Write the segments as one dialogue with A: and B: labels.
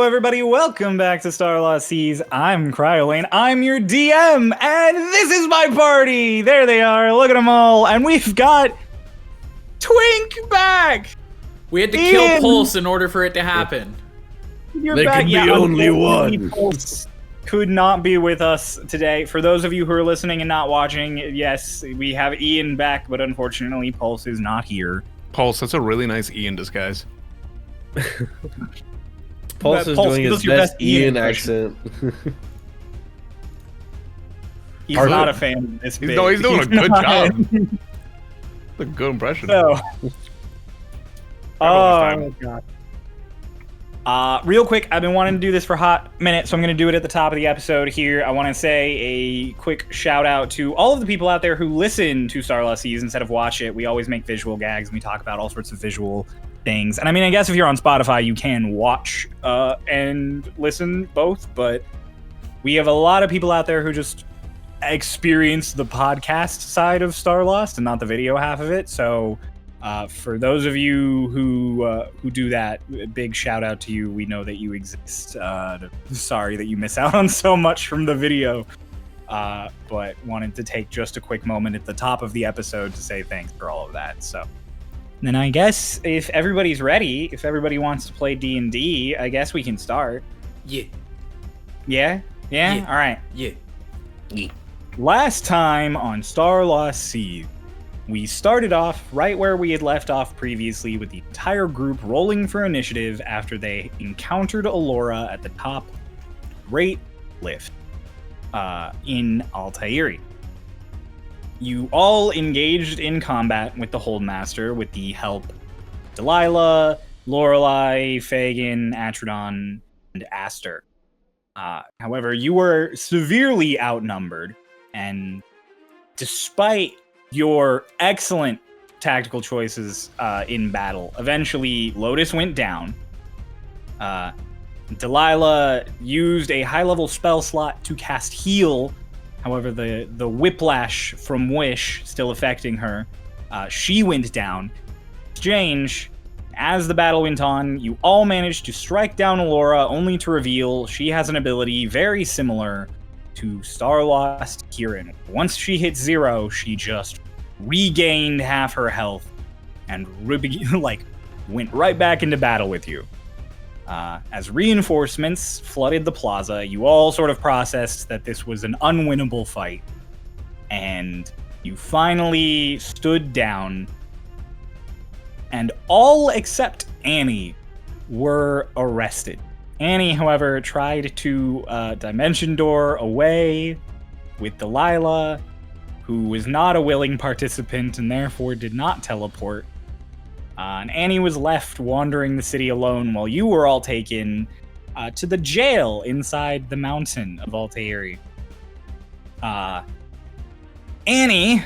A: everybody. Welcome back to Starlost Seas. I'm Cryolane. I'm your DM, and this is my party. There they are. Look at them all. And we've got Twink back.
B: We had to kill Pulse in order for it to happen.
A: You're
C: there
A: back.
C: can be only one.
A: Pulse could not be with us today. For those of you who are listening and not watching, yes, we have Ian back, but unfortunately, Pulse is not here.
D: Pulse, that's a really nice Ian disguise.
C: Pulse is doing his best Ian accent.
A: He's not a fan of this bit.
D: No, he's doing a good job. A good impression.
A: So, oh god. Real quick, I've been wanting to do this for a hot minute, so I'm going to do it at the top of the episode here. I want to say a quick shout out to all of the people out there who listen to Starlost Seas instead of watch it. We always make visual gags, and we talk about all sorts of visual things. And I mean, I guess if you're on Spotify, you can watch and listen both, but we have a lot of people out there who just experience the podcast side of Starlost and not the video half of it. So for those of you who do that, a big shout out to you. We know that you exist. Sorry that you miss out on so much from the video, but wanted to take just a quick moment at the top of the episode to say thanks for all of that. So then I guess if everybody's ready, if everybody wants to play D&D, I guess we can start.
B: Yeah.
A: Yeah?
B: Yeah.
A: All right.
B: Yeah.
A: Last time on Starlost Seas, we started off right where we had left off previously, with the entire group rolling for initiative after they encountered Allora at the top Great Lift in Altairi. You all engaged in combat with the Holdmaster with the help of Delilah, Lorelei, Fagin, Atrodon, and Aster. However, you were severely outnumbered, and despite your excellent tactical choices in battle, eventually Lotus went down. Delilah used a high-level spell slot to cast Heal. However, the whiplash from Wish still affecting her, she went down. Exchange, as the battle went on, you all managed to strike down Allora, only to reveal she has an ability very similar to Starlost Kieran. Once she hit 0, she just regained half her health and went right back into battle with you. As reinforcements flooded the plaza, you all sort of processed that this was an unwinnable fight, and you finally stood down, and all except Annie were arrested. Annie, however, tried to dimension door away with Delilah, who was not a willing participant and therefore did not teleport. And Annie was left wandering the city alone while you were all taken to the jail inside the mountain of Altairi. Annie,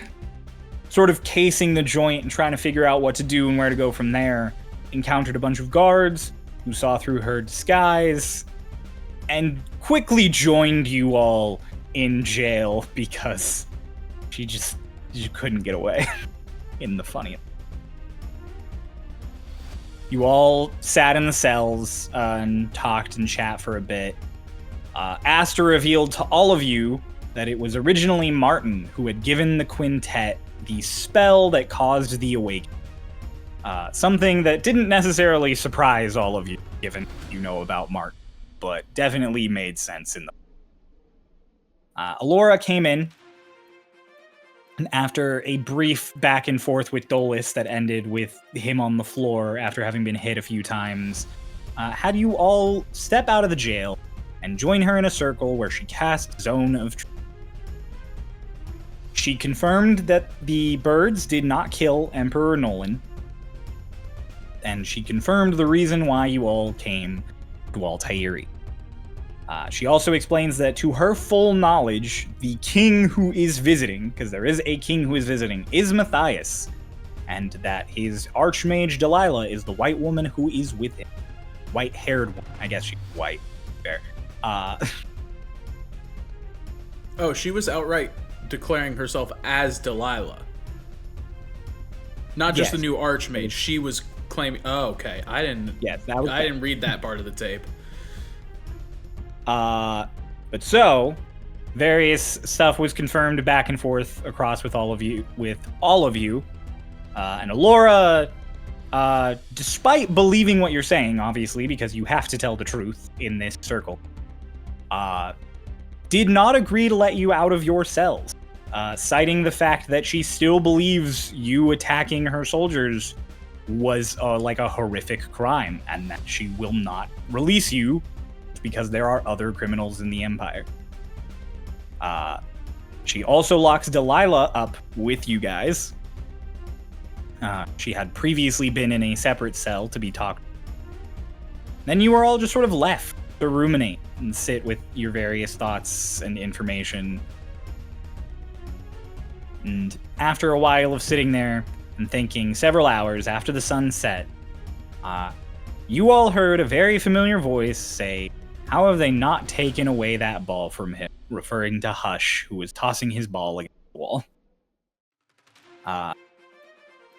A: sort of casing the joint and trying to figure out what to do and where to go from there, encountered a bunch of guards who saw through her disguise and quickly joined you all in jail because she couldn't get away in the funniest. You all sat in the cells and talked and chat for a bit. Aster revealed to all of you that it was originally Martin who had given the quintet the spell that caused the awakening. Something that didn't necessarily surprise all of you, given you know about Martin, but definitely made sense in the... Allora came in, and after a brief back and forth with Dolus that ended with him on the floor after having been hit a few times, had you all step out of the jail and join her in a circle where she cast Zone of Truth. She confirmed that the birds did not kill Emperor Nolan, and she confirmed the reason why you all came to Altairi. She also explains that to her full knowledge, the king who is visiting, because there is a king who is visiting, is Matthias, and that his archmage Delilah is the white woman who is with him. White-haired woman. I guess she's white. Fair.
B: Oh, she was outright declaring herself as Delilah. Not just the new archmage. She was claiming... Oh, okay. I didn't read that part of the tape.
A: But so, various stuff was confirmed back and forth across with all of you. And Allora, despite believing what you're saying, obviously, because you have to tell the truth in this circle, did not agree to let you out of your cells, citing the fact that she still believes you attacking her soldiers was like a horrific crime, and that she will not release you because there are other criminals in the Empire. She also locks Delilah up with you guys. She had previously been in a separate cell to be talked. Then you were all just sort of left to ruminate and sit with your various thoughts and information. And after a while of sitting there and thinking, several hours after the sun set, you all heard a very familiar voice say, "How have they not taken away that ball from him?" Referring to Hush, who was tossing his ball against the wall.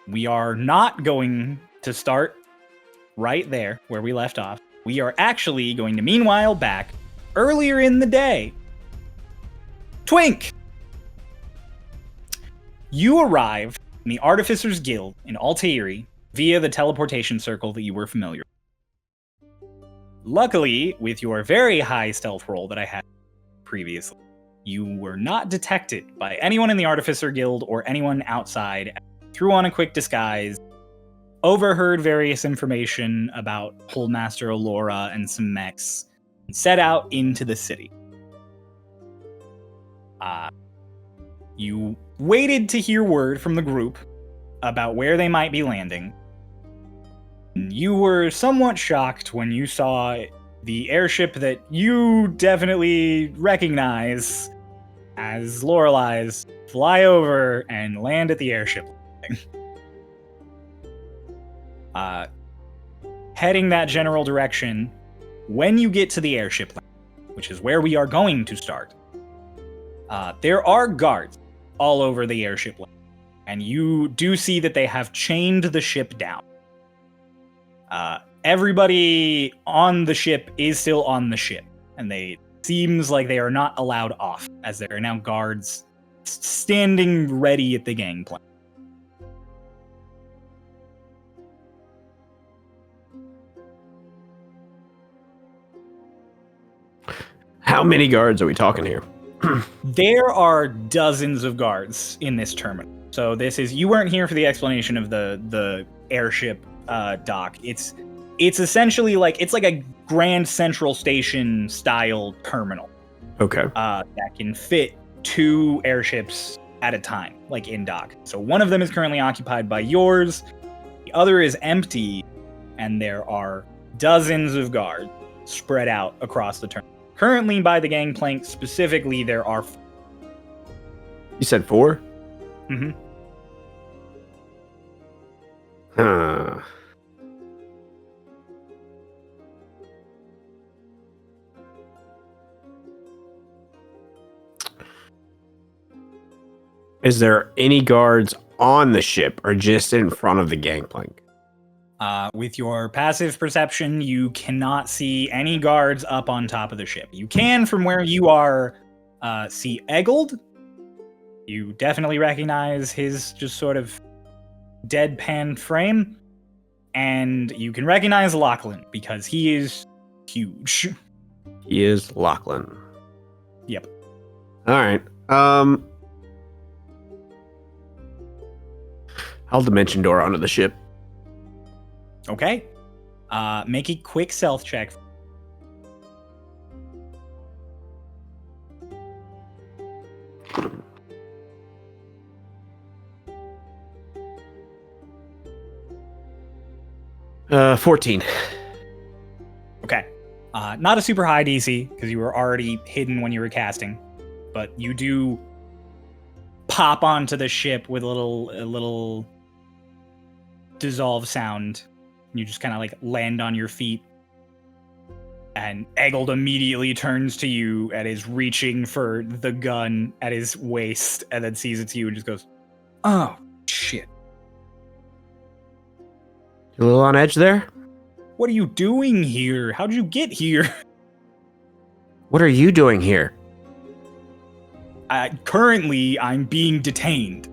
A: We are not going to start right there where we left off. We are actually going to meanwhile back earlier in the day. Twink! You arrived in the Artificers Guild in Altairi via the teleportation circle that you were familiar with. Luckily, with your very high stealth roll that I had previously, you were not detected by anyone in the Artificer Guild or anyone outside. Threw on a quick disguise, overheard various information about Holdmaster Allora and some mechs, and set out into the city. You waited to hear word from the group about where they might be landing. You were somewhat shocked when you saw the airship that you definitely recognize as Lorelai's fly over and land at the airship. Heading that general direction, when you get to the airship landing, which is where we are going to start, there are guards all over the airship landing, and you do see that they have chained the ship down. Everybody on the ship is still on the ship, and seems like they are not allowed off, as there are now guards standing ready at the gangplank.
E: How many guards are we talking here?
A: There are dozens of guards in this terminal. So you weren't here for the explanation of the airship dock. It's essentially it's like a Grand Central Station style terminal.
E: Okay.
A: That can fit 2 airships at a time, like in dock. So one of them is currently occupied by yours. The other is empty, and there are dozens of guards spread out across the terminal. Currently, by the gangplank specifically, there are...
E: You said 4?
A: Mm-hmm.
E: Huh. Is there any guards on the ship or just in front of the gangplank?
A: With your passive perception, you cannot see any guards up on top of the ship. You can, from where you are, see Eggold. You definitely recognize his just sort of deadpan frame. And you can recognize Lachlan, because he is huge.
E: He is Lachlan.
A: Yep.
E: Alright. I'll dimension door onto the ship.
A: Okay. Make a quick stealth check.
E: Uh, 14.
A: Okay. Not a super high DC, because you were already hidden when you were casting, but you do pop onto the ship with a little dissolve sound. You just kind of land on your feet, and Eggold immediately turns to you and is reaching for the gun at his waist, and then sees it's you and just goes, "Oh, shit.
E: You a little on edge there?
A: What are you doing here? How'd you get here?"
E: What are you doing here?
A: Currently, I'm being detained.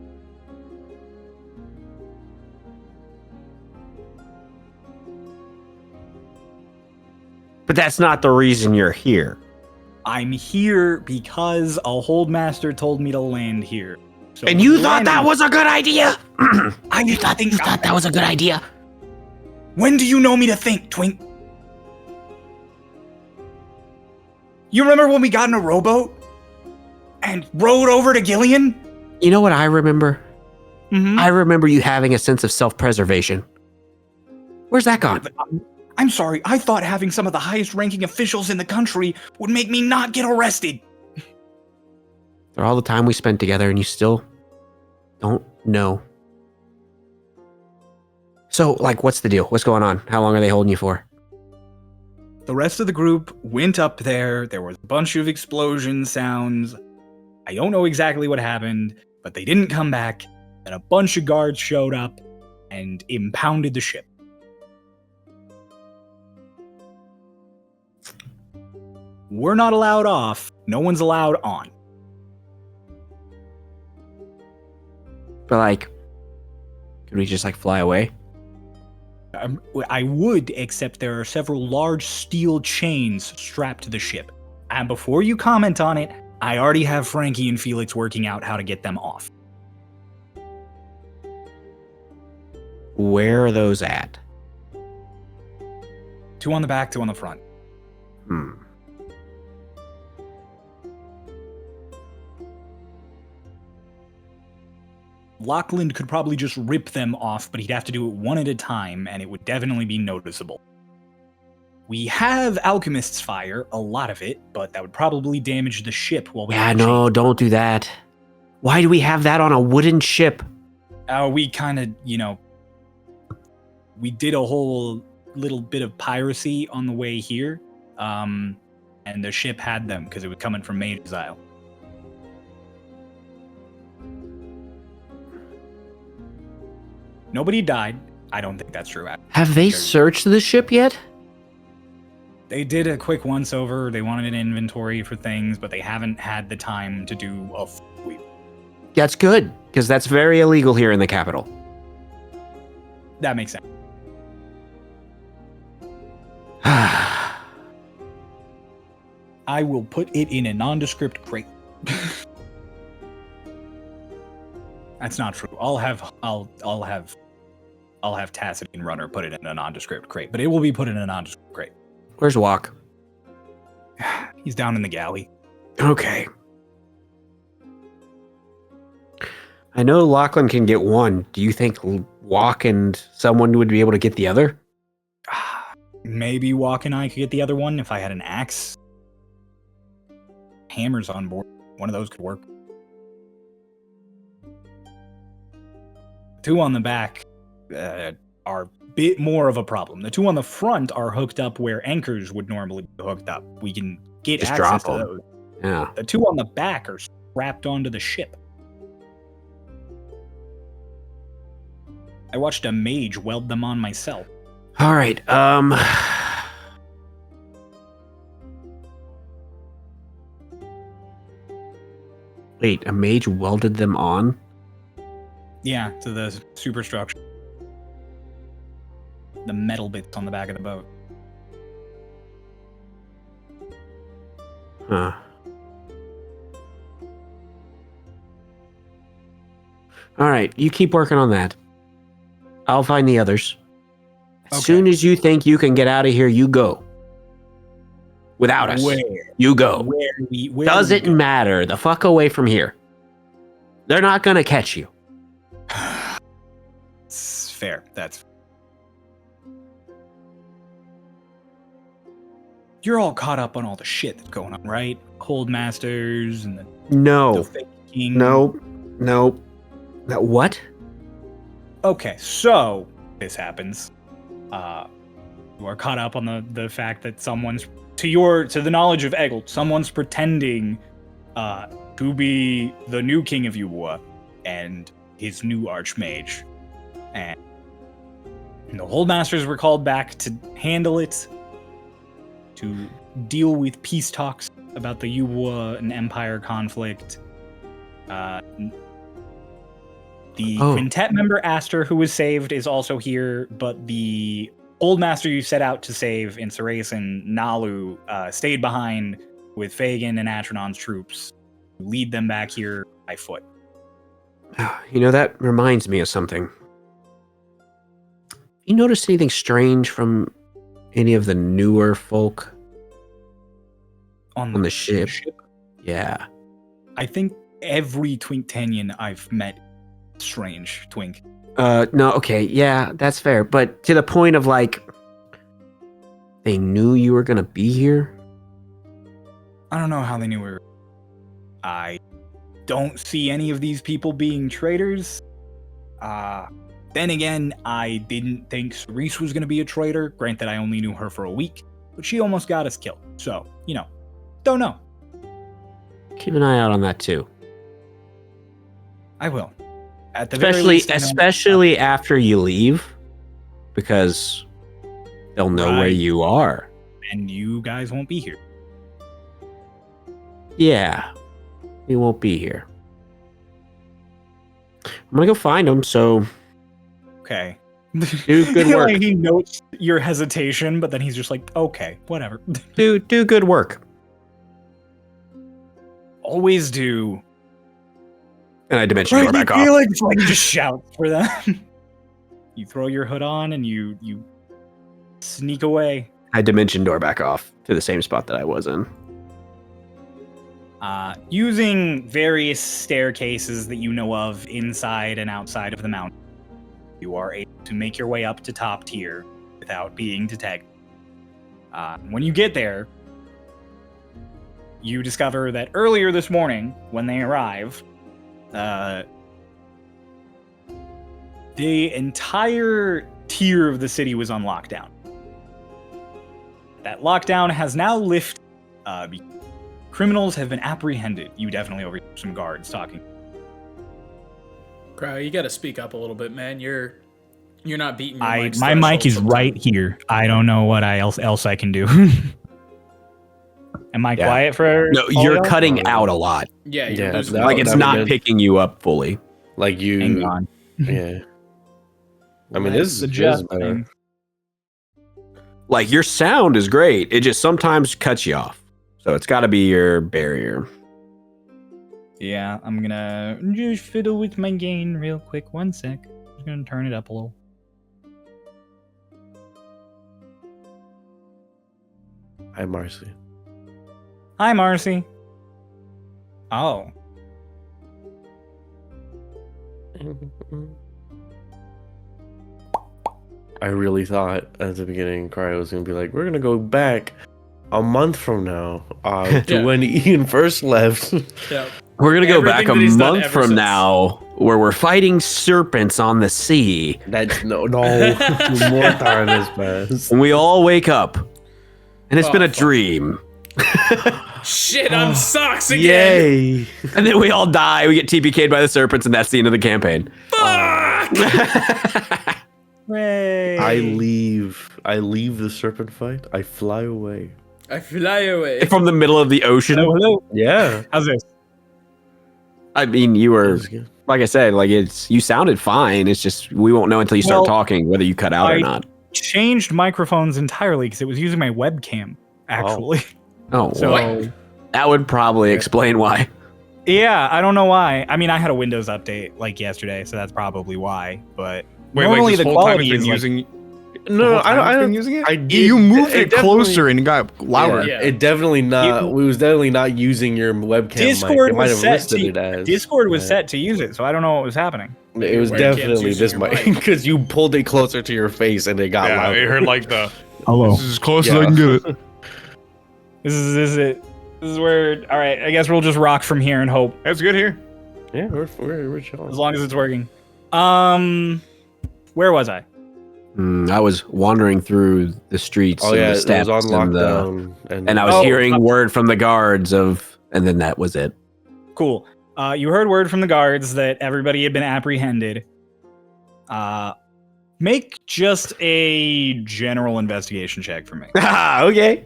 E: But that's not the reason you're here.
A: I'm here because a Holdmaster told me to land here. So
E: And you thought that was a good idea?
A: You thought that was a good idea? When do you know me to think, Twink? You remember when we got in a rowboat? And rowed over to Gillian?
E: You know what I remember?
A: Mm-hmm.
E: I remember you having a sense of self-preservation. Where's that gone?
A: I'm sorry, I thought having some of the highest ranking officials in the country would make me not get arrested.
E: For all the time we spent together and you still don't know. So, like, what's the deal? What's going on? How long are they holding you for?
A: The rest of the group went up there. There was a bunch of explosion sounds. I don't know exactly what happened, but they didn't come back. And a bunch of guards showed up and impounded the ship. We're not allowed off. No one's allowed on.
E: But, like, could we just, like, fly away?
A: I would, except there are several large steel chains strapped to the ship. And before you comment on it, I already have Frankie and Felix working out how to get them off.
E: Where are those at?
A: 2 on the back, 2 on the front. Lachlan could probably just rip them off, but he'd have to do it one at a time, and it would definitely be noticeable. We have Alchemist's Fire, a lot of it, but that would probably damage the ship while we...
E: Yeah, no, don't do that. Why do we have that on a wooden ship?
A: We kind of, we did a whole little bit of piracy on the way here, and the ship had them because it was coming from Mage's Isle. Nobody died. I don't think that's true.
E: Have they searched the ship yet?
A: They did a quick once-over. They wanted an inventory for things, but they haven't had the time to do a full.
E: That's good, because that's very illegal here in the capital.
A: That makes sense. I will put it in a nondescript crate. That's not true. I'll have Tacity and Runner put it in a nondescript crate, but it will be put in a nondescript crate.
E: Where's Walk?
A: He's down in the galley.
E: Okay. I know Lachlan can get one. Do you think Walk and someone would be able to get the other?
A: Maybe Walk and I could get the other one if I had an axe. Hammer's on board. One of those could work. 2 on the back are a bit more of a problem. The 2 on the front are hooked up where anchors would normally be hooked up. We can get
E: Just
A: access
E: drop
A: to
E: them.
A: those.
E: Yeah.
A: The 2 on the back are strapped onto the ship. I watched a mage weld them on myself.
E: All right. Wait, a mage welded them on?
A: Yeah, to the superstructure. The metal bits on the back of the boat.
E: Huh. All right, you keep working on that. I'll find the others. As soon as you think you can get out of here, you go. Without us.
A: Where?
E: You go.
A: Where
E: Doesn't
A: we go?
E: matter. The fuck away from here. They're not gonna catch you.
A: It's fair. That's. You're all caught up on all the shit that's going on, right? Cold Masters and the
E: No.
A: fake king.
E: Nope. What?
A: Okay, so this happens. You are caught up on the fact that someone's to the knowledge of Eggle, someone's pretending to be the new king of Yubua and his new archmage. And the Holdmasters were called back to handle it, to deal with peace talks about the Yuwa and Empire conflict. The quintet member Aster, who was saved, is also here, but the old master you set out to save in Saraisen, Nalu, stayed behind with Fagin and Atronon's troops. Lead them back here by foot.
E: You know, that reminds me of something. You notice anything strange from any of the newer folk on the ship? Yeah.
A: I think every Twinktanian I've met is strange, Twink.
E: No, okay, yeah, that's fair. But to the point of, like, they knew you were going to be here?
A: I don't know how they knew we were. I don't see any of these people being traitors. Then again, I didn't think Cerise was going to be a traitor. Granted, I only knew her for a week, but she almost got us killed. So, don't know.
E: Keep an eye out on that, too.
A: I will. At the very least,
E: especially after you leave, because they'll know where you are.
A: And you guys won't be here.
E: Yeah, we won't be here. I'm gonna go find them, so...
A: Okay.
E: Do good work.
A: Like, he notes your hesitation, but then he's just like, okay, whatever.
E: Do good work.
A: Always do.
E: And I dimension door back off.
A: Felix, like, just shout for them. You throw your hood on and you sneak away.
E: I dimension door back off to the same spot that I was in.
A: Using various staircases that you know of inside and outside of the mountain, you are able to make your way up to top tier without being detected. When you get there, you discover that earlier this morning, when they arrive, the entire tier of the city was on lockdown. That lockdown has now lifted. Criminals have been apprehended. You definitely overhear some guards talking.
B: Crow, you gotta speak up a little bit, man. You're not beating your mic's
A: my mic is
B: threshold
A: right here. I don't know what else I can do. Am I quiet for?
E: No, you're cutting out a lot.
B: Yeah, you're losing
E: like it's not picking you up fully.
C: Like you.
A: Hang on.
C: Yeah. I mean, this is better.
E: Like your sound is great. It just sometimes cuts you off. So it's got to be your barrier.
A: Yeah, I'm gonna just fiddle with my gain real quick. 1 sec. I'm just gonna turn it up a little.
C: Hi, Marcy.
A: Hi, Marcy. Oh.
C: I really thought at the beginning Cryo was going to be like, we're going to go back a month from now to when Ian first left.
B: Yeah.
E: We're going to go back a month from now where we're fighting serpents on the sea.
C: That's no more time has passed.
E: And we all wake up. And it's been a dream.
B: Shit, I'm socks again.
C: Yay.
E: And then we all die. We get TPK'd by the serpents, and that's the end of the campaign.
B: Fuck!
A: Hooray.
C: I leave the serpent fight. I fly away.
B: I fly away.
E: From the middle of the ocean.
A: Hello.
C: Yeah.
A: How's this?
E: I mean, you were, like I said, like you sounded fine. It's just, we won't know until you start talking whether you cut out or not.
A: Changed microphones entirely because it was using my webcam, actually.
E: Oh,
A: so
E: well, that would probably explain why.
A: Yeah, I don't know why. I mean, I had a Windows update like yesterday, so that's probably why. But normally
D: this
A: the
D: whole time
A: quality
D: it's been
A: is
D: using.
C: No, I don't.
D: Been using it.
C: I did,
D: you moved it
C: definitely-
D: closer and it got louder.
B: Yeah.
C: It definitely not. We was definitely not using your webcam.
A: Discord
C: mic. It might
A: was
C: have
A: set
C: listed
A: to
C: it as.
A: Discord was set to use it, so I don't know what was happening.
C: It was
B: Webcam's
C: definitely
B: using
C: this
B: your
C: mic
B: mic.
C: because you pulled it closer to your face and it got
D: Yeah,
C: louder.
D: it heard like the.
A: Hello.
D: This is as close as I can get it.
A: This is it. This is where. All right, I guess we'll just rock from here and hope
D: It's good here.
C: Yeah, we're chilling.
A: as long as it's working. Where was I?
E: I was wandering through the streets
C: Oh
E: and
C: yeah,
E: the
C: it
E: steps
C: was on
E: and,
C: lockdown,
E: and I was hearing word from the guards and then that was it.
A: Cool. You heard word from the guards that everybody had been apprehended. Make just a general investigation check for me.
E: Okay.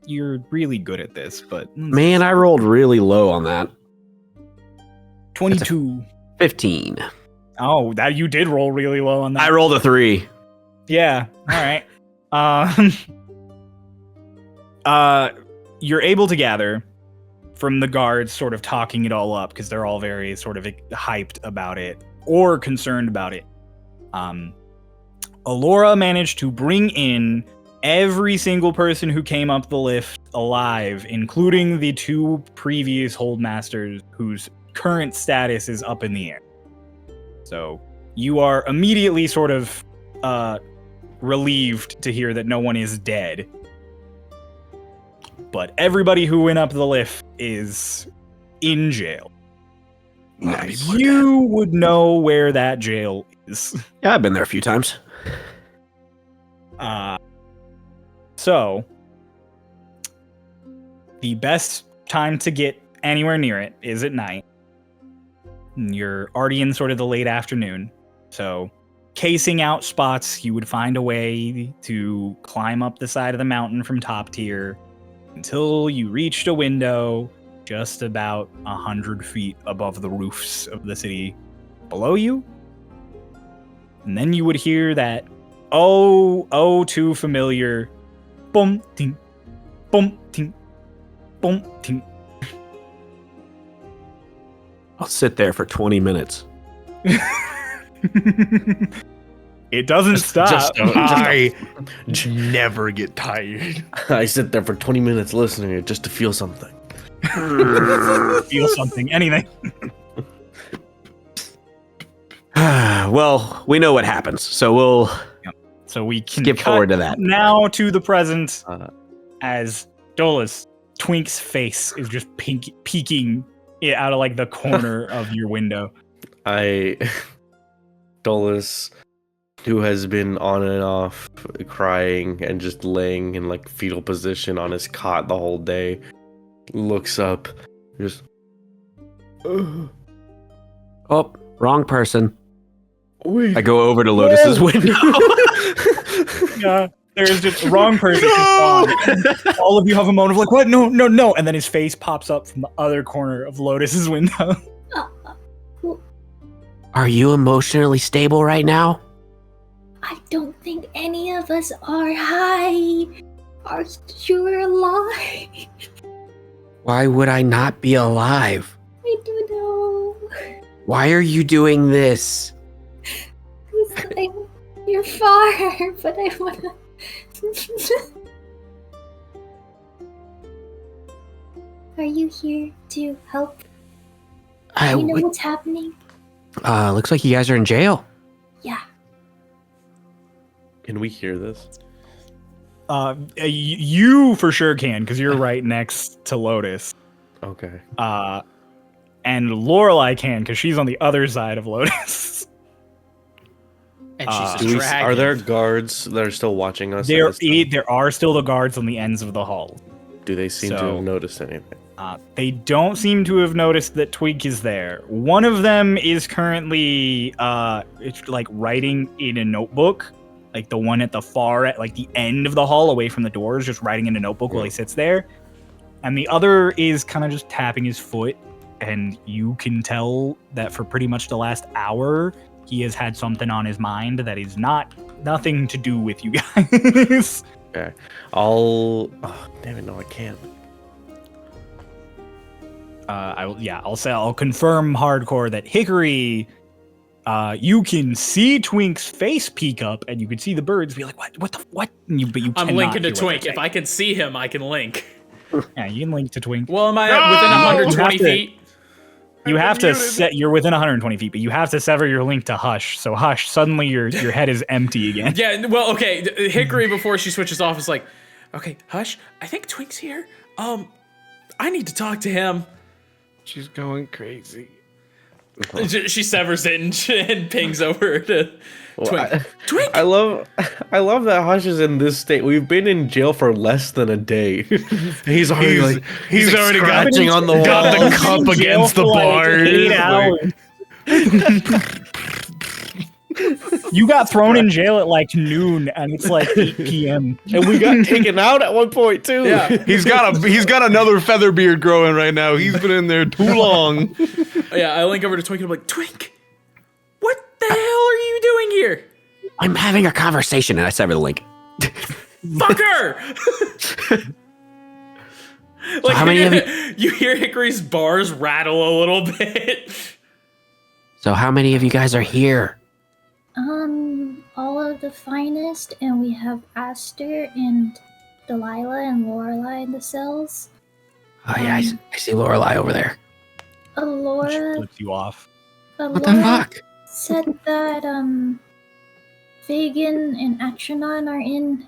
A: You're really good at this, but
E: Man, I rolled really low on that.
A: 22.
E: 15.
A: Oh, that you did roll really low on that.
E: I rolled a 3.
A: Yeah. All right. You're able to gather from the guards sort of talking it all up because they're all very sort of hyped about it or concerned about it. Allora managed to bring in every single person who came up the lift alive, including the 2 previous holdmasters whose current status is up in the air. So you are immediately sort of relieved to hear that no one is dead. But everybody who went up the lift is in jail.
E: Nice.
A: You would know where that jail is.
E: Yeah, I've been there a few times.
A: So the best time to get anywhere near it is at night. You're already in sort of the late afternoon. So casing out spots, you would find a way to climb up the side of the mountain from top tier until you reached a window just about 100 feet above the roofs of the city below you. And then you would hear that too familiar boom ting, boom ting, boom ting.
E: I'll sit there for 20 minutes.
A: It doesn't stop.
D: I never get tired.
C: I sit there for 20 minutes listening to it just to feel something.
A: Feel something, anything.
E: Well, we know what happens, so we'll
A: So we can
E: skip
A: cut
E: forward to that.
A: now to the present
C: Uh,
A: Dolus, Twink's face is just peeking out of like the corner of your window.
C: Dolus, who has been on and off crying and just laying in like fetal position on his cot the whole day, looks up, just.
E: Oh, wrong person.
C: Wait.
E: I go over to Lotus's window.
A: Yeah, there's just the wrong person. Gone. All of you have a moment of like, what? No, no, no. And then his face pops up from the other corner of Lotus's window.
E: Are you emotionally stable right now?
F: I don't think any of us are. Hi. Are you alive?
E: Why would I not be alive?
F: I don't know.
E: Why are you doing this?
F: You're far, but I wanna. Are you here to help? You know what's happening?
E: Looks like you guys are in jail.
F: Yeah.
C: Can we hear this?
A: You for sure can, because you're right next to Lotus.
C: Okay.
A: And Lorelai can, because she's on the other side of Lotus.
B: And she's a
C: Do we,
B: dragon.
C: are there guards that are still watching us?
A: There
C: at this time?
A: there are still the guards on the ends of the hall.
C: Do they seem to
A: So-
C: have noticed anything?
A: They don't seem to have noticed that Twink is there. One of them is currently it's like writing in a notebook, like the one at the far at like the end of the hall away from the doors, just writing in a notebook while he sits there. And the other is kind of just tapping his foot, and you can tell that for pretty much the last hour he has had something on his mind that is nothing to do with you guys.
C: Okay. Oh, damn it, no, I can't.
A: I'll confirm hardcore that Hickory, you can see Twink's face peek up, and you can see the birds be like, what, but you
B: I'm
A: cannot
B: linking to
A: hear what
B: Twink.
A: they're
B: If I can see him, I can link.
A: saying. Yeah, you can link to Twink.
B: Well, am I within 120
A: You have to-
B: feet?
A: You have to set. You're within 120 feet, but you have to sever your link to Hush. So Hush, suddenly your head is empty again.
B: Yeah, well, okay. Hickory, before she switches off, is like, okay, Hush, I think Twink's here. I need to talk to him.
D: She's going crazy.
B: She severs it and pings over to Twink. Twink!
C: I love that Hush is in this state. We've been in jail for less than a day. He's already
D: He's
C: like
D: already
C: scratching on the wall.
D: got the cup against the bar.
A: 8 hours. You got thrown in jail at like noon, and it's like 8 p.m.
C: And we got taken out at one point too.
B: Yeah.
D: He's got another feather beard growing right now. He's been in there too long.
B: Yeah, I link over to Twink and I'm like, Twink, what the hell are you doing here?
E: I'm having a conversation, and I sever the link.
B: Fucker! Like,
E: how many of
B: you hear Hickory's bars rattle a little bit.
E: So how many of you guys are here?
F: All of the finest, and we have Aster and Delilah and Lorelai in the cells.
E: Oh yeah, I see Lorelai over there.
A: She
F: Allora,
A: flips you off.
E: What the fuck?
F: said that, Fagin and Atronon are in...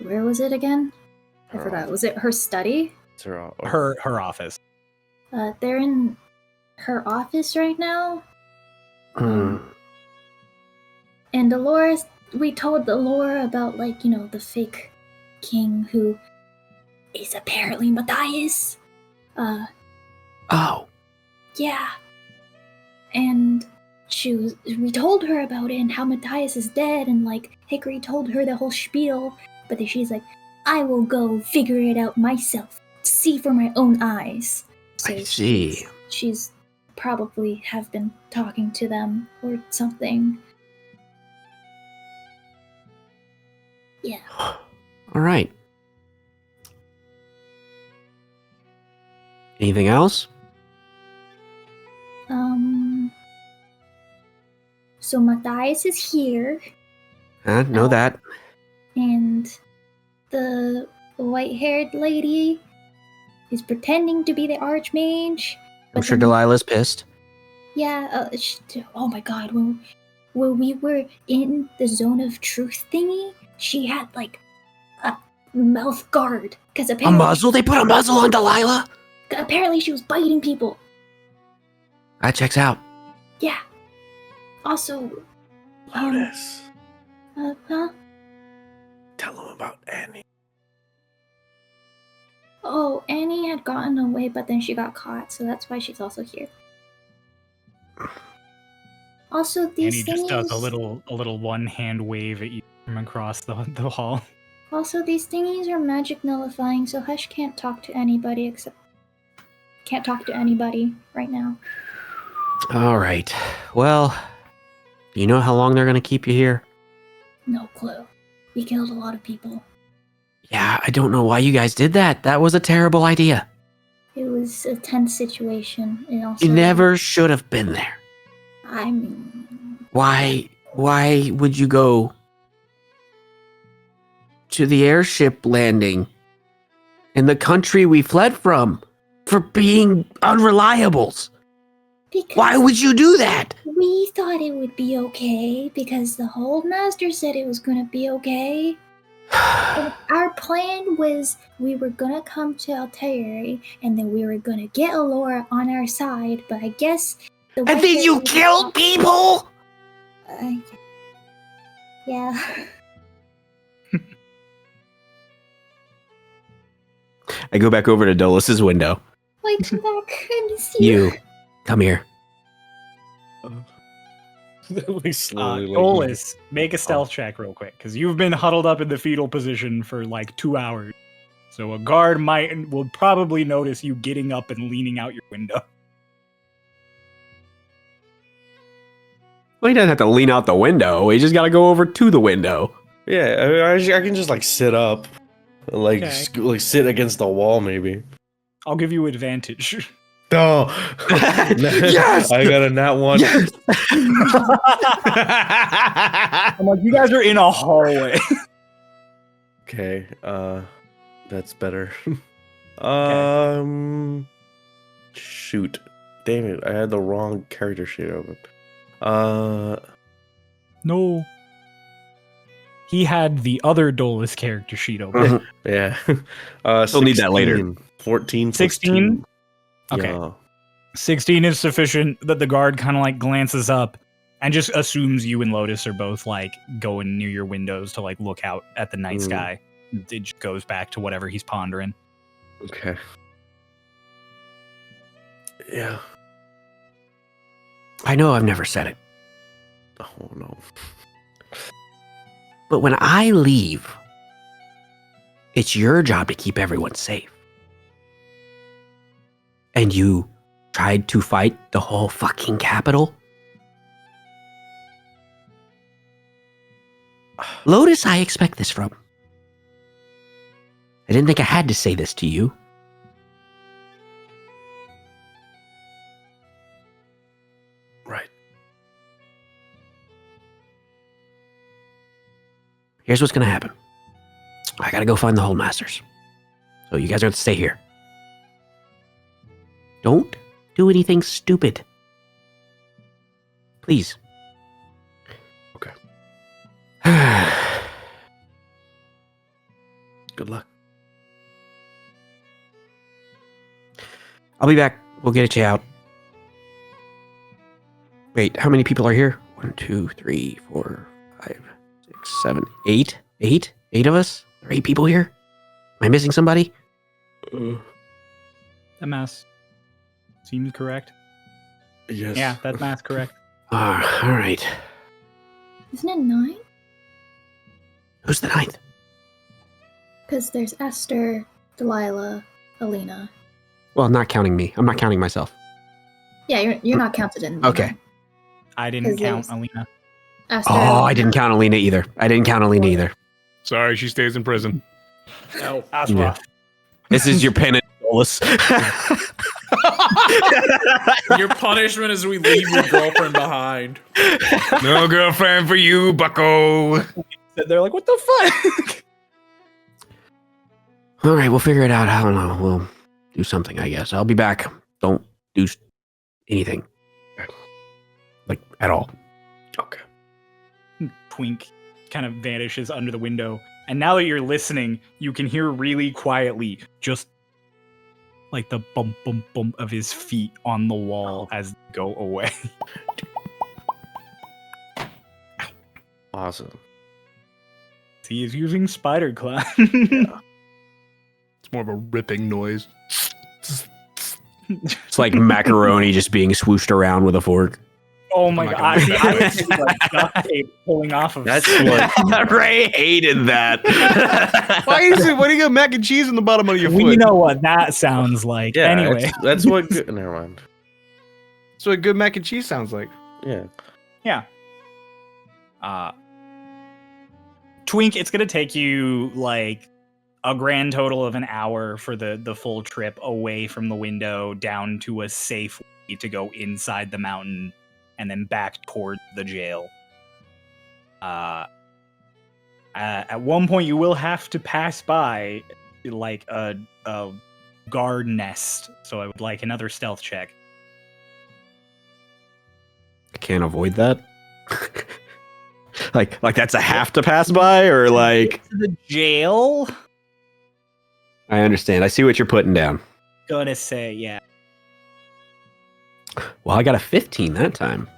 F: Where was it again? I forgot. Was it her study?
A: Her office.
F: They're in her office right now.
E: Hmm.
F: And Allora, we told Allora about, like, you know, the fake king who is apparently Matthias.
E: Oh.
F: Yeah. And we told her about it and how Matthias is dead, and, like, Hickory told her the whole spiel, but then she's like, I will go figure it out myself, see for my own eyes. So
E: I see.
F: She's probably have been talking to them or something. Yeah.
E: All right. Anything else?
F: So Matthias is here,
E: Know that.
F: and the white-haired lady is pretending to be the Archmage.
E: I'm
F: but
E: sure
F: then-
E: Delilah's pissed.
F: Yeah, oh my god, when we were in the zone of truth thingy, she had, like, a mouth guard. Because
E: A
F: apparently,
E: muzzle? They put a muzzle on Delilah?
F: apparently she was biting people.
E: That checks out.
F: Yeah. Also,
C: Lotus,
F: huh?
C: tell him about Annie.
F: Oh, Annie had gotten away, but then she got caught, so that's why she's also here. Also,
A: And he
F: these
A: just does
F: thingies.
A: a little one hand wave at you from across the hall.
F: Also, these thingies are magic nullifying, so Hush can't talk to anybody right now.
E: All right. Well, you know how long they're going to keep you here?
F: No clue. We killed a lot of people.
E: Yeah, I don't know why you guys did that. That was a terrible idea.
F: It was a tense situation, and also
E: You never should have been there.
F: I mean,
E: Why would you go to the airship landing in the country we fled from for being unreliables?
F: because
E: Why would you do that?
F: we thought it would be okay because the Hold Master said it was gonna be okay. And our plan was we were gonna come to Altair and then we were gonna get Allora on our side, but I guess the
E: And then you killed people?
F: Yeah.
E: I go back over to Dolus's window.
F: Wait, come back. I miss you.
E: You, come here.
C: We slowly
A: Dolus, make a stealth check real quick, because you've been huddled up in the fetal position for like 2 hours. So a guard will probably notice you getting up and leaning out your window.
E: Well, he doesn't have to lean out the window. He just got to go over to the window.
C: Yeah, I mean, I can just like sit up, like
A: Okay.
C: like sit against the wall maybe.
A: I'll give you advantage.
C: No.
E: Yes!
C: I got a nat one.
E: Yes!
A: I'm like, you guys are in a hallway.
C: Okay, that's better. Shoot. Damn it, I had the wrong character sheet open.
A: No. He had the other Dolus character sheet open.
C: Yeah.
E: We'll need that later.
C: 14 plus
A: 16?
C: 2.
A: Okay.
C: Yeah.
A: 16 is sufficient that the guard kind of like glances up and just assumes you and Lotus are both like going near your windows to like look out at the night sky. It just goes back to whatever he's pondering.
C: Okay. Yeah.
E: I know I've never said it,
C: Oh no.
E: But when I leave, it's your job to keep everyone safe. And you tried to fight the whole fucking capital? Lotus, I expect this from. I didn't think I had to say this to you.
C: Right.
E: Here's what's gonna happen. I gotta go find the Hold Masters. So you guys are gonna stay here. Don't do anything stupid. Please.
C: Okay. Good luck.
E: I'll be back. We'll get you out. Wait, how many people are here? 1, 2, 3, 4, 5, 6, 7, 8? 8? 8 of us? There are 8 people here? Am I missing somebody?
A: That math seems correct.
C: Yes.
A: Yeah, that math's correct.
E: All right.
F: Isn't it 9?
E: Who's the 9th?
F: Because there's Esther, Delilah, Alina.
E: Well, not counting me. I'm not counting myself.
F: Yeah, you're not counted in.
E: Okay.
A: I didn't
F: Is
A: count
F: this-
A: Alina.
F: Esther,
E: Oh, I
F: Alina.
E: didn't count Alina either.
D: Sorry, she stays in prison.
B: No.
A: That's
E: Yeah.
A: rough.
E: This is your penance, Solus.
B: Your punishment is we leave your girlfriend behind.
D: No girlfriend for you, bucko.
A: They're like, what the fuck?
E: All right, we'll figure it out. I don't know. We'll do something, I guess. I'll be back. Don't do anything. Like, at all.
C: Okay.
A: Twink kind of vanishes under the window. And now that you're listening, you can hear really quietly just like the bump, bump, bump of his feet on the wall as they go away.
C: Awesome.
A: He is using spider climb.
D: It's more of a ripping noise.
E: It's like macaroni just being swooshed around with a fork.
A: Oh my
D: I'm not
A: god!
D: gonna
A: See,
D: make
A: I
D: that
A: was thinking like duct tape pulling off of.
C: That's what.
E: Ray hated that.
D: Why do you got mac and cheese in the bottom of your foot?
A: We know what that sounds like.
C: Yeah.
A: Anyway,
C: That's what. Never mind.
D: That's what good mac and cheese sounds like.
C: Yeah.
A: yeah. Twink, it's gonna take you like a grand total of an hour for the full trip away from the window down to a safe way to go inside the mountain and then back towards the jail. At one point, you will have to pass by like a guard nest, so I would like another stealth check.
E: I can't avoid that. like that's a have to pass by, or like
A: To the jail?
E: I understand. I see what you're putting down.
A: Gonna say, yeah.
E: Well, I got a 15 that time.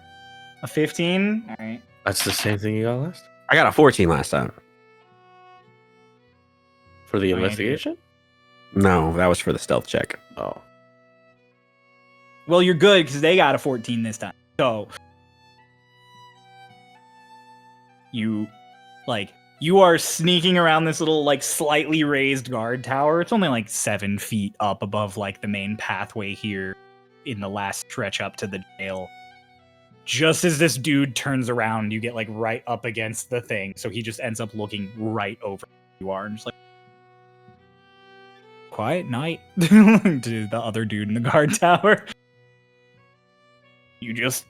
A: A 15? Alright.
C: That's the same thing you got last
E: I got a 14 last time.
C: for the
A: Oh, yeah,
C: investigation.
E: No, that was for the stealth check.
C: Oh.
A: Well, you're good because they got a 14 this time. So you are sneaking around this little like slightly raised guard tower. It's only like 7 feet up above like the main pathway here in the last stretch up to the jail. Just as this dude turns around, you get like right up against the thing. So he just ends up looking right over where you are and just like, quiet night to the other dude in the guard tower. You just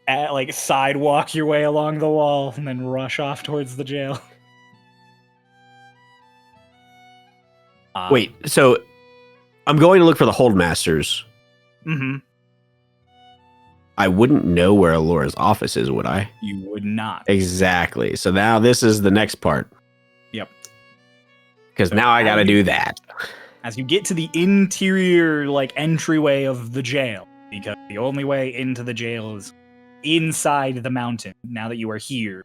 A: like sidewalk your way along the wall and then rush off towards the jail.
E: Wait, so I'm going to look for the Hold Masters.
A: Mm-hmm.
E: I wouldn't know where Allora's office is, would I?
A: You would not.
E: Exactly. So now this is the next part.
A: Yep.
E: Because now I got to do that.
A: As you get to the interior, like, entryway of the jail, because the only way into the jail is inside the mountain. Now that you are here,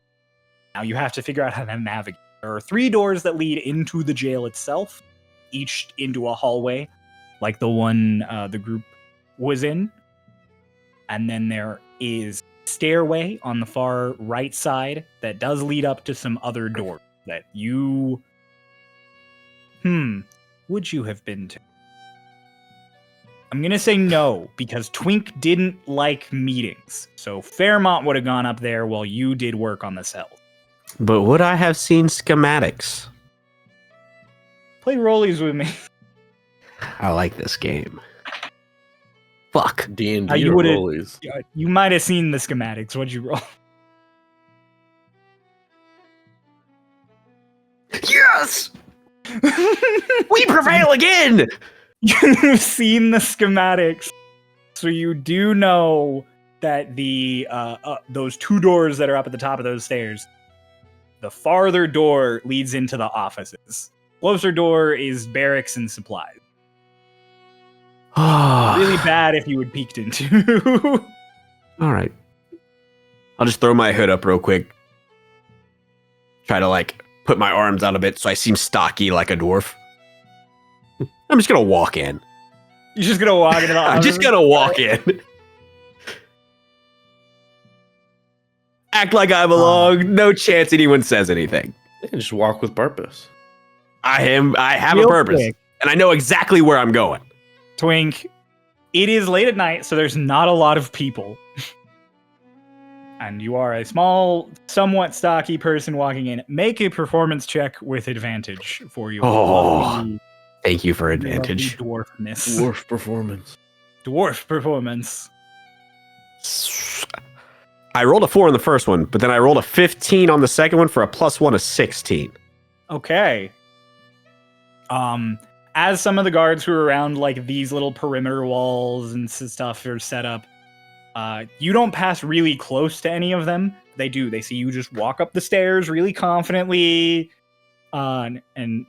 A: now you have to figure out how to navigate. There are 3 doors that lead into the jail itself, each into a hallway, like the one the group was in. And then there is stairway on the far right side that does lead up to some other doors that you... would you have been to? I'm going to say no, because Twink didn't like meetings. So Fairmont would have gone up there while you did work on the cell.
E: But would I have seen schematics?
A: Play rollies with me.
E: I like this game. Fuck.
C: D&D
A: You would've-
C: rollies.
A: You might have seen the schematics. What'd you roll?
E: Yes! We prevail again!
A: You've seen the schematics. So you do know that the those two doors that are up at the top of those stairs, the farther door leads into the offices. Closer door is barracks and supplies. Really bad if you had peeked into.
E: All right. I'll just throw my hood up real quick. Try to like put my arms out a bit so I seem stocky like a dwarf. I'm just gonna walk in.
A: You're just gonna walk into the
E: I'm just gonna walk in. Act like I belong. No chance anyone says anything.
C: Yeah, just walk with purpose.
E: I have a
A: Real
E: purpose,
A: quick.
E: and I know exactly where I'm going.
A: Twink, it is late at night, so there's not a lot of people. And you are a small, somewhat stocky person walking in. Make a performance check with advantage for you.
E: Oh, thank you for advantage.
A: Dwarfness.
C: Dwarf performance.
A: Dwarf performance.
E: I rolled a 4 on the first one, but then I rolled a 15 on the second one for a +1 of 16.
A: Okay. As some of the guards who are around like these little perimeter walls and stuff are set up, you don't pass really close to any of them. They see you just walk up the stairs really confidently, and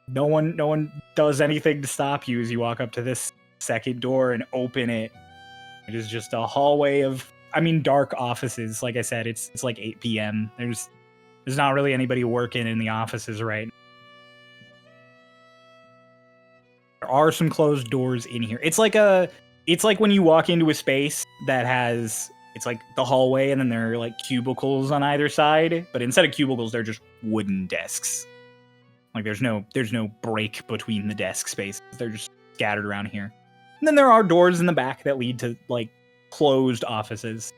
A: no one does anything to stop you as you walk up to this second door and open it. It is just a hallway of, dark offices. Like I said, it's like 8 p.m. There's not really anybody working in the offices right now. There are some closed doors in here. It's like when you walk into a space that has, it's like the hallway and then there are like cubicles on either side, but instead of cubicles, they're just wooden desks. Like there's no break between the desk spaces. They're just scattered around here. And then there are doors in the back that lead to like closed offices.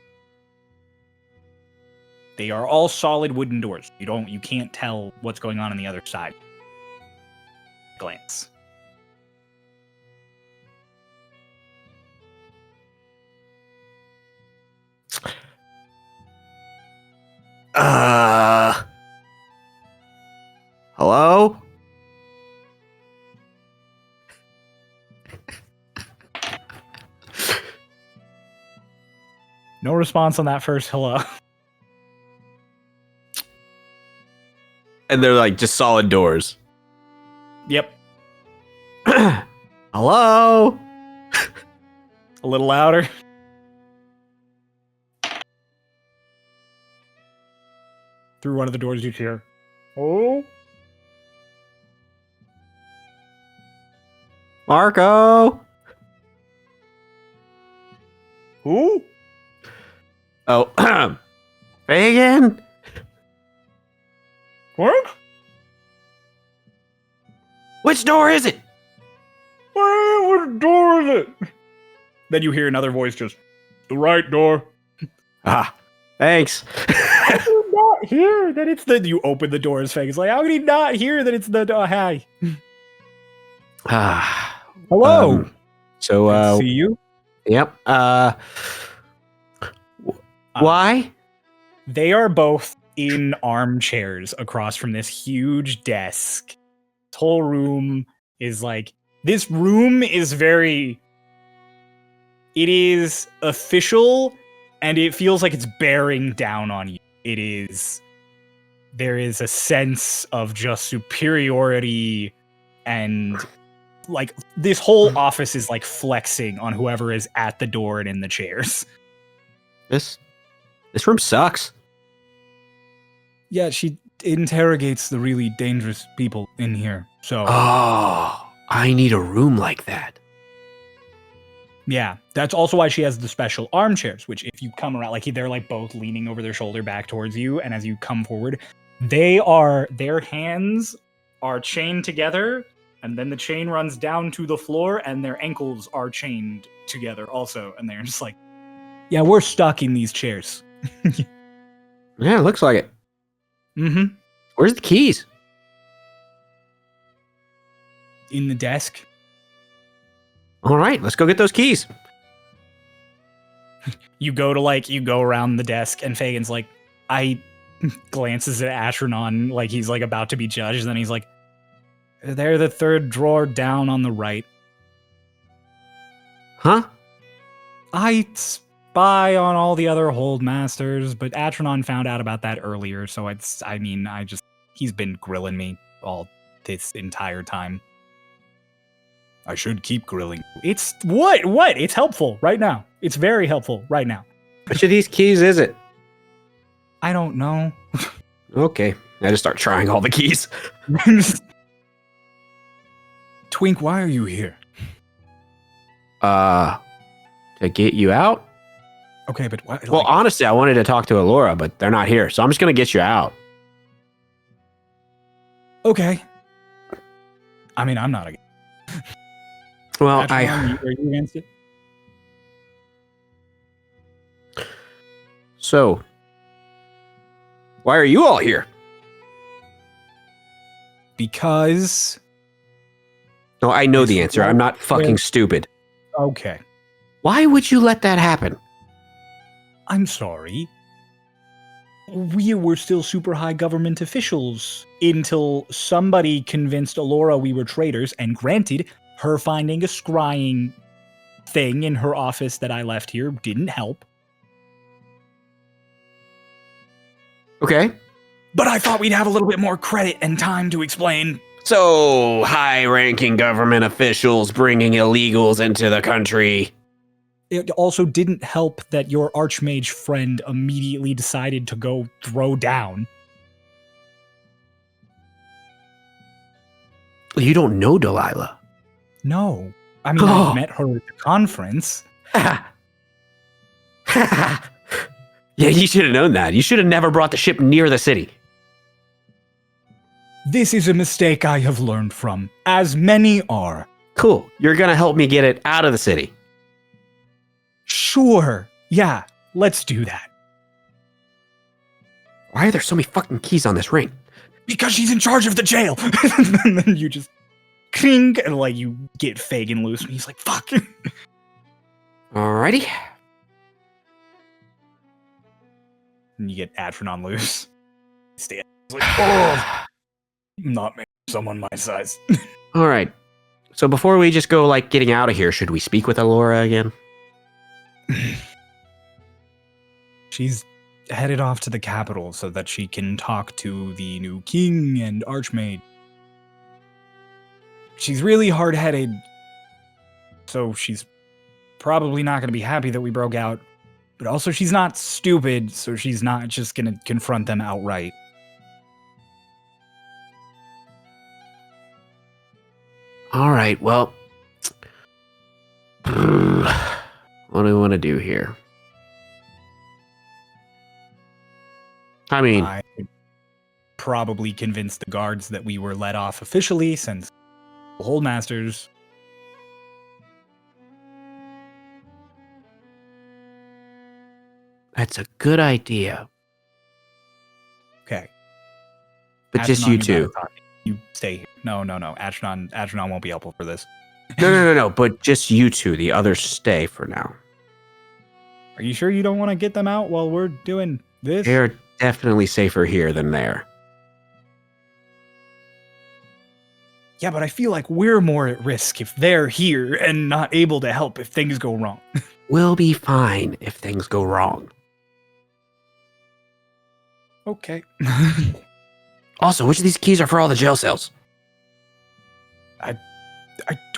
A: They are all solid wooden doors. You can't tell what's going on the other side. Glance.
E: Hello?
A: No response on that first hello.
E: And they're like just solid doors.
A: Yep.
E: Hello?
A: A little louder. Through one of the doors you hear. Oh.
E: Marco?
A: Who?
E: Oh, Fagan?
A: What?
E: Which door is it?
A: What door is it? Then you hear another voice just, the right door.
E: Ah, thanks.
A: How can you not hear that it's the... You open the door as Fagan's like, how can he not hear that it's the... hi. Hello.
E: So,
A: see you?
E: yep. Why?
A: They are both in armchairs across from this huge desk. This whole room is like... This room is very... It is official, and it feels like it's bearing down on you. It is... There is a sense of just superiority, and... Like, this whole office is, like, flexing on whoever is at the door and in the chairs.
E: This room sucks.
A: Yeah, she interrogates the really dangerous people in here, so...
E: Oh, I need a room like that.
A: Yeah, that's also why she has the special armchairs, which if you come around, like they're like both leaning over their shoulder back towards you, and as you come forward, their hands are chained together, and then the chain runs down to the floor, and their ankles are chained together also, and they're just like, yeah, we're stuck in these chairs.
E: Yeah, it looks like it.
A: Mm-hmm.
E: Where's the keys?
A: In the desk.
E: All right, let's go get those keys.
A: You go around the desk, and Fagin's like, glances at Astronon like he's like about to be judged, and then he's like, they're the third drawer down on the right.
E: Huh?
A: I spy on all the other hold masters, but Atronon found out about that earlier, so he's been grilling me all this entire time. I should keep grilling. It's what? It's helpful right now. It's very helpful right now.
E: Which of these keys is it?
A: I don't know.
E: Okay, I just start trying all the keys.
A: Twink, why are you here?
E: To get you out?
A: Okay, but what?
E: Well, honestly, I wanted to talk to Allora, but they're not here, so I'm just gonna get you out.
A: Okay. I mean, I'm not against.
E: Well,
A: Atronon, are you against it?
E: So, why are you all here?
A: Because.
E: No, I know the answer. I'm not fucking stupid.
A: Okay.
E: Why would you let that happen?
A: I'm sorry. We were still super high government officials until somebody convinced Allora we were traitors, and granted, her finding a scrying thing in her office that I left here didn't help.
E: Okay.
A: But I thought we'd have a little bit more credit and time to explain.
E: So, high-ranking government officials bringing illegals into the country.
A: It also didn't help that your archmage friend immediately decided to go throw down.
E: You don't know Delilah.
A: No. I mean, I met her at the conference.
E: Yeah, you should have known that. You should have never brought the ship near the city.
A: This is a mistake I have learned from, as many are.
E: Cool. You're gonna help me get it out of the city.
A: Sure. Yeah, let's do that.
E: Why are there so many fucking keys on this ring?
A: Because she's in charge of the jail. And then you just cling, and like you get Fagin loose, and he's like, fuck.
E: Alrighty.
A: And you get Atronon loose. He's like, oh, not me, someone my size.
E: Alright. So before we just go, like, getting out of here, should we speak with Allora again?
A: She's headed off to the capital so that she can talk to the new king and archmage. She's really hard-headed, so she's probably not going to be happy that we broke out. But also she's not stupid, so she's not just going to confront them outright.
E: Alright, well... what do we want to do here? I mean...
A: I could probably convince the guards that we were let off officially, since the Holdmasters...
E: That's a good idea.
A: Okay.
E: But just you two.
A: You stay here. No. Atronon won't be helpful for this.
E: No. But just you two. The others stay for now.
A: Are you sure you don't want to get them out while we're doing this?
E: They're definitely safer here than there.
A: Yeah, but I feel like we're more at risk if they're here and not able to help if things go wrong.
E: We'll be fine if things go wrong.
A: Okay.
E: Also, which of these keys are for all the jail cells?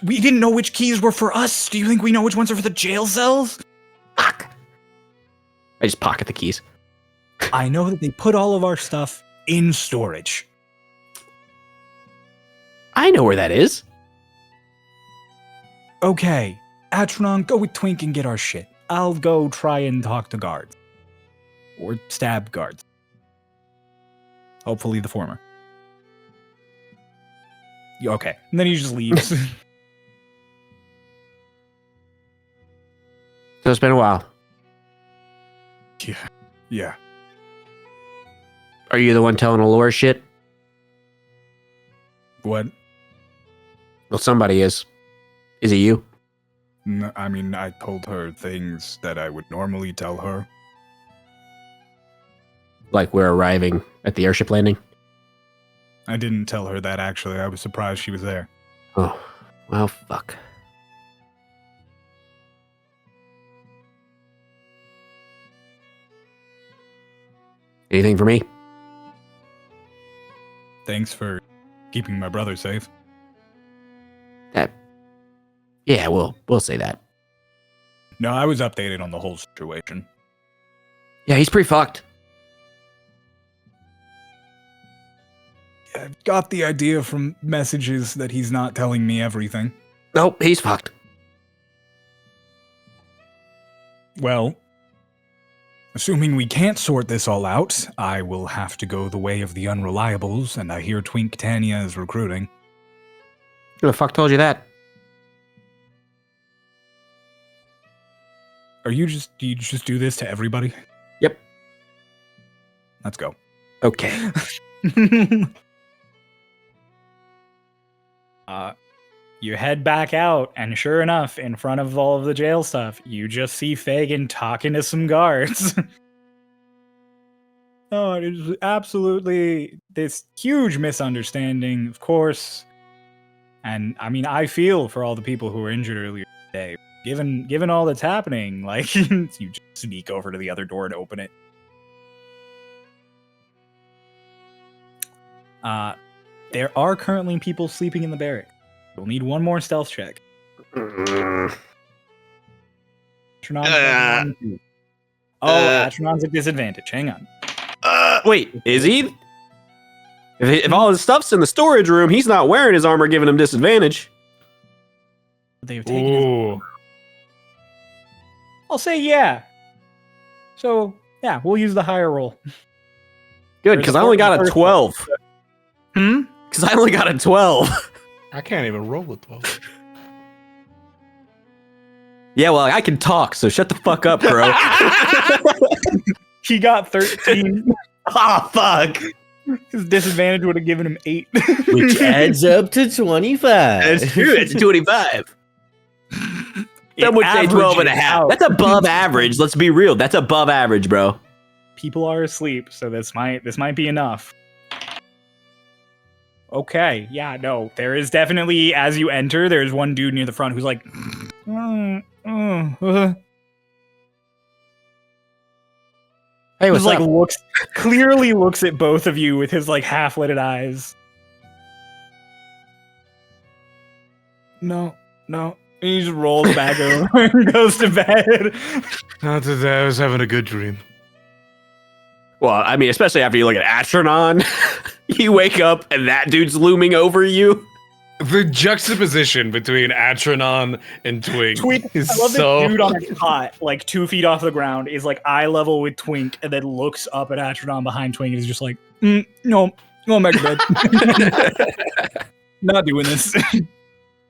A: We didn't know which keys were for us. Do you think we know which ones are for the jail cells?
E: Fuck. I just pocket the keys.
A: I know that they put all of our stuff in storage.
E: I know where that is.
A: Okay. Atronon, go with Twink and get our shit. I'll go try and talk to guards. Or stab guards. Hopefully the former. Okay. And then he just leaves.
E: So it's been a while.
A: Yeah.
E: Are you the one telling Allora shit?
A: What?
E: Well, somebody is. Is it you?
A: I mean, I told her things that I would normally tell her.
E: Like we're arriving at the airship landing?
A: I didn't tell her that, actually. I was surprised she was there.
E: Oh, well, fuck. Anything for me?
A: Thanks for keeping my brother safe.
E: Yeah, we'll say that.
A: No, I was updated on the whole situation.
E: Yeah, he's pretty fucked.
A: I got the idea from messages that he's not telling me everything.
E: Nope, he's fucked.
A: Well, assuming we can't sort this all out, I will have to go the way of the unreliables, and I hear Twink Tanya is recruiting.
E: Who the fuck told you that?
A: Do you just do this to everybody?
E: Yep.
A: Let's go.
E: Okay.
A: You head back out, and sure enough, in front of all of the jail stuff, you just see Fagin talking to some guards. Oh, it is absolutely this huge misunderstanding, of course. And I mean, I feel for all the people who were injured earlier today. Given all that's happening, like, you just sneak over to the other door and open it. There are currently people sleeping in the barracks. We'll need one more stealth check. Atronon's Atronon's at disadvantage. Hang on.
E: Wait, is he? If all his stuff's in the storage room, he's not wearing his armor, giving him disadvantage.
A: They've taken his... I'll say yeah. So, yeah, we'll use the higher roll.
E: Good, because I only got a 12. Because I only got a 12.
D: I can't even roll a 12.
E: Yeah, well, I can talk, so shut the fuck up, bro.
A: He got 13.
E: Oh, fuck.
A: His disadvantage would have given him 8.
C: Which adds up to 25.
E: That's true. It's 25. Some would say 12 and a half. That's above average. Let's be real. That's above average, bro.
A: People are asleep, so this might be enough. Okay, yeah, no. There is definitely, as you enter, there's one dude near the front who's like...
E: Hey, what's
A: like
E: up?
A: clearly looks at both of you with his like half-lidded eyes. No. And he just rolls back over and goes to bed.
D: Not today. I was having a good dream.
E: Well, I mean, especially after you look at Atronon, you wake up and that dude's looming over you.
D: The juxtaposition between Atronon and Twink is
A: I love
D: so...
A: this dude on a cot, like 2 feet off the ground, is like eye level with Twink, and then looks up at Atronon behind Twink and is just like, no, going back to bed. Not doing this.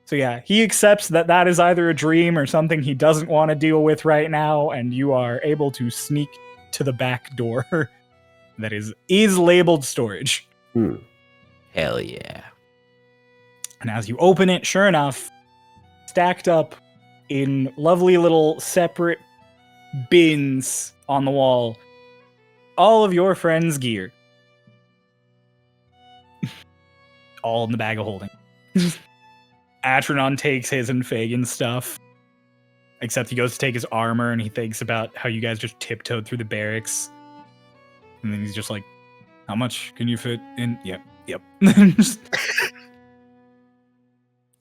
A: So yeah, he accepts that is either a dream or something he doesn't want to deal with right now, and you are able to sneak to the back door that is labeled storage.
E: Hell yeah.
A: And as you open it, sure enough, stacked up in lovely little separate bins on the wall, all of your friends' gear. All in the bag of holding. Atronon takes his and Fagin's stuff. Except he goes to take his armor and he thinks about how you guys just tiptoed through the barracks. And then he's just like, how much can you fit in? Yep.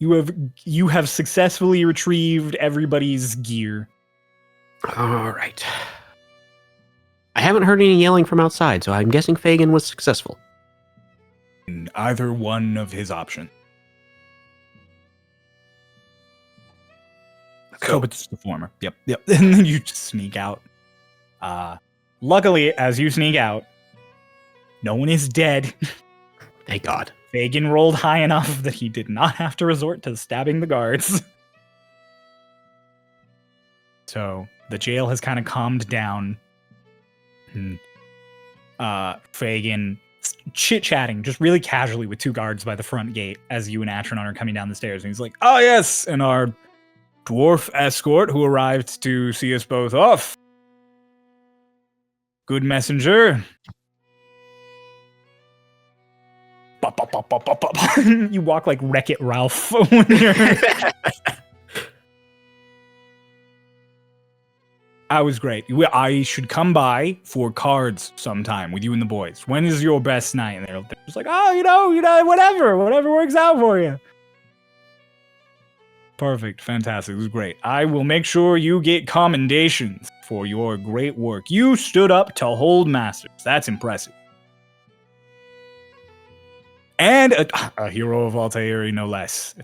A: You have successfully retrieved everybody's gear.
E: All right. I haven't heard any yelling from outside, so I'm guessing Fagin was successful.
A: In either one of his options. So it's the former. Yep. And then you just sneak out. Luckily, as you sneak out, no one is dead.
E: Thank God.
A: Fagin rolled high enough that he did not have to resort to stabbing the guards. So the jail has kind of calmed down. And, Fagin chit-chatting just really casually with two guards by the front gate as you and Atronon are coming down the stairs. And he's like, "Oh yes, and our dwarf escort who arrived to see us both off. Good messenger." Bop, bop, bop, bop, bop, bop. You walk like Wreck-It Ralph when you're... I was great. I should come by for cards sometime with you and the boys. When is your best night? And they're just like, "Oh, you know, whatever works out for you." Perfect. Fantastic. It was great. I will make sure you get commendations for your great work. You stood up to hold masters. That's impressive. And a hero of Altairi, no less.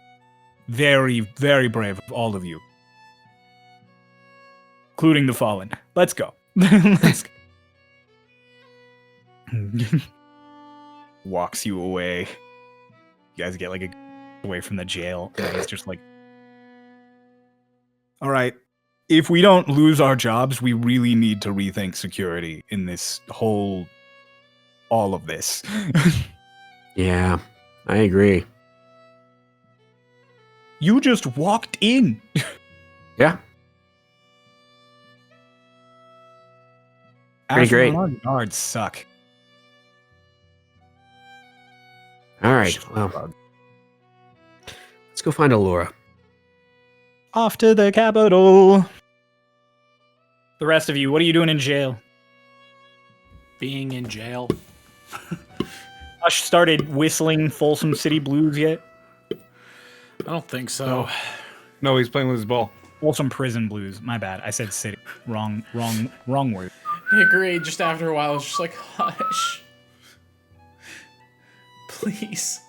A: Very, very brave of all of you. Including the fallen. Let's go. Let's go. Walks you away. You guys get like away from the jail. And he's just like, "All right, if we don't lose our jobs, we really need to rethink security in this whole, all of this."
E: Yeah, I agree.
A: You just walked in.
E: Yeah. Pretty great.
A: Our guards suck.
E: All right. Well, let's go find Allora.
A: Off to the capital. The rest of you, what are you doing in jail?
B: Being in jail.
A: Hush started whistling Folsom City Blues yet?
B: I don't think so.
D: No, he's playing with his ball.
A: Folsom Prison Blues. My bad. I said city. Wrong word.
B: Hickory, just after a while, was just like, "Hush. Please."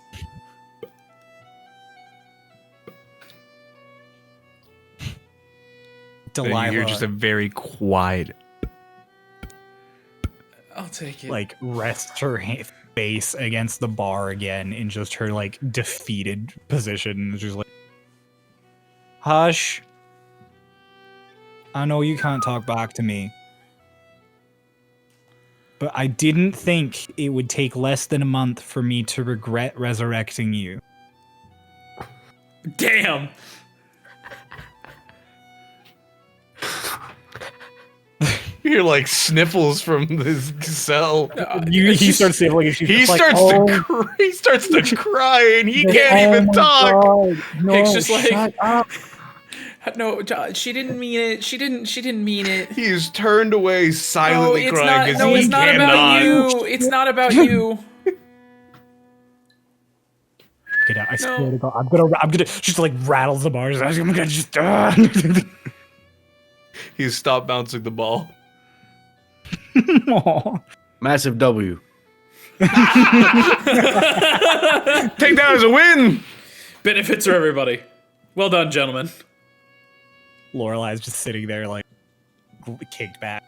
A: Delilah,
D: You're just a very quiet.
B: I'll take it.
A: like, rests her face against the bar again in just her, like, defeated position. She's like, "Hush. I know you can't talk back to me. But I didn't think it would take less than a month for me to regret resurrecting you."
B: Damn.
D: You're like sniffles from this cell.
A: He starts saying, like, she's
D: He
A: just like,
D: starts
A: "Oh,
D: to cry and he can't even
A: my
D: talk.
A: God, no,
B: Hick's just like,
A: shut up."
B: No, she didn't mean it. She didn't mean it.
D: He's turned away
B: No,
D: silently
B: it's
D: crying
B: not.
D: because
B: No,
D: he
B: it's not
D: cannot.
B: about you. It's not about you.
A: Get out. I
B: No.
A: swear to God, I'm gonna, just like rattles the bars. I'm gonna just,
D: He's stopped bouncing the ball.
A: Aw.
C: Massive W.
D: Take that as a win.
B: Benefits for everybody. Well done, gentlemen.
A: Lorelai's just sitting there, like, kicked back.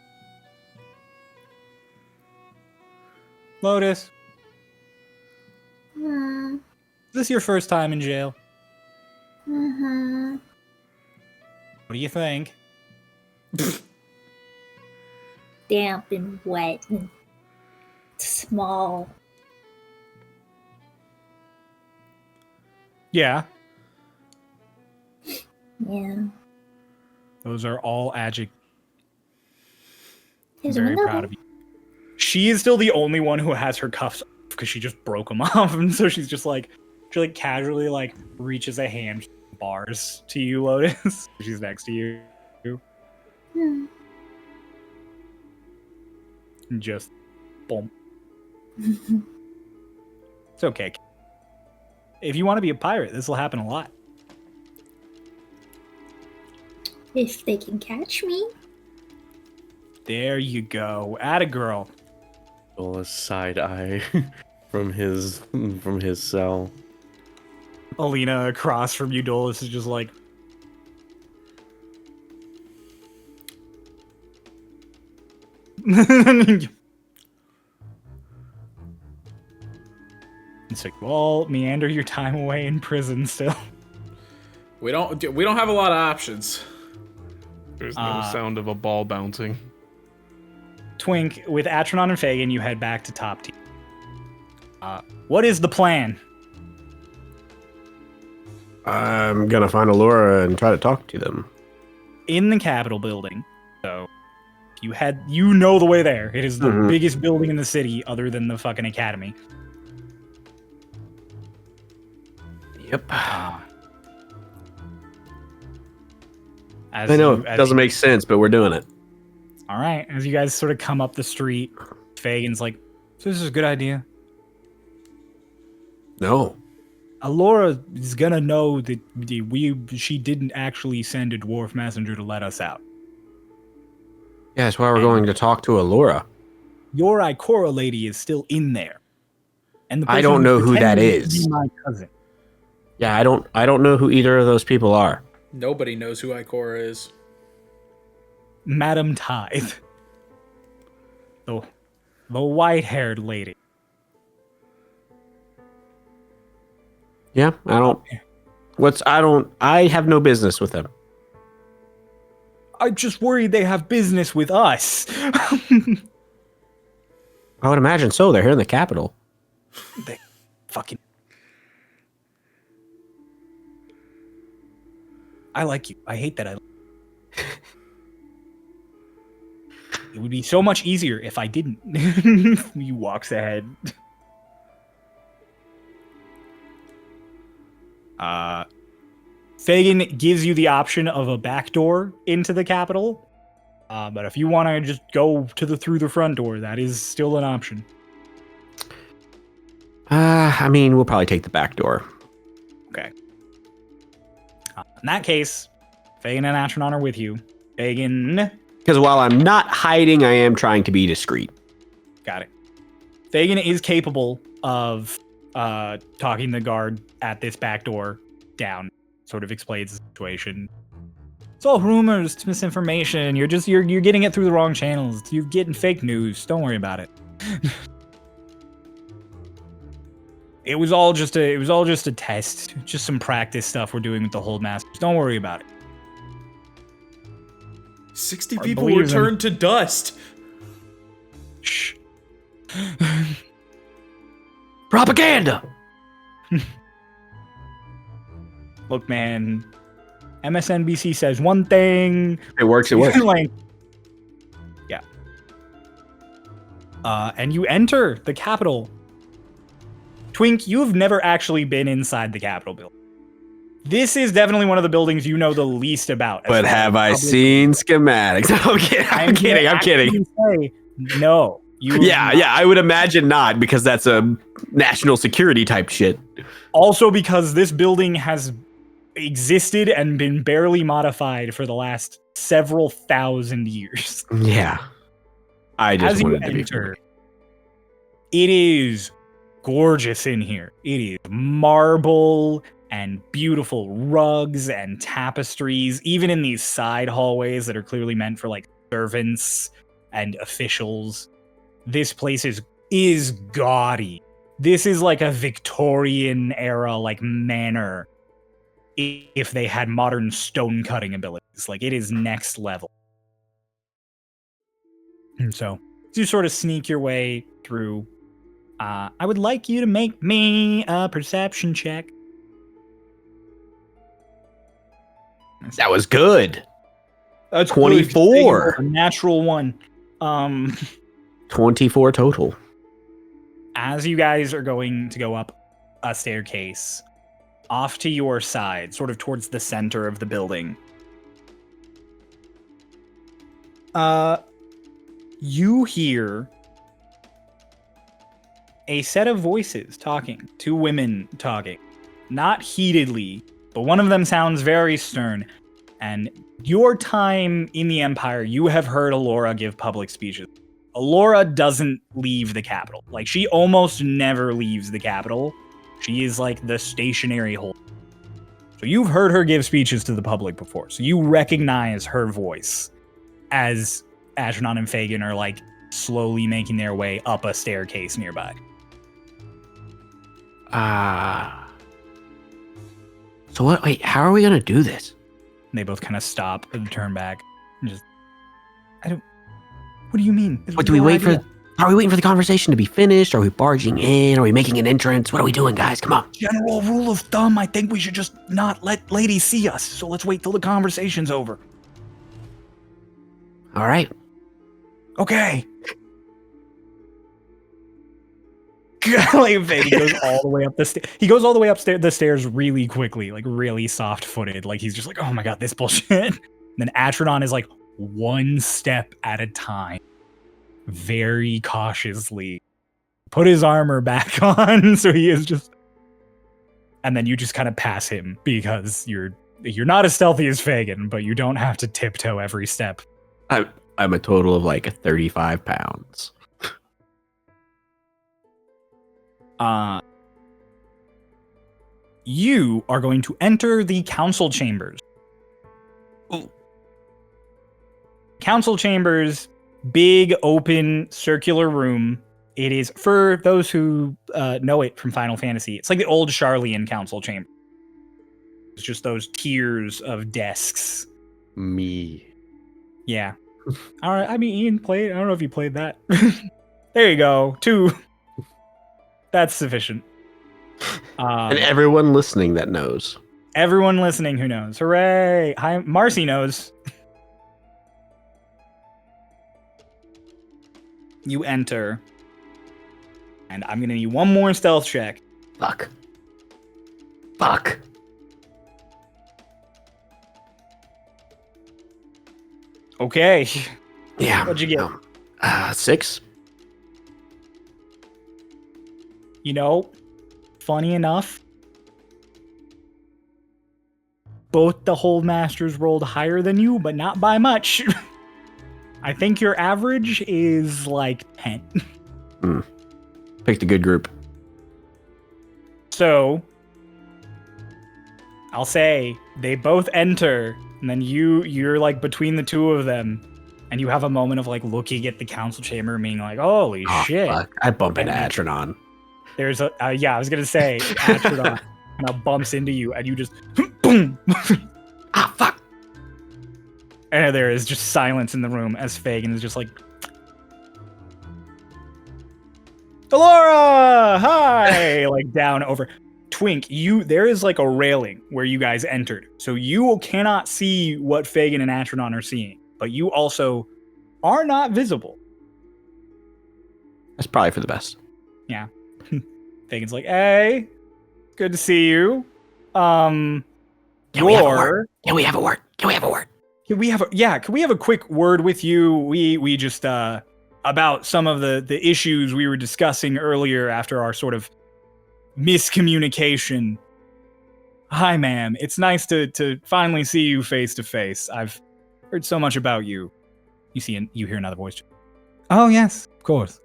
A: Lotus,
F: Hmm.
A: is this your first time in jail?
F: Mm-hmm.
A: What do you think?
F: Damp and wet and small.
A: Yeah,
F: Yeah.
A: those are all adjectives. I'm
F: There's a
A: very
F: window.
A: proud of you. She is still the only one who has her cuffs off because she just broke them off, and so she's just like, she like casually like reaches a hand bars to you, Lotus. She's next to you.
F: Hmm.
A: And just boom. It's okay. If you want to be a pirate, this will happen a lot.
F: If they can catch me.
A: There you go. Atta girl.
C: A side eye from his cell.
A: Alina across from you, Dolus, is just like, And so you all meander your time away in prison still.
B: We don't have a lot of options.
D: There's no sound of a ball bouncing.
A: Twink, with Atronon and Fagin, you head back to top team. What is the plan?
E: I'm gonna find Allora and try to talk to them.
A: In the Capitol building. So you know the way there. It is the biggest building in the city other than the fucking academy.
E: Yep.
A: As
E: I know it doesn't make sense, but we're doing it.
A: All right. As you guys sort of come up the street, Fagin's like, so this is a good idea.
E: No.
A: Allora is gonna know that she didn't actually send a dwarf messenger to let us out.
E: Yeah, that's why we're going to talk to Allora.
A: Your Ikora lady is still in there, and the
E: I
A: person
E: don't know who that
A: pretending to
E: is.
A: be my cousin.
E: Yeah, I don't know who either of those people are.
B: Nobody knows who Ikora is.
A: Madam Tithe, the white-haired lady.
E: Yeah, I have no business with them.
A: I'm just worried they have business with us.
E: I would imagine so. They're here in the capital.
A: They fucking. I like you. I hate that I. It would be so much easier if I didn't. He walks ahead. Fagin gives you the option of a back door into the Capitol. But if you want to just go through the front door, that is still an option.
E: I mean, we'll probably take the back door.
A: Okay. In that case, Fagin and Atronon are with you. Fagin.
E: Because while I'm not hiding, I am trying to be discreet.
A: Got it. Fagin is capable of talking the guard at this back door down. Sort of explains the situation. It's all rumors, it's misinformation. You're getting it through the wrong channels. You're getting fake news. Don't worry about it. It was all just a test. Just some practice stuff we're doing with the Hold Masters. Don't worry about it.
B: 60
A: Or
B: people
A: believe
B: were
A: them.
B: turned to dust.
A: Shh.
E: Propaganda!
A: Look, man. MSNBC says one thing.
E: It works, it works.
A: Like, yeah. And you enter the Capitol. Twink, you've never actually been inside the Capitol building. This is definitely one of the buildings you know the least about.
E: But have I seen schematics? I'm kidding. I'm kidding.
A: Say, no.
E: Yeah, I would imagine not, because that's a national security type shit.
A: Also because this building has existed and been barely modified for the last several thousand years.
E: Yeah. I just
A: As you
E: wanted to be
A: enter, it is gorgeous in here. It is marble and beautiful rugs and tapestries, even in these side hallways that are clearly meant for like servants and officials. This place is gaudy. This is like a Victorian era like manor if they had modern stone cutting abilities. Like, it is next level. And so you sort of sneak your way through. I would like you to make me a perception check.
E: That was good.
A: That's
E: 24.
A: A natural one.
E: 24 total.
A: As you guys are going to go up a staircase, off to your side, sort of towards the center of the building, you hear a set of voices talking, two women talking, not heatedly, but one of them sounds very stern. And your time in the Empire, you have heard Allora give public speeches. Allora doesn't leave the capital. Like, she almost never leaves the capital. She is like the stationary holder. So you've heard her give speeches to the public before. So you recognize her voice as Atronon and Fagin are like slowly making their way up a staircase nearby.
E: So what? Wait, how are we gonna do this?
A: And they both kind of stop and turn back and just, what do you mean? This
E: What
A: was
E: do we
A: your
E: wait
A: idea.
E: for? Are we waiting for the conversation to be finished? Are we barging in? Are we making an entrance? What are we doing, guys? Come on.
A: General rule of thumb, I think we should just not let ladies see us. So let's wait till the conversation's over.
E: All right.
A: Okay. Like, he goes all the way up the stairs. He goes all the way the stairs really quickly, like really soft-footed. Like he's just like, oh my god, this bullshit. And then Atrodon is like one step at a time, very cautiously, put his armor back on, so he is just. And then you just kind of pass him because you're not as stealthy as Fagin, but you don't have to tiptoe every step.
E: I'm a total of like 35 pounds.
A: You are going to enter the council chambers.
E: Ooh.
A: Council chambers, big, open, circular room. It is, for those who know it from Final Fantasy, it's like the old Charlian council chamber. It's just those tiers of desks.
C: Me.
A: Yeah. All right. I mean, Ian played. I don't know if you played that. There you go. 2. That's sufficient.
E: And everyone listening that knows.
A: Everyone listening who knows. Hooray! Hi, Marcy knows. You enter. And I'm going to need one more stealth check.
E: Fuck.
A: Okay.
E: Yeah.
A: What'd you get?
E: 6.
A: You know, funny enough, both the Hold Masters rolled higher than you, but not by much. I think your average is like 10.
E: Picked a good group.
A: So, I'll say they both enter, and then you're like between the two of them, and you have a moment of like looking at the council chamber and being like, holy shit.
E: Fuck. I bump into Atrodon.
A: There's a, I was gonna say, Atrodon kind of bumps into you, and you just, boom!
E: Fuck.
A: And there is just silence in the room as Fagin is just like, Allora! Hi! Like down over. Twink, there is like a railing where you guys entered. So you cannot see what Fagin and Atrodon are seeing, but you also are not visible.
E: That's probably for the best.
A: Yeah. Fagin's like, hey, good to see you.
E: Can we have a word? Can we have a word?
A: Can we have a quick word with you? We just about some of the issues we were discussing earlier after our sort of miscommunication. Hi, ma'am. It's nice to finally see you face to face. I've heard so much about you. You hear another voice. Oh yes, of course.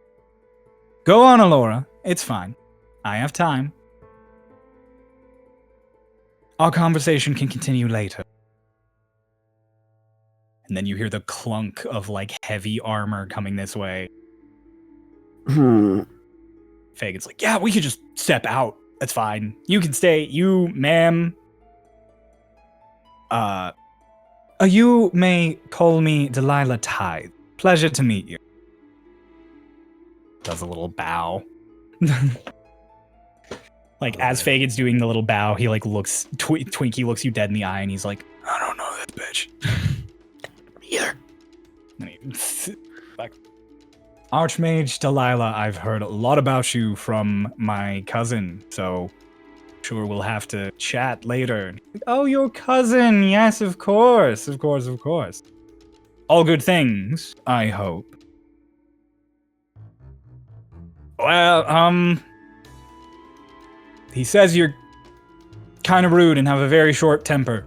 A: Go on, Allora. It's fine. I have time. Our conversation can continue later. And then you hear the clunk of like heavy armor coming this way. Fagin's like, yeah, we could just step out. That's fine. You can stay. You, ma'am. You may call me Delilah Tithe. Pleasure to meet you. Does a little bow. Like, as Fagin's doing the little bow, he like looks, Twinkie looks you dead in the eye, and he's like, I don't know this bitch.
E: Either.
A: Like, Archmage Delilah, I've heard a lot about you from my cousin, so sure we'll have to chat later. Oh, your cousin, yes, of course. All good things, I hope. Well, he says you're kind of rude and have a very short temper.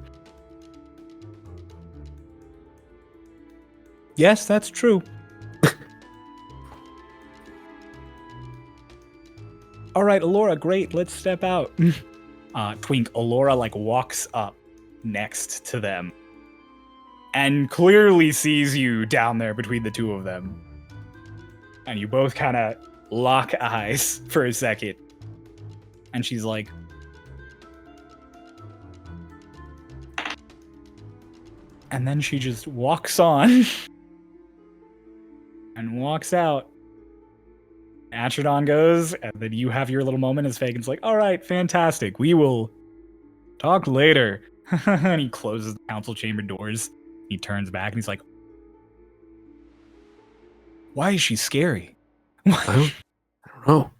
A: Yes, that's true. All right, Allora, great. Let's step out. Twink, Allora like walks up next to them and clearly sees you down there between the two of them. And you both kind of lock eyes for a second. And she's like, and then she just walks on and walks out. Atrodon goes, and then you have your little moment as Fagin's like, all right, fantastic. We will talk later. And he closes the council chamber doors. He turns back and he's like, why is she scary?
E: I don't know.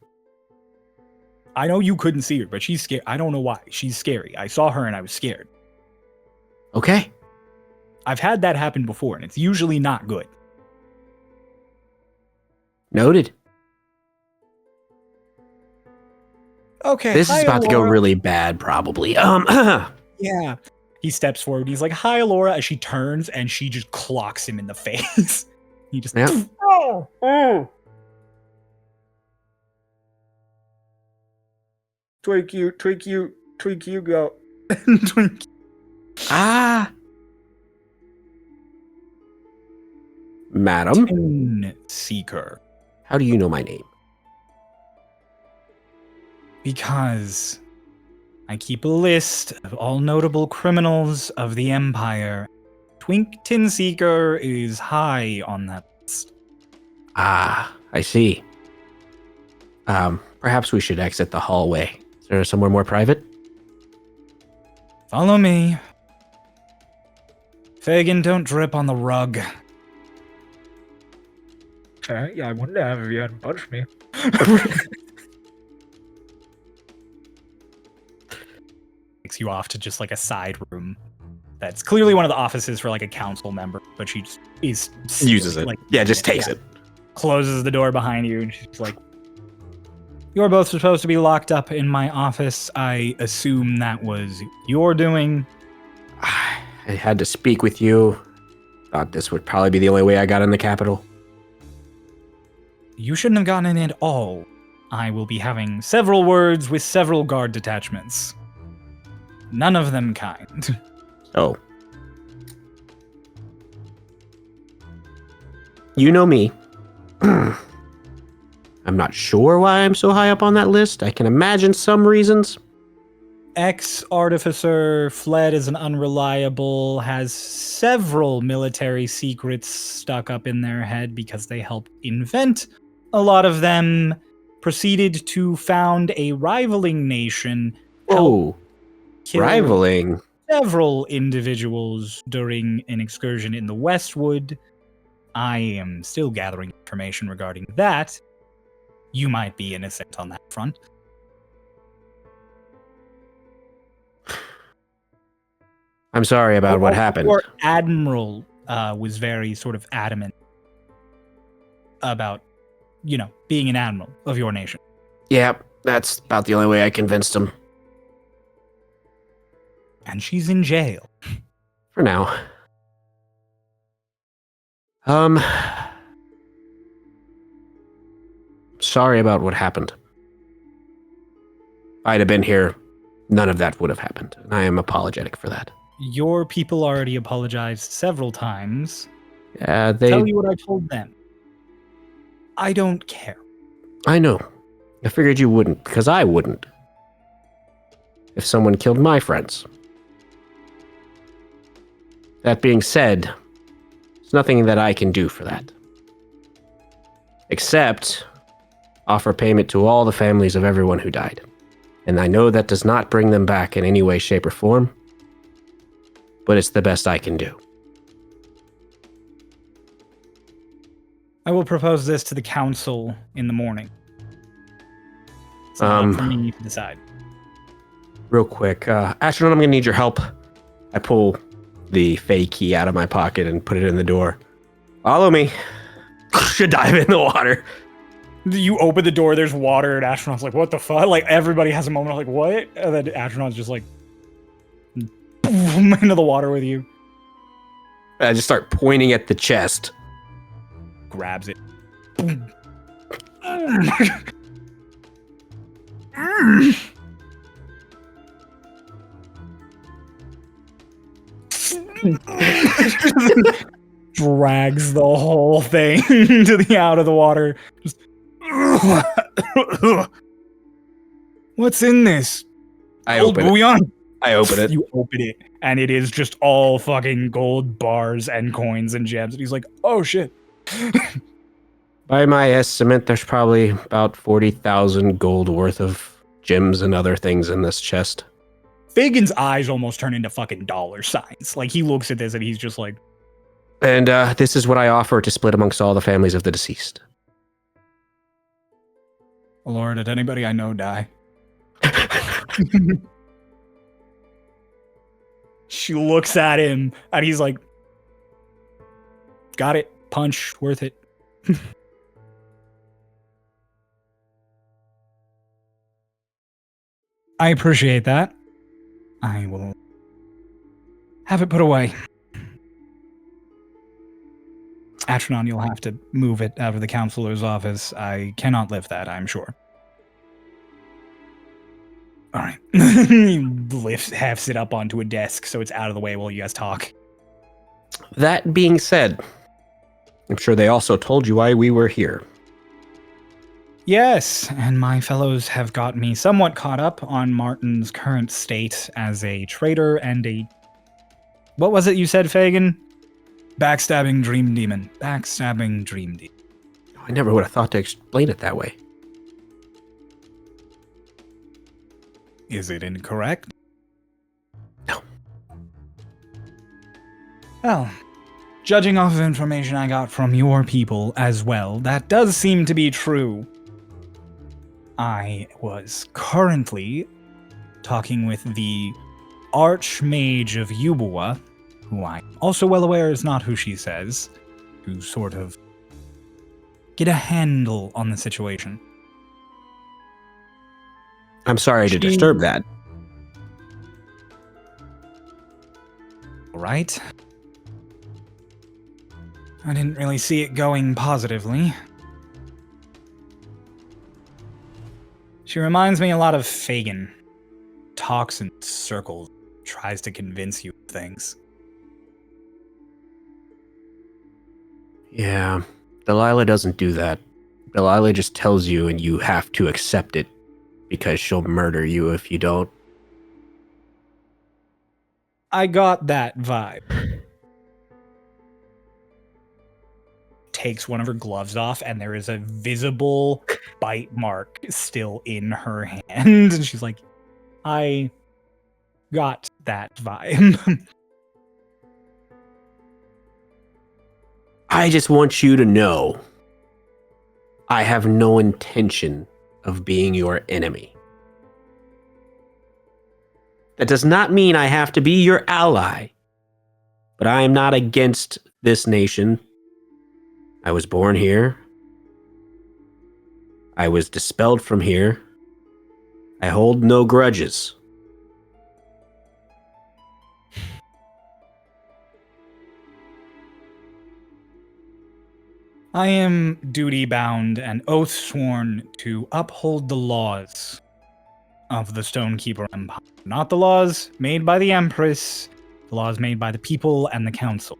A: I know you couldn't see her, but she's scared. I don't know why. She's scary. I saw her and I was scared.
E: Okay.
A: I've had that happen before, and it's usually not good.
E: Noted.
A: Okay.
E: This is
A: hi,
E: about to go
A: Allora.
E: really bad, probably.
A: Yeah. He steps forward. He's like, hi, Allora, as she turns, and she just clocks him in the face. He just...
E: Yeah.
A: Oh. Twink you, go. Twink.
E: Ah. Madam,
A: Tin Seeker.
E: how do you know my name?
A: Because I keep a list of all notable criminals of the Empire. Twink Tin Seeker is high on that list.
E: Ah, I see. Perhaps we should exit the hallway. Is there somewhere more private?
A: Follow me. Fagin, don't drip on the rug. Okay, yeah, I wouldn't have if you hadn't punched me. Takes you off to just like a side room. That's clearly one of the offices for like a council member, but she just is
E: Uses it.
A: like,
E: yeah, just takes
A: yeah.
E: it.
A: Closes the door behind you, and she's like, "You're both supposed to be locked up in my office. I assume that was your doing."
E: I had to speak with you. Thought this would probably be the only way I got in the capital.
A: You shouldn't have gotten in at all. I will be having several words with several guard detachments. None of them kind.
E: Oh. You know me. I'm not sure why I'm so high up on that list. I can imagine some reasons.
A: Ex-artificer, fled as an unreliable, has several military secrets stuck up in their head because they helped invent a lot of them, proceeded to found a rivaling nation,
E: Oh,
A: kill
E: rivaling.
A: several individuals during an excursion in the Westwood. I am still gathering information regarding that. You might be innocent on that front.
E: I'm sorry about what happened.
A: Your admiral was very sort of adamant about, being an admiral of your nation.
E: Yeah, that's about the only way I convinced him.
A: And she's in jail.
E: For now. Sorry about what happened. If I'd have been here, none of that would have happened. And I am apologetic for that.
A: Your people already apologized several times.
E: Yeah,
A: Tell you what I told them. I don't care.
E: I know. I figured you wouldn't, because I wouldn't. If someone killed my friends. That being said, there's nothing that I can do for that. Except offer payment to all the families of everyone who died. And I know that does not bring them back in any way, shape, or form. But it's the best I can do.
A: I will propose this to the council in the morning. It's not for me to decide.
E: Real quick, Astronaut, I'm gonna need your help. I pull the fake key out of my pocket and put it in the door. Follow me. Should dive in the water.
A: You open the door, there's water, and Astronaut's like, what the fuck? Like, everybody has a moment of like, what? And then Astronaut's just like, boom, into the water with you.
E: I just start pointing at the chest.
A: Grabs it. drags the whole thing to the out of the water. Just what's in this?
E: I
A: Old
E: open it.
A: bouillon.
E: I open it.
A: You open it, and it is just all fucking gold bars and coins and gems. And he's like, "Oh shit!"
E: By my estimate, there's probably about 40,000 gold worth of gems and other things in this chest.
A: Fagin's eyes almost turn into fucking dollar signs. Like he looks at this and he's just like,
E: And this is what I offer to split amongst all the families of the deceased.
A: "Lord, did anybody I know die?" She looks at him and he's like, "Got it. Punch. Worth it." I appreciate that. I will have it put away. Atronon, you'll have to move it out of the counselor's office. I cannot lift that, I'm sure. All right. He hefts it up onto a desk so it's out of the way while you guys talk.
E: That being said, I'm sure they also told you why we were here.
A: Yes, and my fellows have got me somewhat caught up on Martin's current state as a traitor and a... What was it you said, Fagin? Backstabbing dream demon. Backstabbing dream demon.
E: I never would have thought to explain it that way.
A: Is it incorrect?
E: No.
A: Well, judging off of information I got from your people as well, that does seem to be true. I was currently talking with the Archmage of Yubua, who I'm also well aware is not who she says, to sort of get a handle on the situation.
E: I'm sorry to disturb that.
A: All right. I didn't really see it going positively. She reminds me a lot of Fagin. Talks in circles, tries to convince you of things.
E: Yeah, Delilah doesn't do that. Delilah just tells you and you have to accept it because she'll murder you if you don't.
A: I got that vibe. Takes one of her gloves off and there is a visible bite mark still in her hand. And she's like, I got that vibe.
E: I just want you to know I have no intention of being your enemy. That does not mean I have to be your ally, but I am not against this nation. I was born here. I was dispelled from here. I hold no grudges.
A: I am duty-bound and oath-sworn to uphold the laws of the Stonekeeper Empire. Not the laws made by the Empress, the laws made by the people and the Council.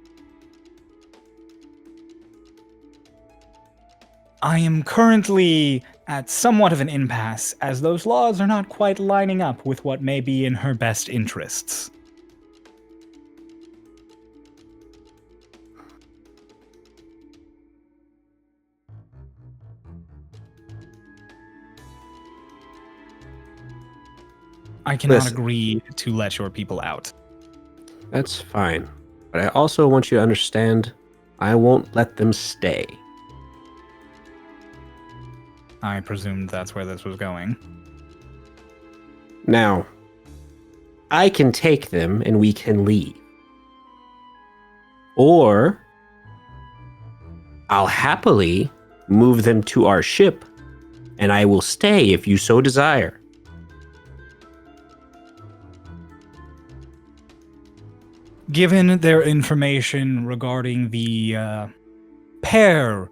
A: I am currently at somewhat of an impasse, as those laws are not quite lining up with what may be in her best interests. I cannot
E: Listen.
A: agree to let your people out.
E: That's fine. But I also want you to understand I won't let them stay.
A: I presumed that's where this was going.
E: Now, I can take them and we can leave. Or I'll happily move them to our ship and I will stay if you so desire.
A: Given their information regarding the pair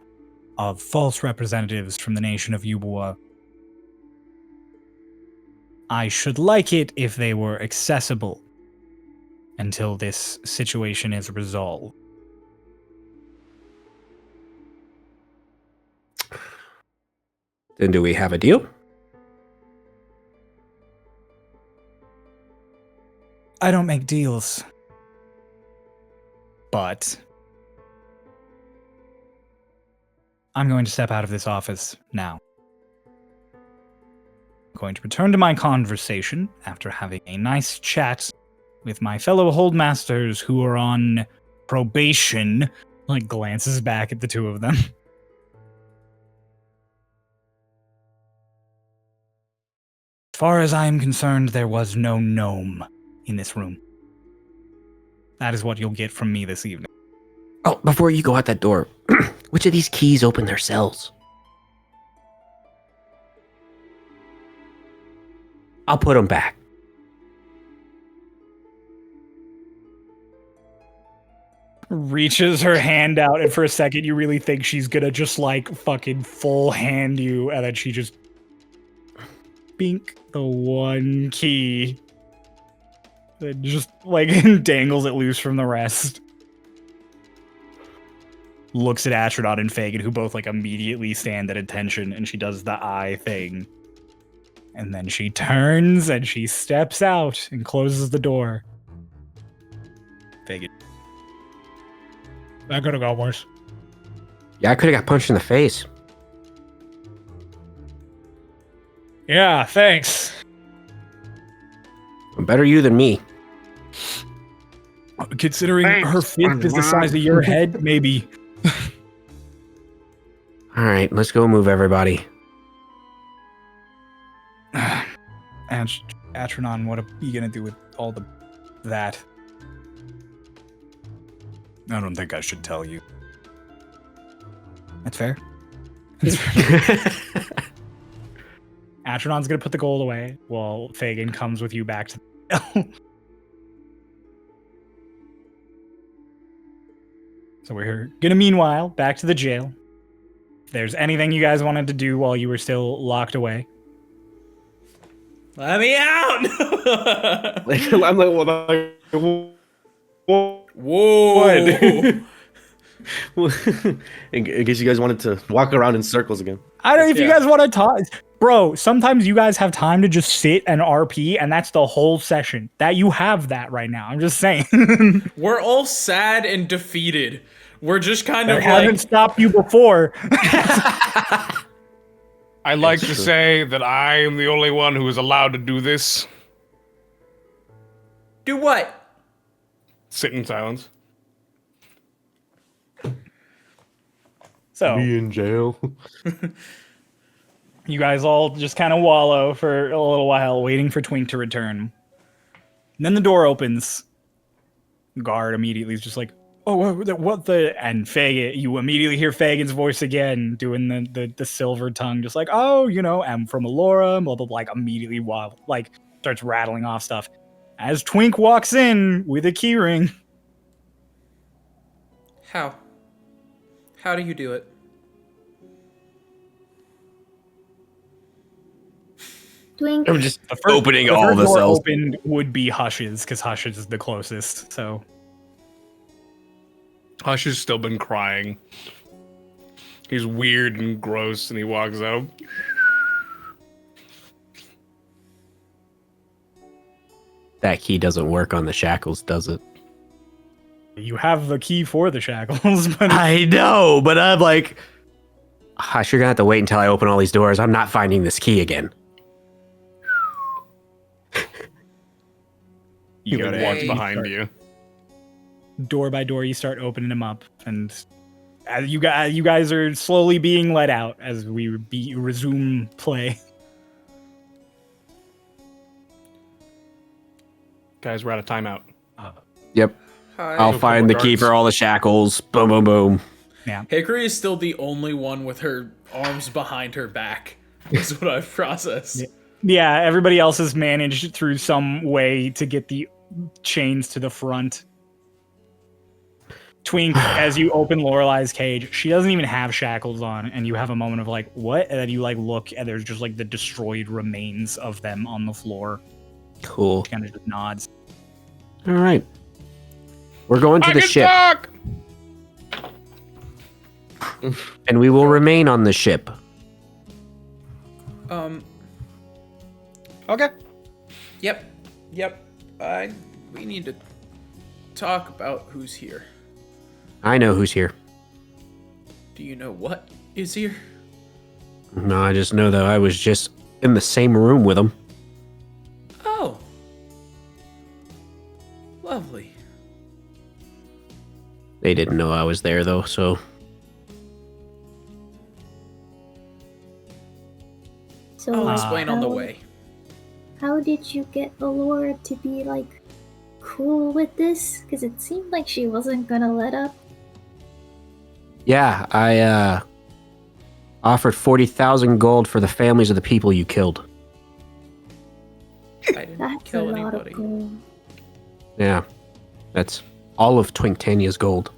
A: of false representatives from the nation of Yubua, I should like it if they were accessible until this situation is resolved.
E: Then do we have a deal?
A: I don't make deals. But I'm going to step out of this office now. I'm going to return to my conversation after having a nice chat with my fellow holdmasters who are on probation. Like, glances back at the two of them. As far as I am concerned, there was no gnome in this room. That is what you'll get from me this evening.
E: Oh, before you go out that door, which of these keys open their cells? I'll put them back.
A: Reaches her hand out, and for a second you really think she's gonna just like fucking full hand you, and then she just bink the one key. Then just like dangles it loose from the rest. Looks at Atrodon and Fagin, who both like immediately stand at attention, and she does the eye thing. And then she turns and she steps out and closes the door. Fagin. That could have got worse.
E: Yeah, I could have got punched in the face.
A: Yeah, thanks.
E: Better you than me.
A: Considering her fist is the size of your head, maybe.
E: All right, let's go move everybody.
A: And Atronon, what are you gonna do with all that? I don't think I should tell you. That's fair. Atronon's gonna put the gold away while Fagin comes with you back to the So we're gonna meanwhile back to the jail. If there's anything you guys wanted to do while you were still locked away.
B: Let me out!
C: I'm like, well,
B: Whoa!
C: in case you guys wanted to walk around in circles again.
A: I don't know if you
B: Yeah.
A: guys want to talk. Bro, sometimes you guys have time to just sit and RP, and that's the whole session. That you have that right now. I'm just saying.
B: We're all sad and defeated. We're just kind
A: That
B: of
A: hasn't
B: like,
A: stopped you before.
D: I like
C: That's
D: to
C: true.
D: say that I am the only one who is allowed to do this.
B: do what?
D: Sit in silence.
A: So
C: in jail.
A: you guys all just kind of wallow for a little while, waiting for Twink to return. And then the door opens. Guard immediately is just like, "Oh, what the?" And Fagin, you immediately hear Fagin's voice again, doing the silver tongue, just like, "Oh, you know, I'm from Allora," blah blah blah. Like immediately, like starts rattling off stuff. As Twink walks in with a keyring.
B: How? How do you do it?
F: Twink.
E: I'm just
A: The first,
E: opening
A: the
E: all
A: first
E: the
A: door
E: cells.
A: opened would be Hush's, because Hush's is the closest. So
D: Hush has still been crying. He's weird and gross, and he walks out.
E: That key doesn't work on the shackles, does it?
A: you have the key for the shackles, but
E: I know, but I'm like, Hush, you're gonna have to wait until I open all these doors. I'm not finding this key again.
D: He
A: you
D: like
A: gotta
D: walks
B: Hey.
D: behind you.
A: door by door you start opening them up, and as you guys are slowly being let out as we resume play.
D: Guys, we're out of timeout.
E: Yep.
B: Hi.
E: I'll
D: Go
E: find the
D: forward
E: key
D: guards.
E: for all the shackles. Boom, boom, boom.
B: Hickory is still the only one with her arms behind her back. Is what I've processed.
A: Yeah, everybody else has managed through some way to get the chains to the front. Twink, as you open Lorelei's cage, she doesn't even have shackles on, and you have a moment of like, what? And then you like look, and there's just like the destroyed remains of them on the floor.
E: Cool.
A: Kind of just nods.
E: All right. We're going to
D: I
E: the
D: can
E: ship,
D: talk!
E: and we will remain on the ship.
D: Okay.
B: Yep. We need to talk about who's here.
E: I know who's here.
B: Do you know what is here?
E: No, I just know that I was just in the same room with him.
B: Oh. Lovely.
E: They didn't know I was there, though, so...
F: So
B: I'll
F: like,
B: explain on the way.
F: How did you get Allora to be like cool with this? Because it seemed like she wasn't gonna let up.
E: Yeah, I, offered 40,000 gold for the families of the people you killed.
B: I didn't
F: That's a
B: kill
F: lot
B: anybody.
F: of gold.
E: Yeah, that's all of Twinktania's gold.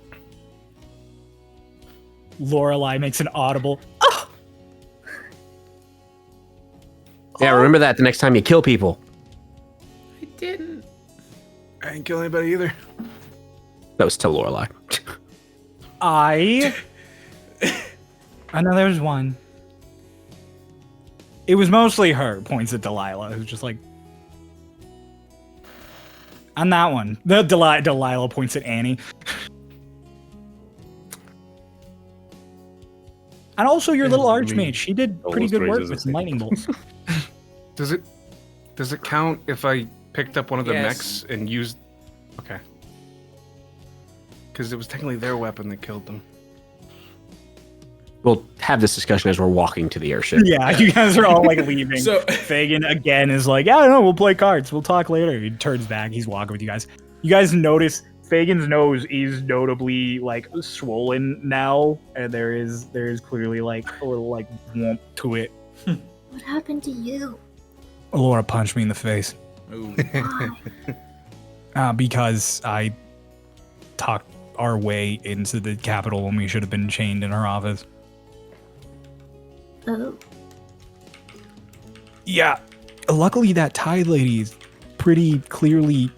A: Lorelei makes an audible.
E: Yeah, remember that the next time you kill people.
B: I didn't.
D: I didn't kill anybody either.
E: That was to Lorelei.
A: I know there's one. It was mostly her, points at Delilah, who's just like... On that one. The Delilah points at Annie. And also your little archmage. She did pretty
C: Almost
A: good work
C: raises
A: with
C: his
A: some
C: hand.
A: lightning bolts.
D: Does it count if I picked up one of the
B: Yes.
D: mechs and used... Okay. Because it was technically their weapon that killed them.
E: We'll have this discussion as we're walking to the airship.
A: Yeah, you guys are all like leaving.
B: So-
A: Fagin again is like, yeah, I don't know, we'll play cards. We'll talk later. He turns back. He's walking with you guys. You guys notice Fagin's nose is notably like swollen now, and there is clearly like a little like womp to it.
F: What happened to you?
A: Allora punched me in the face
B: Ooh.
F: Why?
A: because I talked our way into the capital when we should have been chained in her office.
F: Oh,
A: Yeah, luckily that Tide lady is pretty clearly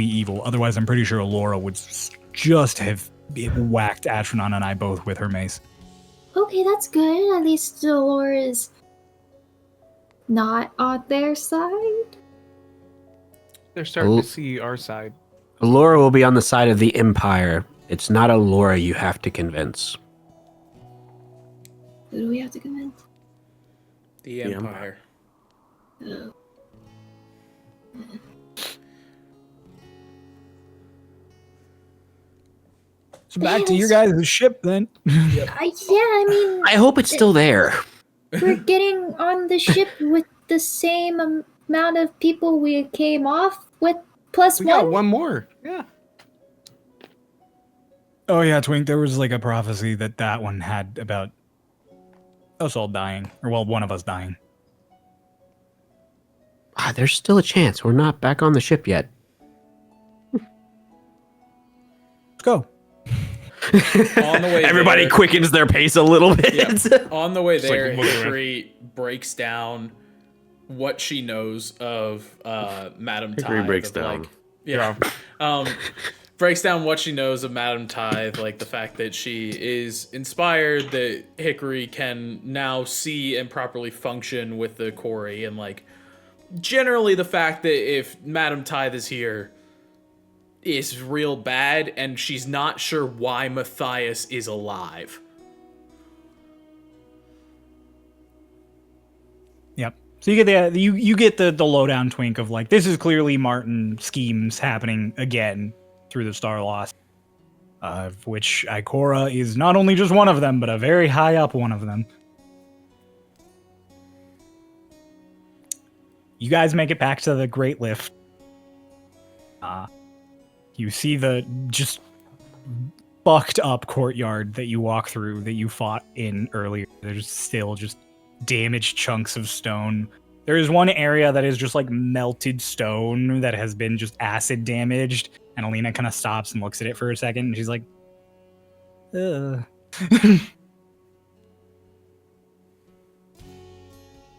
A: evil. Otherwise, I'm pretty sure Allora would just have whacked Astronaut and I both with her mace.
F: okay, that's good. At least Allura is not on their side.
D: They're starting
E: Oh.
D: to see our side.
E: Allura will be on the side of the Empire. It's not Allura you have to convince.
F: Who do we have to convince?
B: The Empire.
F: Oh.
A: So back to your guys' ship then.
F: I mean,
E: I hope it's still there.
F: we're getting on the ship with the same amount of people we came off with, plus
D: We got
F: one.
D: one more. Yeah.
A: Oh yeah, Twink, there was like a prophecy that one had about us all dying. Or well, one of us dying.
E: There's still a chance. We're not back on the ship yet.
A: Let's go.
B: On the way
E: Everybody
B: there,
E: quickens their pace a little bit.
B: Yep. On the way
D: Just, like,
B: there,
D: looking around.
B: Hickory breaks down what she knows of Madame
C: Hickory
B: Tithe.
C: breaks
B: of,
C: down.
B: Like, yeah. Breaks down what she knows of Madame Tithe, like the fact that she is inspired, that Hickory can now see and properly function with the quarry, and like generally the fact that if Madame Tithe is here is real bad, and she's not sure why Matthias is alive.
A: Yep. So you get you get the lowdown, Twink, of like, this is clearly Martin schemes happening again through the Starlost, of which Ikora is not only just one of them, but a very high up one of them. You guys make it back to the Great Lift. You see the just fucked up courtyard that you walk through that you fought in earlier. There's still just damaged chunks of stone. There is one area that is just like melted stone that has been just acid damaged, and Alina kind of stops and looks at it for a second, and she's like, ugh.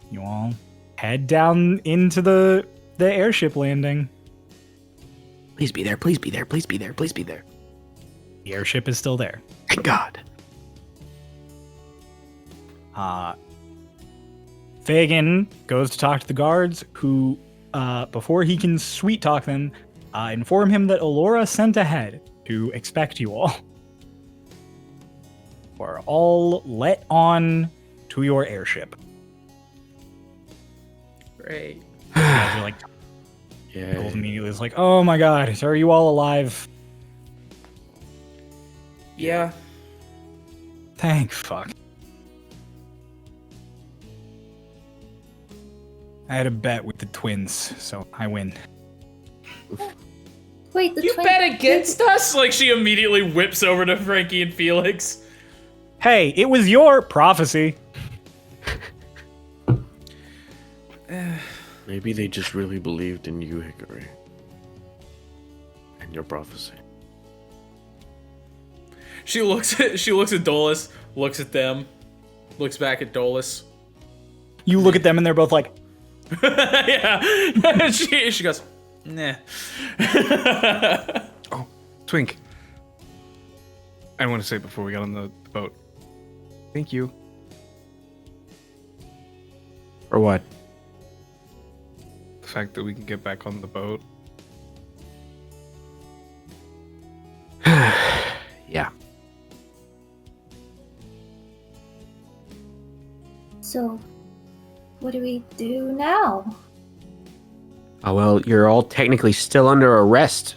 A: You all head down into the airship landing.
E: Please be there. Please be there. Please be there. Please be there.
A: The airship is still there.
E: Thank God.
A: Fagin goes to talk to the guards, who, before he can sweet talk them, inform him that Allora sent ahead to expect you all. We're all let on to your airship.
B: Great.
A: You guys are like,
C: Yeah.
A: Gold immediately is like, oh my god, are you all alive?
B: Yeah.
A: Thank fuck. I had a bet with the twins, so I win.
F: Wait, the
B: You
F: twin.
B: bet against us? Like she immediately whips over to Frankie and Felix.
A: Hey, it was your prophecy.
C: Maybe they just really believed in you, Hickory. And your prophecy.
B: She looks at Dolus, looks at them, looks back at Dolus.
A: You look at them and they're both like,
B: Yeah. she goes, nah.
D: Oh, Twink. I want to say before we got on the boat. Thank you.
E: For what?
D: The fact that we can get back on the boat.
E: Yeah.
F: So, what do we do now?
E: Oh, well, you're all technically still under arrest.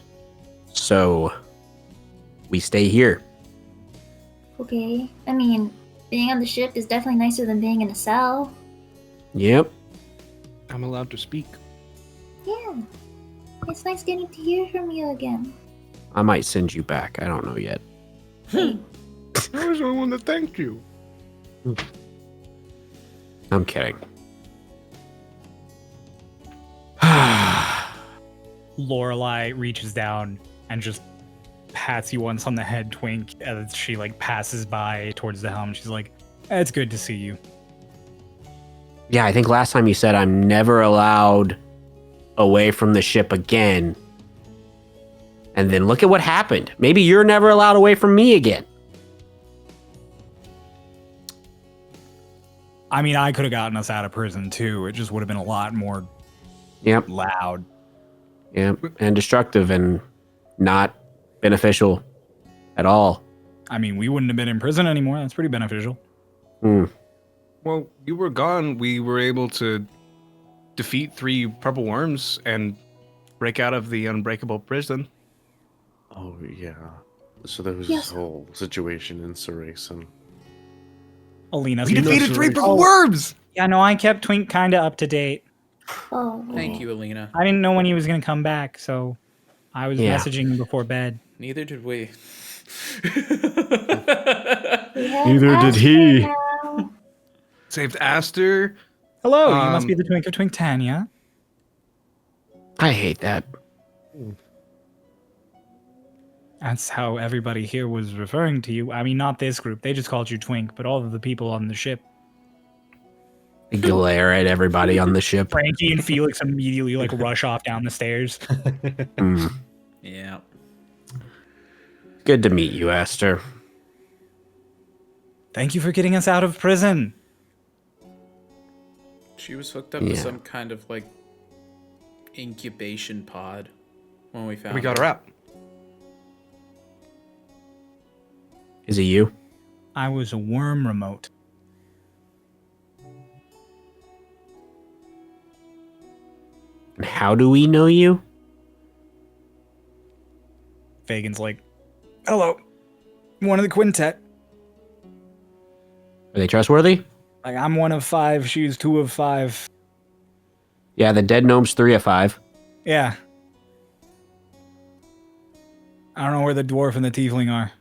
E: So, we stay here.
F: Okay, I mean, being on the ship is definitely nicer than being in a cell.
E: Yep.
D: I'm allowed to speak.
F: Yeah, it's nice getting to hear from you again.
E: I might send you back. I don't know yet.
D: I was the one that thanked you.
E: I'm kidding.
A: Lorelai reaches down and just pats you once on the head, Twink, as she like passes by towards the helm. She's like, "It's good to see you."
E: Yeah, I think last time you said I'm never allowed away from the ship again. And then look at what happened. Maybe you're never allowed away from me again.
A: I mean, I could have gotten us out of prison too. It just would have been a lot more
E: Yep.
A: loud.
E: Yep. And destructive and not beneficial at all.
A: I mean, we wouldn't have been in prison anymore. That's pretty beneficial.
E: Hmm.
D: Well, you were gone. We were able to defeat 3 purple worms and break out of the unbreakable prison.
C: Oh, yeah. So there was
F: Yes.
C: this whole situation in Sarasen.
A: Alina,
D: We
C: You know,
D: defeated 3
C: Sarasen-
D: purple worms!
A: Yeah, no, I kept Twink kind of up to date.
F: Oh,
B: Thank
F: okay.
B: you, Alina.
A: I didn't know when he was going to come back, so I was
E: Yeah.
A: messaging him before bed.
B: Neither did we.
F: We have
E: Neither did
F: Aster
E: he.
F: now.
D: Saved Aster.
A: Hello, you must
D: Um,
A: be the Twink of Twink Tanya.
E: I hate that.
A: That's how everybody here was referring to you. I mean, not this group. They just called you Twink, but all of the people on the ship.
E: I glare at everybody on the ship.
A: Frankie and Felix immediately like rush off down the stairs.
E: Hmm.
B: Yeah.
E: Good to meet you, Aster.
A: Thank you for getting us out of prison.
B: She was hooked up to
E: Yeah.
B: some kind of like incubation pod when we found
D: We got her out.
E: Is it you?
A: I was a worm remote.
E: And how do we know you?
A: Fagin's like, hello, one of the quintet.
E: Are they trustworthy?
A: Like, I'm one of 5, she's 2 of 5.
E: Yeah, the dead gnome's 3 of 5.
A: Yeah. I don't know where the dwarf and the tiefling are.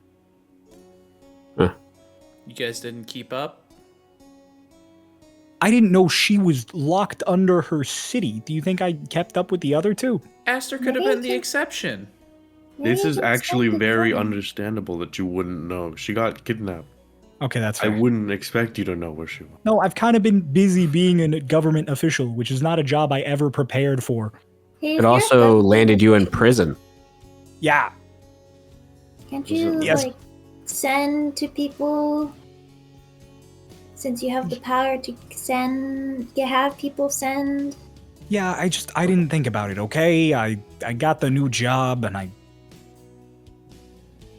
B: You guys didn't keep up?
A: I didn't know she was locked under her city. Do you think I kept up with the other 2?
B: Aster could have been the exception.
C: This
F: Maybe
C: is
F: it's
C: actually
F: something
C: very
F: funny.
C: understandable that you wouldn't know. She got kidnapped.
A: Okay, that's
C: I
A: fair.
C: wouldn't expect you to know where she was.
A: No, I've kind of been busy being a government official, which is not a job I ever prepared for.
F: Hey, if
E: It
F: you're
E: also
F: good-
E: landed you in prison.
A: Yeah.
F: Can't you
A: Yes.
F: like send to people Since you have the power to have people send.
A: Yeah, I didn't think about it, okay? I got the new job and I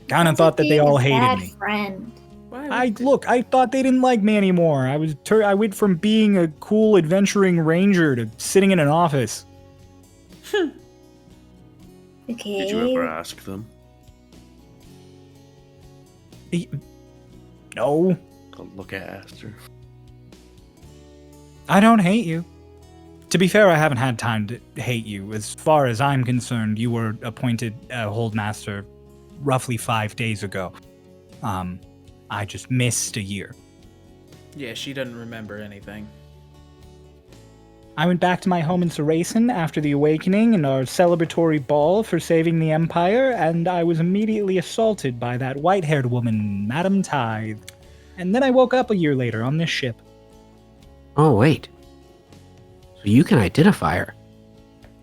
A: kind of
F: Sounds
A: thought
F: like
A: that they
F: being
A: all
F: a
A: hated
F: bad
A: me.
F: friend.
B: Why
A: I thought they didn't like me anymore. I went from being a cool adventuring ranger to sitting in an office.
F: Okay.
C: Did you ever ask them?
A: No,
C: Don't look at Aster.
A: I don't hate you. To be fair, I haven't had time to hate you. As far as I'm concerned, you were appointed Holdmaster roughly 5 days ago. I just missed a year.
B: Yeah, she doesn't remember anything.
A: I went back to my home in Saraisen after the Awakening and our celebratory ball for saving the Empire, and I was immediately assaulted by that white-haired woman, Madam Tithe. And then I woke up a year later on this ship.
E: Oh, wait. So you can identify her.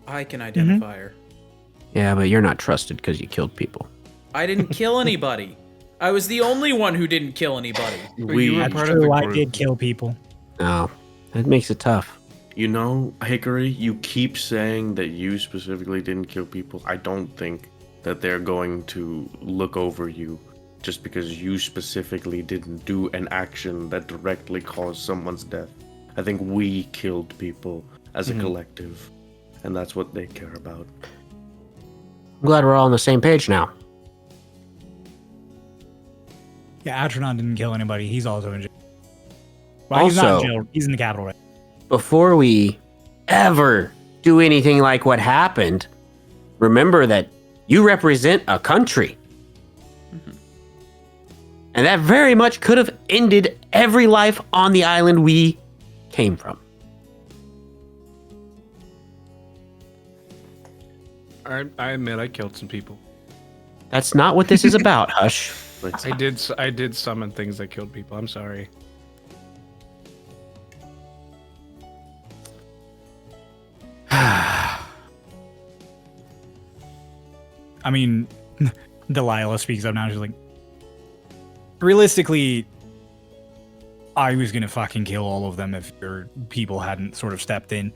B: I can identify her.
E: Yeah, but you're not trusted because you killed people.
B: I didn't kill anybody. I was the only one who didn't kill anybody.
D: But you were
A: That's
D: part of the
A: true, I
D: group.
A: did kill people.
E: Oh, that makes it tough.
C: You know, Hickory, you keep saying that you specifically didn't kill people. I don't think that they're going to look over you just because you specifically didn't do an action that directly caused someone's death. I think we killed people as a collective, and that's what they care about.
E: I'm glad we're all on the same page now.
A: Yeah, Atronon didn't kill anybody. He's also in jail. Well, he's not
E: Also-
A: in jail. He's in the capital right
E: Before we ever do anything like what happened, remember that you represent a country. And that very much could have ended every life on the island we came from.
D: I admit I killed some people.
E: That's not what this is about, Hush.
C: Like,
D: I did summon things that killed people. I'm sorry.
A: I mean, Delilah speaks up now. She's like, realistically, I was gonna fucking kill all of them if your people hadn't sort of stepped in.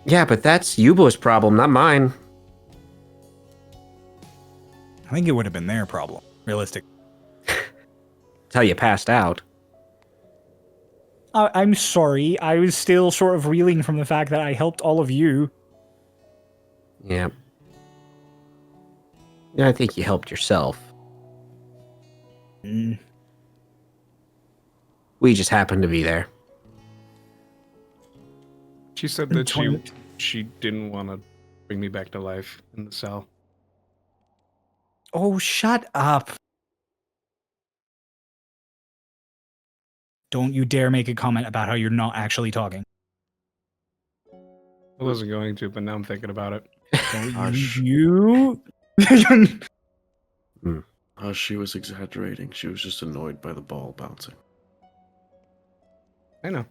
E: Yeah, but that's Yubo's problem, not mine.
A: I think it would have been their problem, realistic.
E: That's how you passed out.
A: I'm sorry. I was still sort of reeling from the fact that I helped all of you.
E: Yeah. Yeah, I think you helped yourself.
A: Mm.
E: We just happened to be there.
D: She said that
A: Twenty-
D: she didn't want to bring me back to life in the cell.
A: Oh, shut up. Don't you dare make a comment about how you're not actually talking.
D: I wasn't going to, but now I'm thinking about it.
C: Hush.
A: You?
C: she was exaggerating. She was just annoyed by the ball bouncing.
D: I know.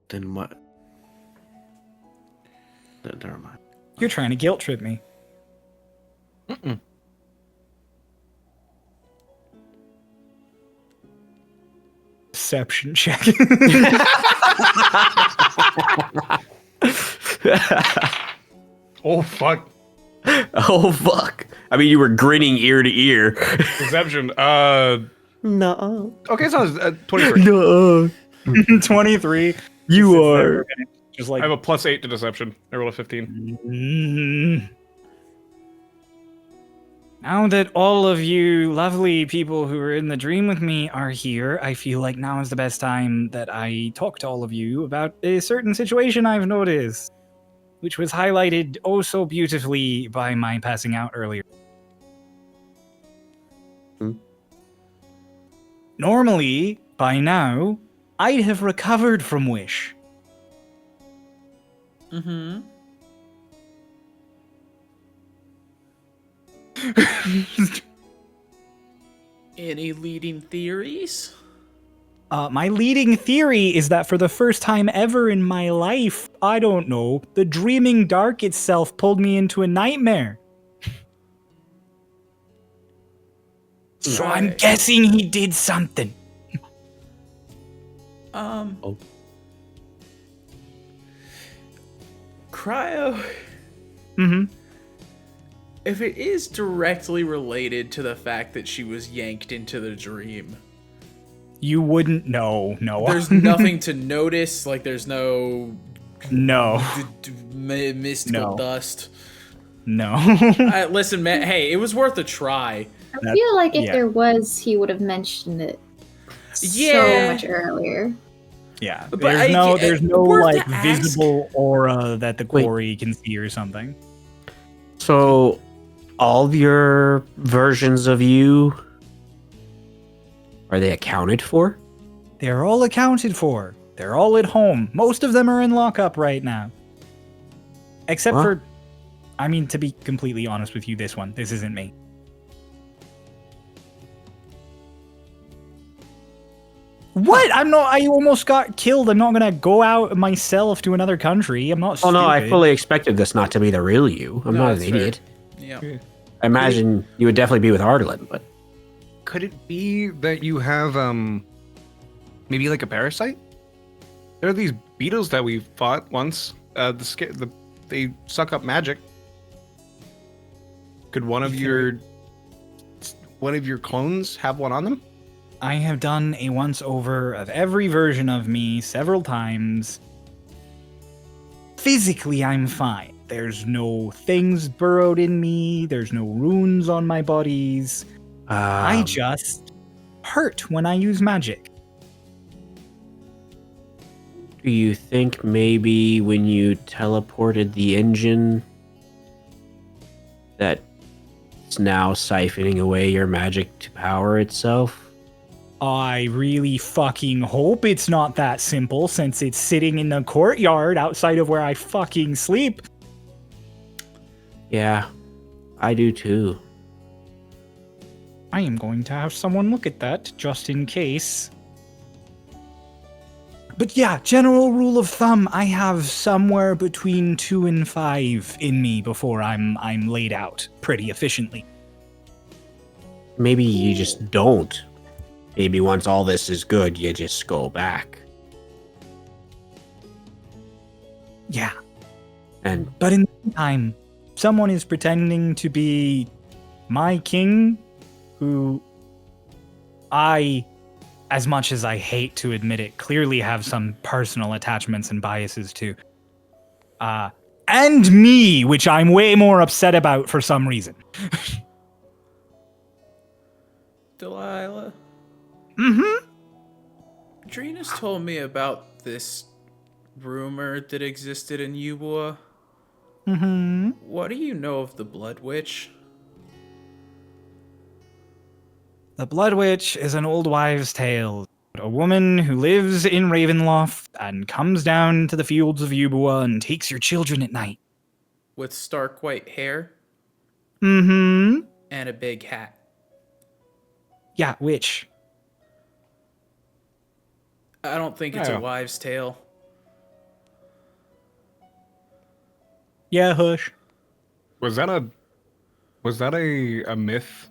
C: Then what? Never mind.
A: You're trying to guilt trip me.
D: Mm-mm.
A: Deception check.
D: Oh fuck.
E: Oh, fuck. I mean, you were grinning ear to ear.
D: Deception.
C: No.
D: Okay, so it's 23.
E: No.
A: 23.
E: You
A: Sits
E: are.
A: there just like
D: I have a +8 to deception. I rolled a 15.
A: Mm. Now that all of you lovely people who were in the dream with me are here, I feel like now is the best time that I talk to all of you about a certain situation I've noticed, which was highlighted oh so beautifully by my passing out earlier. Normally, by now, I'd have recovered from Wish.
B: Mm-hmm. Any leading theories?
A: My leading theory is that for the first time ever in my life, I don't know, the dreaming dark itself pulled me into a nightmare. So I'm
B: Right.
A: guessing he did something.
C: Oh.
B: Cryo,
A: Mm-hmm.
B: if it is directly related to the fact that she was yanked into the dream,
A: You wouldn't know. No.
B: there's nothing to notice. Like, there's no
A: No.
B: mystical
A: No.
B: dust.
A: No.
B: Listen, man. Hey, it was worth a try.
F: I feel like if
A: yeah.
F: there was, he would have mentioned it
B: Yeah.
F: so much earlier.
A: Yeah.
B: But
A: There's no
B: worth
A: like
B: to ask.
A: visible aura that the
E: Wait.
A: quarry can see or something.
E: So, all of your versions of you, are they accounted for?
A: They're all accounted for. They're all at home. Most of them are in lockup right now. Except
E: Huh?
A: for, I mean, to be completely honest with you, this isn't me. What? I almost got killed. I'm not gonna go out myself to another country. I'm not
E: Oh
A: stupid.
E: no, I fully expected this not to be the real you. I'm
B: No,
E: not an
B: that's fair.
E: idiot.
B: Yeah.
E: I imagine you would definitely be with Ardlin, but
D: Could it be that you have maybe like a parasite? There are these beetles that we fought once. They suck up magic. Could one of your clones have one on them?
A: I have done a once over of every version of me several times. Physically, I'm fine. There's no things burrowed in me. There's no runes on my bodies. I just hurt when I use magic.
E: do you think maybe when you teleported the engine that it's now siphoning away your magic to power itself?
A: I really fucking hope it's not that simple since it's sitting in the courtyard outside of where I fucking sleep.
E: Yeah, I do too.
A: I am going to have someone look at that just in case. But yeah, general rule of thumb, I have somewhere between 2 and 5 in me before I'm laid out pretty efficiently.
E: Maybe you just don't. Maybe once all this is good, you just go back.
A: Yeah.
E: And
A: But in the meantime, someone is pretending to be my king, who I, as much as I hate to admit it, clearly have some personal attachments and biases to. And me, which I'm way more upset about for some reason.
B: Delilah.
A: Mm-hmm.
B: Drenus told me about this rumor that existed in Ubua.
A: Mm-hmm.
B: What do you know of the Blood Witch?
A: The Blood Witch is an old wives' tale. A woman who lives in Ravenloft and comes down to the fields of Ubua and takes your children at night.
B: With stark white hair
A: Mm-hmm.
B: and a big hat.
A: Yeah, witch.
B: I don't think it's
D: Oh.
B: a wives' tale.
A: Yeah, hush.
D: Was that a myth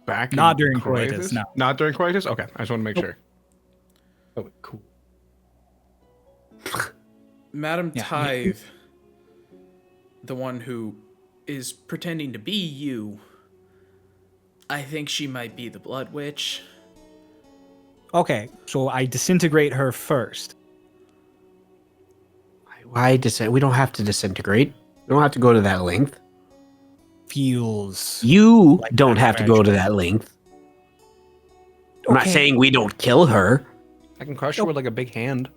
D: back
A: Not
D: in
A: during coitus, no.
D: Not during coitus? Okay, I just want to make sure. Oh, cool.
B: Madam
A: Yeah.
B: Tithe, the one who is pretending to be you, I think she might be the Blood Witch.
A: Okay, so I disintegrate her first.
E: why we don't have to disintegrate. We don't have to go to that length.
A: Feels.
E: You
A: Like
E: don't
A: that
E: have to go to that length. I'm not
A: Okay.
E: saying we don't kill her.
D: I can crush her with like a big hand.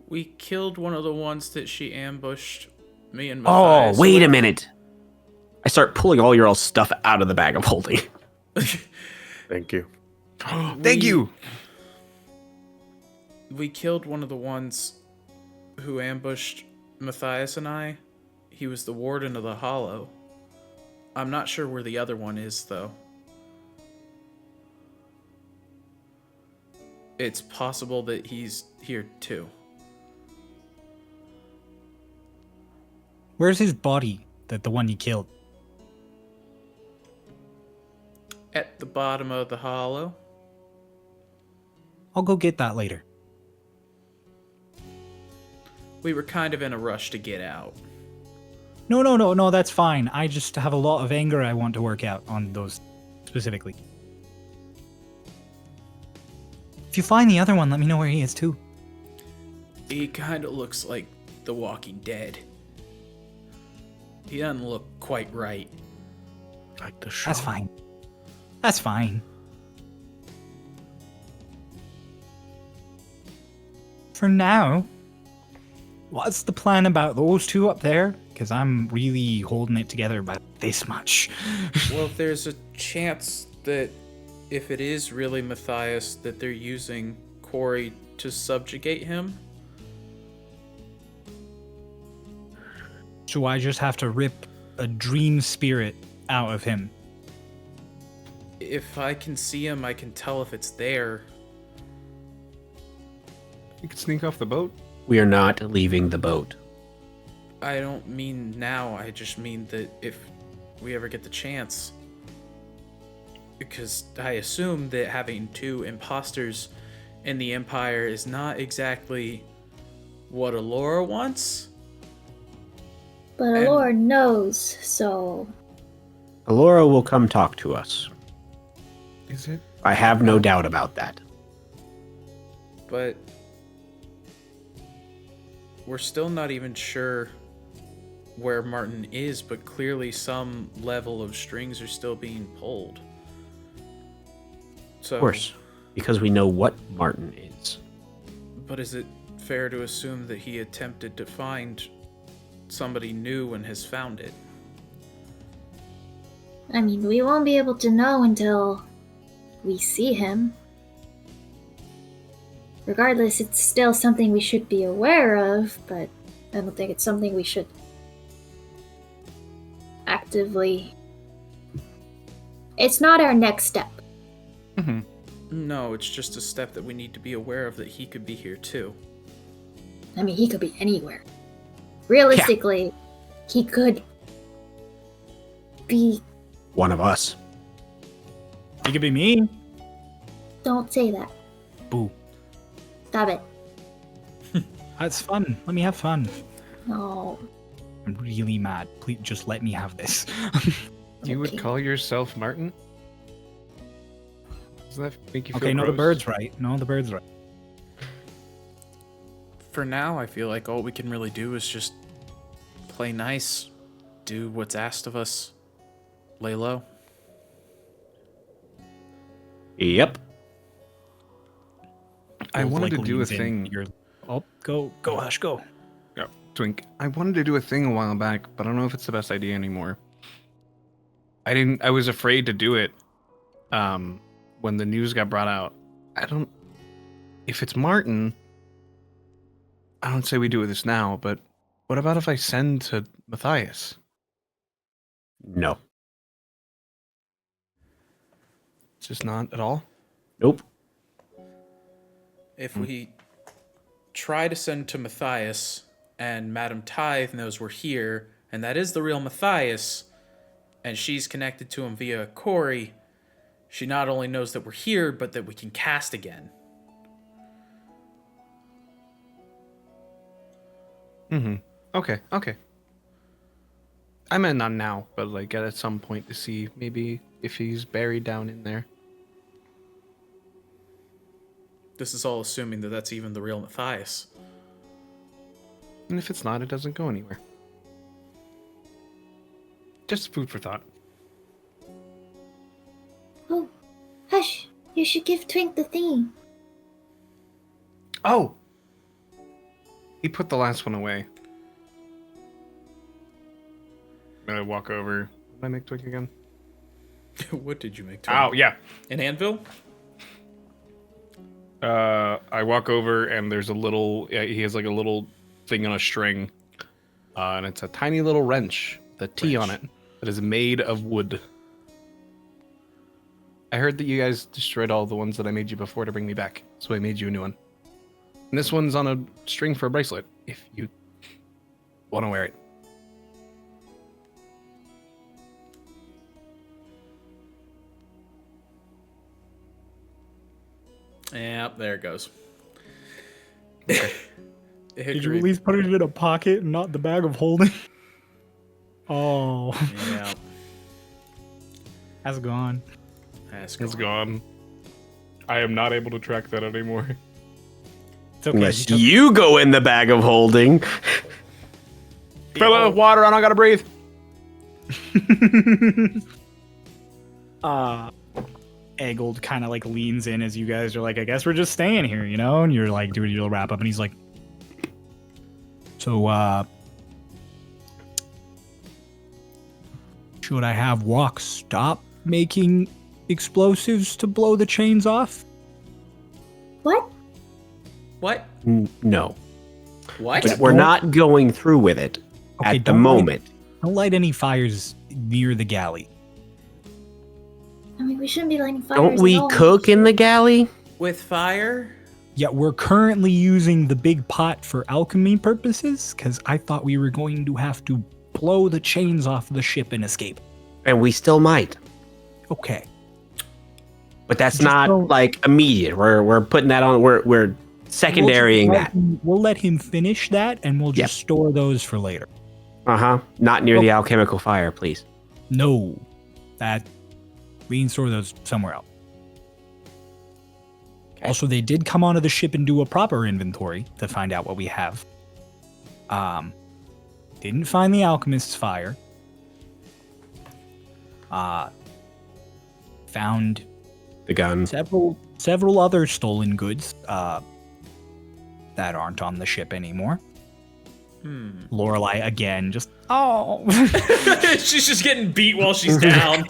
B: We killed one of the ones that she ambushed me and
E: Oh,
B: Matthias
E: wait a
B: with.
E: minute. I start pulling all your stuff out of the bag of holding.
C: Thank you.
D: Thank you.
B: We killed one of the ones who ambushed Matthias and I. He was the warden of the Hollow. I'm not sure where the other one is, though. It's possible that he's here, too.
A: Where's his body? The one you killed?
B: At the bottom of the Hollow.
A: I'll go get that later.
B: We were kind of in a rush to get out.
A: No, that's fine. I just have a lot of anger I want to work out on those specifically. If you find the other one, let me know where he is too.
B: He kind of looks like The Walking Dead. He doesn't look quite right.
C: Like the show.
A: That's fine. That's fine. For now, what's the plan about those two up there? Because I'm really holding it together by this much.
B: Well, there's a chance that if it is really Matthias, that they're using Corey to subjugate him.
A: So I just have to rip a dream spirit out of him.
B: If I can see him, I can tell if it's there.
D: You could sneak off the boat.
E: We are not leaving the boat.
B: I don't mean now, I just mean that if we ever get the chance. Because I assume that having two imposters in the Empire is not exactly what Allora wants.
F: But
B: And-
F: Allora knows, so
E: Allora will come talk to us.
D: Is it?
E: I have no doubt about that.
B: But we're still not even sure where Martin is, but clearly some level of strings are still being pulled. So,
E: Of course, because we know what Martin is.
B: But is it fair to assume that he attempted to find somebody new and has found it?
F: I mean, we won't be able to know until we see him. Regardless, it's still something we should be aware of, but I don't think it's something we should actively. It's not our next step.
D: Mm-hmm.
B: No, it's just a step that we need to be aware of, that he could be here too.
F: I mean, he could be anywhere. Realistically, he could be.
E: One of us.
A: It could be me.
F: Don't say that.
A: Boo.
F: Stop it.
A: That's fun. Let me have fun.
F: No.
A: I'm really mad. Please just let me have this.
D: You would
F: Okay.
D: call yourself Martin? Does that make you feel
A: Okay, no, the
D: gross?
A: bird's right. No, the bird's right.
B: For now, I feel like all we can really do is just play nice, do what's asked of us, lay low.
E: Yep.
D: I
A: Both
D: wanted to
A: like
D: do a
A: leans in.
D: thing.
A: Oh, go, Hush, go.
D: Yeah, Twink. I wanted to do a thing a while back, but I don't know if it's the best idea anymore. I was afraid to do it when the news got brought out. If it's Martin, I don't say we do this now, but what about if I send to Matthias?
E: No.
D: Just not at all?
E: Nope.
B: If we try to send to Matthias, and Madame Tithe knows we're here, and that is the real Matthias, and she's connected to him via Corey, she not only knows that we're here, but that we can cast again.
D: Mm-hmm. Okay. I meant not now, but like at some point to see maybe if he's buried down in there.
B: This is all assuming that that's even the real Matthias.
D: And if it's not, it doesn't go anywhere. Just food for thought.
F: Oh, Hush! You should give Twink the thingy.
D: Oh! He put the last one away. I'm gonna walk over. What did I make Twink again?
B: What did you make to
D: Oh,
B: him?
D: yeah.
B: An anvil?
D: I walk over and there's a little. He has like a little thing on a string, and it's a tiny little wrench with a T on it that is made of wood. I heard that you guys destroyed all the ones that I made you before to bring me back, so I made you a new one. And this one's on a string for a bracelet, if you want to wear it.
B: Yep, there it goes.
A: Did you
B: Hickory.
A: at least put it in a pocket and not the bag of holding? Oh,
B: Yeah,
A: that's gone.
B: that's
D: It's gone. I am not able to track that anymore.
A: It's okay.
E: Unless you go in the bag of holding. Fill it with water, I don't gotta breathe.
A: Eggold kind of like leans in as you guys are like, I guess we're just staying here, you know? And you're like doing your little wrap up, and he's like, so, should I have Walk stop making explosives to blow the chains off?
F: What?
B: What?
E: No.
B: What?
E: But we're not going through with it
A: Okay,
E: at the
A: don't
E: moment.
A: Don't light any fires near the galley.
F: I mean, we shouldn't be lighting fires.
E: Don't
F: at
E: we
F: all.
E: cook in the galley?
B: With fire?
A: Yeah, we're currently using the big pot for alchemy purposes, because I thought we were going to have to blow the chains off the ship and escape.
E: And we still might.
A: Okay.
E: But that's
A: Just
E: not
A: don't-
E: like immediate. We're putting that on. We're secondarying that.
A: We'll let him finish that, and we'll just store those for later.
E: Not near the alchemical fire, please.
A: No, that we can store those somewhere else.
E: Okay.
A: Also, they did come onto the ship and do a proper inventory to find out what we have. Didn't find the alchemist's fire. Found
E: The gun.
A: several other stolen goods that aren't on the ship anymore. Lorelai again, just
B: She's just getting beat while she's down.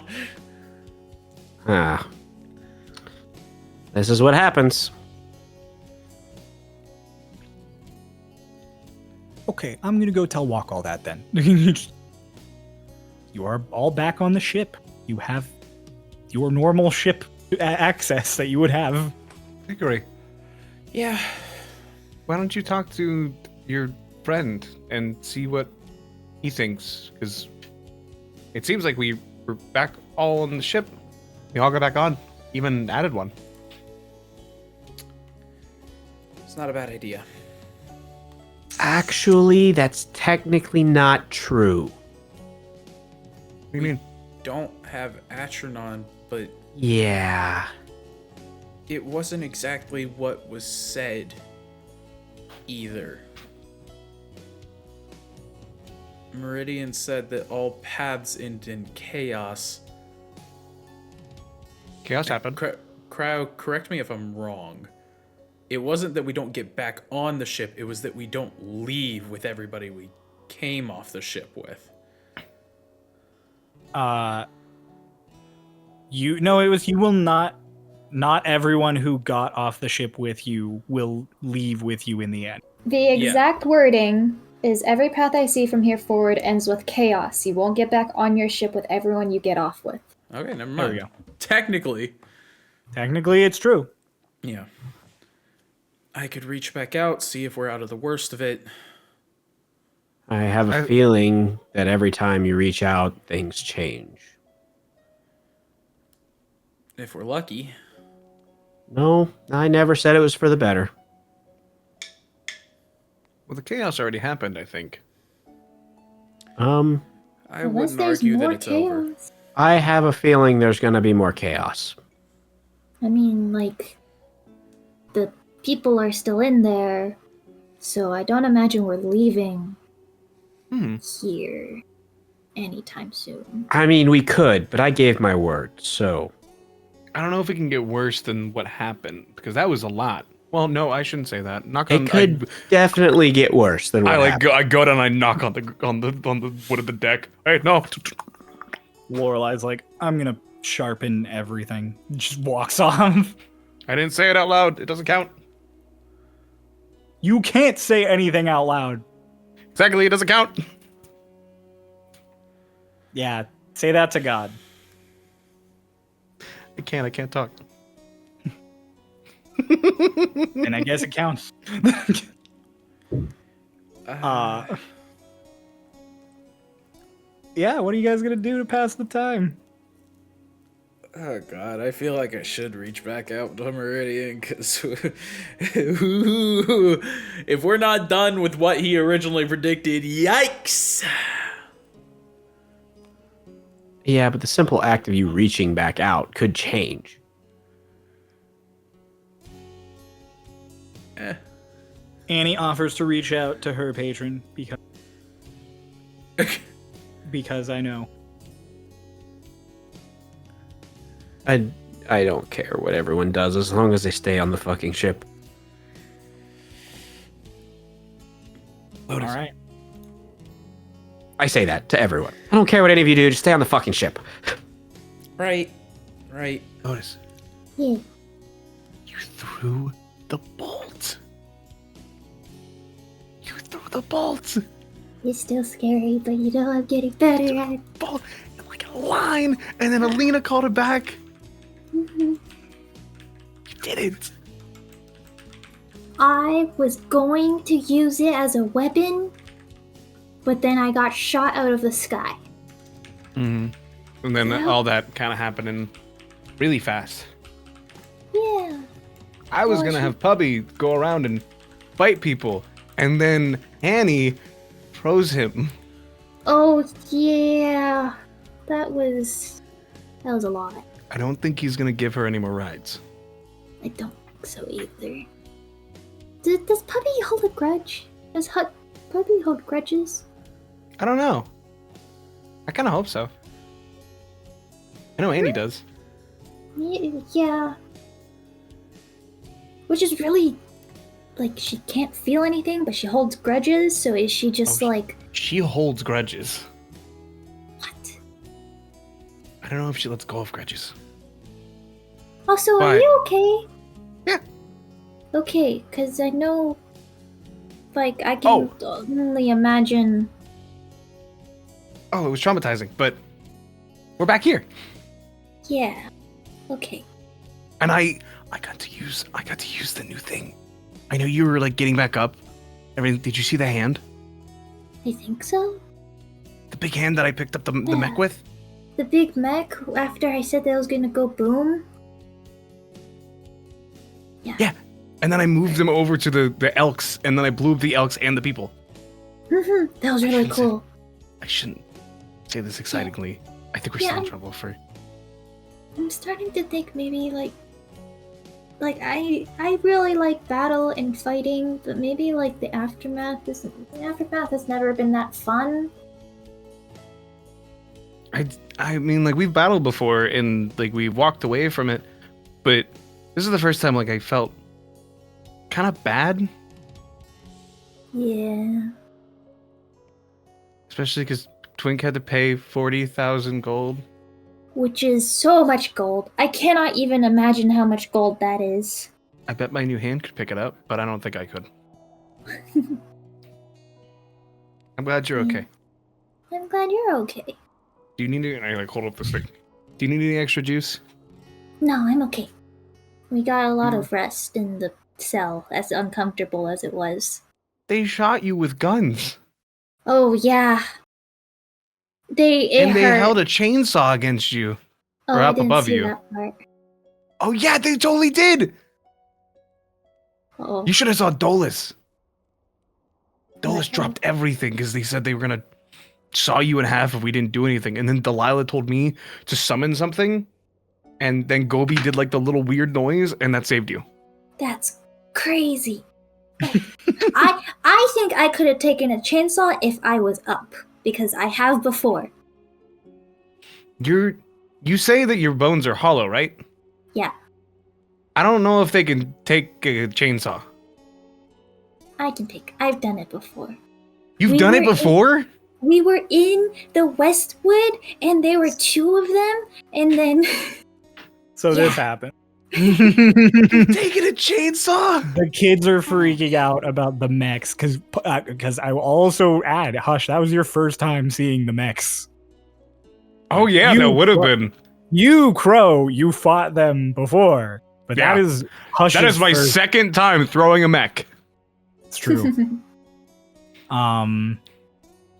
E: Ah. This is what happens.
A: okay. I'm gonna go tell Walk all that then. You are all back on the ship. You have your normal ship access that you would have.
D: Hickory,
B: Yeah.
D: why don't you talk to your friend and see what he thinks? Because it seems like we were back all on the ship. We all got back on, even added one.
B: It's not a bad idea.
E: Actually, that's technically not true.
D: What do you mean?
B: Don't have Atronon, but
E: Yeah.
B: it wasn't exactly what was said either. Meridian said that all paths end in chaos.
D: Chaos happened.
B: Crowd, correct me if I'm wrong. It wasn't that we don't get back on the ship, it was that we don't leave with everybody we came off the ship with.
A: You will not everyone who got off the ship with you will leave with you in the end.
G: The exact wording is every path I see from here forward ends with chaos. You won't get back on your ship with everyone you get off with.
B: Okay, never mind.
A: There we go.
B: Technically,
A: It's true.
B: yeah. I could reach back out, see if we're out of the worst of it.
E: I have a feeling that every time you reach out, things change.
B: If we're lucky.
E: No, I never said it was for the better.
D: Well, the chaos already happened, I think.
B: I
F: Unless
B: wouldn't
F: there's
B: argue
F: more
B: that it's over.
F: chaos.
E: I have a feeling there's going to be more chaos.
F: I mean, like, the people are still in there, so I don't imagine we're leaving here anytime soon.
E: I mean, we could, but I gave my word, so...
D: I don't know if it can get worse than what happened, because that was a lot. Well, no, I shouldn't say that.
E: It could definitely get worse than what happened.
D: I go down and I knock on the wood of the deck. Hey, no.
A: Lorelai's like, I'm gonna sharpen everything. Just walks off.
D: I didn't say it out loud. It doesn't count.
A: You can't say anything out loud.
D: Exactly, it doesn't count.
A: Yeah, say that to God.
D: I can't talk.
A: And I guess it counts. Yeah, what are you guys gonna do to pass the time?
B: Oh god, I feel like I should reach back out to Meridian because if we're not done with what he originally predicted, yikes!
E: Yeah, but the simple act of you reaching back out could change.
A: Annie offers to reach out to her patron because I know.
E: I don't care what everyone does as long as they stay on the fucking ship.
A: All right.
E: I say that to everyone. I don't care what any of you do, just stay on the fucking ship.
B: Right.
D: Lotus,
F: Yeah.
D: you threw the bolt. You threw the bolt.
F: It's still scary, but you know I'm getting better at it.
D: Bolt in like a line, and then Alina called it back.
F: Mhm.
D: You did it.
F: I was going to use it as a weapon, but then I got shot out of the sky.
D: Mm-hmm. And then
F: Yeah.
D: all that kind of happening really fast.
F: Yeah.
D: I was
F: Oh,
D: gonna
F: she-
D: have Pubby go around and fight people, and then Annie froze him.
F: Oh yeah. That was a lot.
D: I don't think he's gonna give her any more rides.
F: I don't think so either. Does Puppy hold a grudge? Does Puppy hold grudges?
D: I don't know. I kind of hope so. I know Annie does.
F: Yeah. Which is really, like, she can't feel anything, but she holds grudges, so is she just
D: Oh,
F: like,
D: She holds grudges.
F: what?
D: I don't know if she lets go of grudges.
F: Also, are
D: But-
F: you okay?
D: Yeah.
F: Okay, because I know, like, I can only imagine.
D: Oh, it was traumatizing, but we're back here.
F: Yeah. Okay.
D: And I got to use the new thing. I know you were like getting back up. Everything. Did you see the hand?
F: I think so.
D: The big hand that I picked up the
F: Yeah.
D: mech with?
F: The big mech, after I said that I was gonna go boom.
D: Yeah. And then I moved them over to the elks, and then I blew up the elks and the people.
F: That was really
D: shouldn't say-
F: cool.
D: I shouldn't say this excitingly. I think we're
F: Yeah,
D: still in
F: I'm-
D: trouble for.
F: I'm starting to think maybe like I really like battle and fighting, but maybe like the aftermath has never been that fun.
D: I mean, like we've battled before, and like we walked away from it, but this is the first time like I felt kind of bad,
F: Yeah.
D: especially because Twink had to pay 40,000 gold.
F: Which is so much gold. I cannot even imagine how much gold that is.
D: I bet my new hand could pick it up, but I don't think I could. I'm glad you're okay.
F: I'm glad you're okay.
D: Do you need any? I like hold up this thing. Do you need any extra juice?
F: No, I'm okay. We got a lot of rest in the cell, as uncomfortable as it was.
D: They shot you with guns,
F: Oh yeah. It
D: and they
F: hurt.
D: held a chainsaw against you.
F: Oh,
D: or
F: I
D: up
F: didn't
D: above
F: see
D: you.
F: that part.
D: Oh yeah, they totally did.
F: Oh,
D: You should have saw Dolus. Dolus
F: What?
D: dropped everything because they said they were gonna saw you in half if we didn't do anything. And then Delilah told me to summon something, and then Gobi did like the little weird noise, and that saved you.
F: that's crazy. I think I could have taken a chainsaw if I was up, because I have before.
D: You say that your bones are hollow, right?
F: Yeah.
D: I don't know if they can take a chainsaw.
F: I've done it before.
D: You've
F: We
D: done it
F: were in-
D: before?
F: We were in the Westwood, and there were two of them, and then
A: So this
F: Yeah.
A: happened.
D: Taking a chainsaw?
A: The kids are freaking out about the mechs because I will also add, Hush, that was your first time seeing the mechs.
D: Oh yeah,
A: You-
D: that would have been.
A: You, Crow, you fought them before, but
D: Yeah.
A: that is Hush's
D: That is my
A: first.
D: second time throwing a mech.
A: It's true.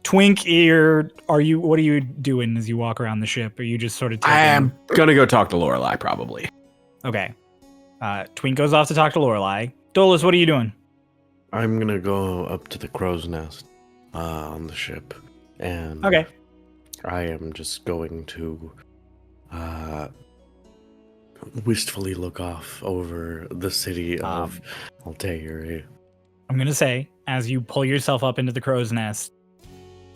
A: Twink, what are you doing as you walk around the ship? Are you just sort of taking...
E: I am gonna go talk to Lorelai, probably.
A: Okay. Twink goes off to talk to Lorelai. Dolus, what are you doing?
C: I'm gonna go up to the crow's nest on the ship, and
A: Okay.
C: I am just going to wistfully look off over the city of Altair.
A: I'm going to say, as you pull yourself up into the crow's nest,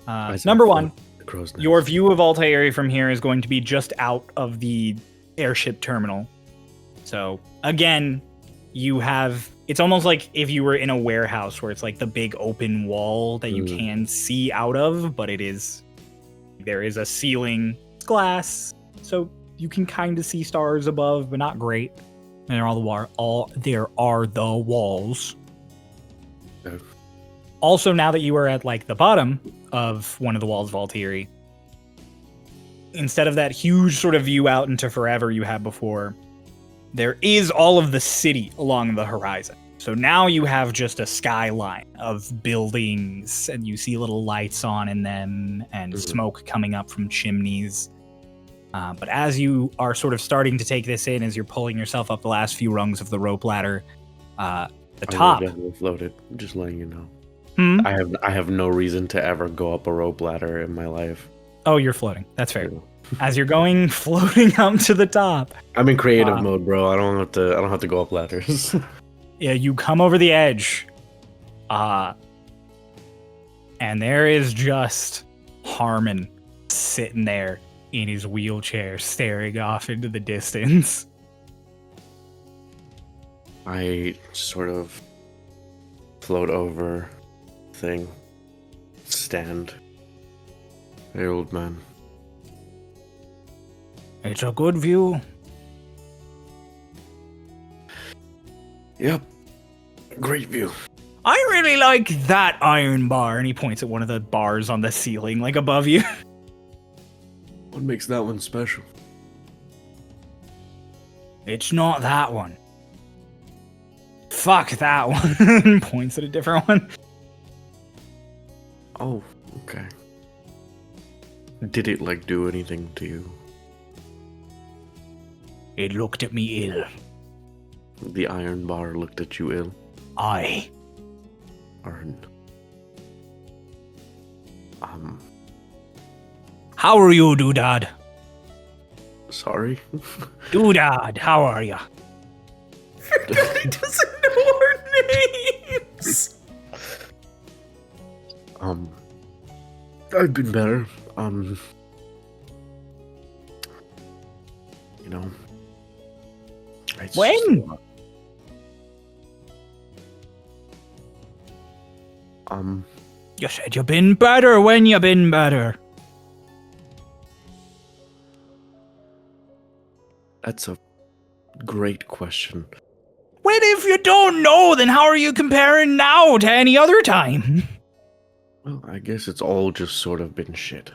C: As I
A: number
C: float
A: one,
C: the crow's nest.
A: your view of Altair from here is going to be just out of the airship terminal. So, again, you have... It's almost like if you were in a warehouse where it's like the big open wall that you can see out of, but there is a ceiling glass, so you can kind of see stars above, but not great. And there are the walls.
C: Okay.
A: Also, now that you are at like the bottom of one of the walls of Altieri, instead of that huge sort of view out into forever you had before, there is all of the city along the horizon. So now you have just a skyline of buildings, and you see little lights on in them, and smoke coming up from chimneys. But as you are sort of starting to take this in, as you're pulling yourself up the last few rungs of the rope ladder, the top...
C: I will float it, just letting you know. I have no reason to ever go up a rope ladder in my life.
A: Oh, you're floating. That's fair. As you're floating up to the top.
C: I'm in creative mode, bro. I don't have to go up ladders.
A: Yeah, you come over the edge. And there is just Harmon sitting there in his wheelchair, staring off into the distance.
C: I sort of float over thing. Stand. Hey, old man.
A: It's a good view.
C: Yep. Great view.
A: I really like that iron bar. And he points at one of the bars on the ceiling, like above you.
C: What makes that one special?
A: It's not that one. Fuck that one. Points at a different one.
C: Oh, okay. Did it, like, do anything to you?
A: It looked at me ill.
C: The iron bar looked at you ill?
A: Aye.
C: Arn.
A: How are you, Doodad?
C: Sorry?
A: Doodad, how are ya?
B: He doesn't know our names.
C: I've been better. You know.
A: When? You said you been better. When you been better?
C: That's a great question.
A: Well, if you don't know, then how are you comparing now to any other time?
C: Well, I guess it's all just sort of been shit.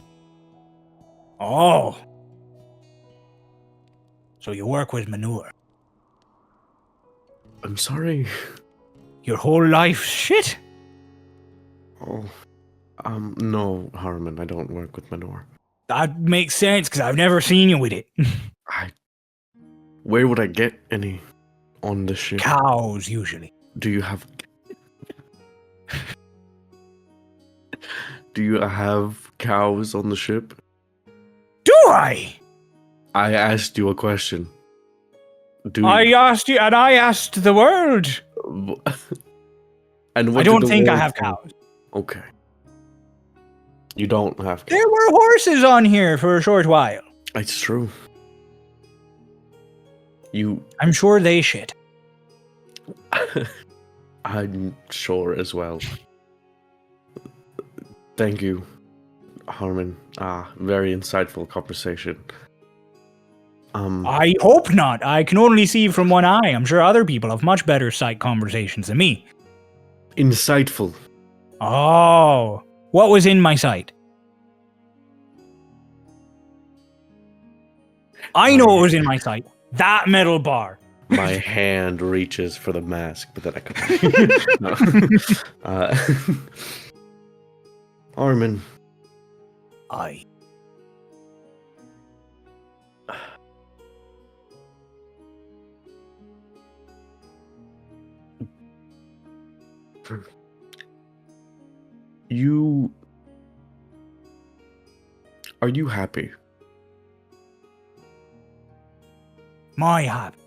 A: Oh. So you work with manure.
C: I'm sorry.
A: Your whole life shit?
C: Oh. No, Harmon, I don't work with manure.
A: That makes sense, because I've never seen you with it.
C: Where would I get any on the ship?
A: Cows, usually.
C: Do you have cows on the ship?
A: Do I?
C: I asked you a question.
A: I asked you, and I asked the world.
C: And what
A: I don't
C: did the
A: think I
C: world
A: have
C: say?
A: cows.
C: Okay. You don't have cows.
A: There were horses on here for a short while.
C: It's true.
A: I'm sure they shit.
C: I'm sure as well. Thank you, Harmon. Very insightful conversation.
A: I hope not. I can only see from one eye. I'm sure other people have much better sight conversations than me.
C: Insightful.
A: Oh, what was in my sight? I know what was in my sight. That metal bar.
C: My hand reaches for the mask, but then I come. Armin,
A: Aye.
C: Are you happy?
A: My happy.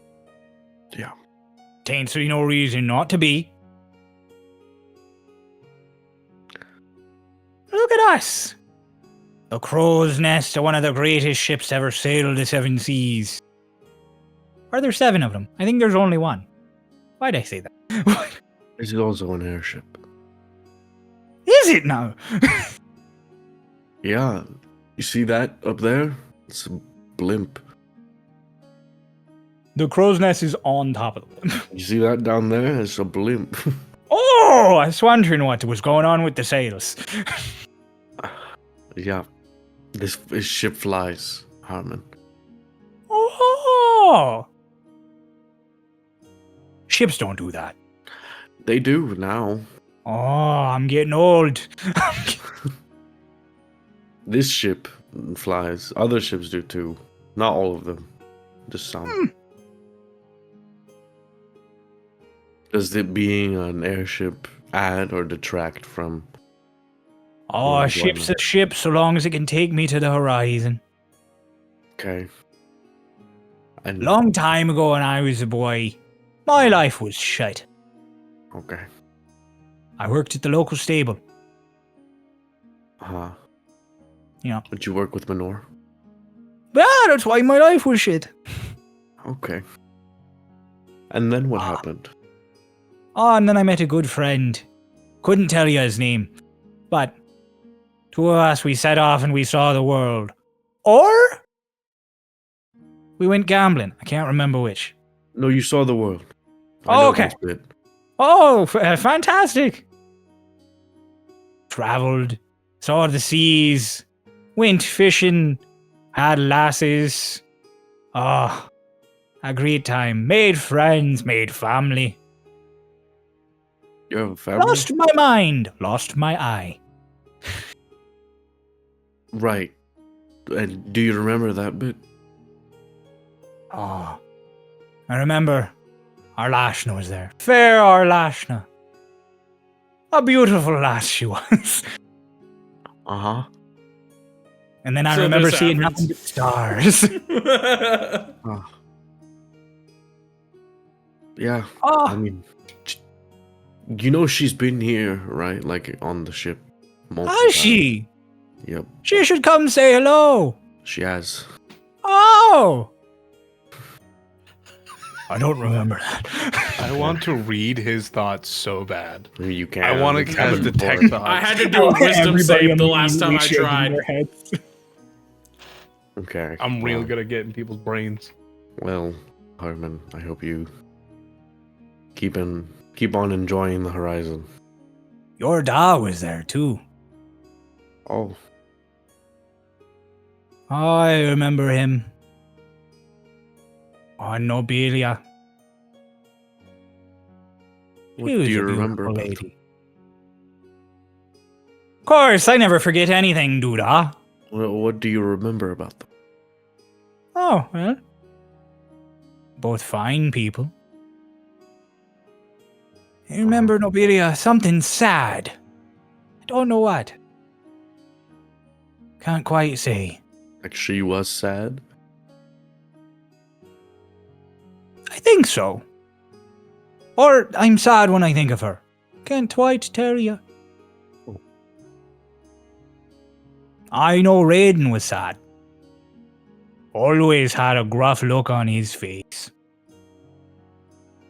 C: Yeah.
A: Tain't so no reason not to be. Look at us. The crow's nest of one of the greatest ships ever sailed the seven seas. Are there 7 of them? I think there's only one. Why'd I say that?
C: Is it also an airship?
A: Is it now?
C: Yeah. You see that up there? It's a blimp.
A: The crow's nest is on top of them.
C: You see that down there? It's a blimp.
A: Oh, I was wondering what was going on with the sails.
C: Yeah. This ship flies, Harmon.
A: Oh! Ships don't do that.
C: They do now.
A: Oh, I'm getting old.
C: This ship flies. Other ships do too. Not all of them. Just some. Does it being an airship add or detract from...
A: Oh, a ship's a ship so long as it can take me to the horizon.
C: Okay. And
A: Long time ago when I was a boy, my life was shite.
C: Okay.
A: I worked at the local stable.
C: Uh-huh.
A: You know.
C: Did you work with Manor?
A: Yeah, that's why my life was shit.
C: Okay. And then what happened?
A: Oh, and then I met a good friend. Couldn't tell you his name. But 2 of us, we set off and we saw the world. Or we went gambling. I can't remember which.
C: No, you saw the world.
A: Oh, okay.
C: This bit.
A: Oh, fantastic. Traveled, saw the seas, went fishing, had lasses. Oh, a great time. Made friends, made family.
C: You have a family?
A: Lost my mind, lost my eye.
C: Right. And do you remember that bit?
A: Oh, I remember Arlashna was there. Fair Arlashna. A beautiful lass she was.
C: Uh-huh.
A: And then I
B: So
A: remember
B: this
A: seeing
B: happens.
A: nothing but stars.
C: Oh. Yeah.
A: Oh,
C: I mean, you know she's been here, right? Like on the ship. multiple
A: has
C: times.
A: she?
C: Yep,
A: She should come say hello.
C: she has.
A: Oh! I don't remember that.
D: I want to read his thoughts so bad.
C: You can.
D: I want to
C: It's
D: cast
C: happened
D: detect
C: before.
D: thoughts.
B: I had to do a wisdom save the last time I tried.
C: Okay.
D: I'm really
C: well,
D: good at getting people's brains.
C: Well, Harmon, I hope you keep on enjoying the horizon.
A: Your da was there too.
C: Oh,
A: I remember him. Oh, Nobelia.
C: what
A: She
C: do
A: was
C: you
A: a
C: remember
A: beautiful
C: about
A: lady. Of course, I never forget anything, Duda.
C: What do you remember about them?
A: Oh, well. Both fine people. I remember, Nobelia, something sad. I don't know what. Can't quite say.
C: Like she was sad?
A: I think so. Or I'm sad when I think of her. Can't quite tell you.
C: Oh.
A: I know Raiden was sad. Always had a gruff look on his face.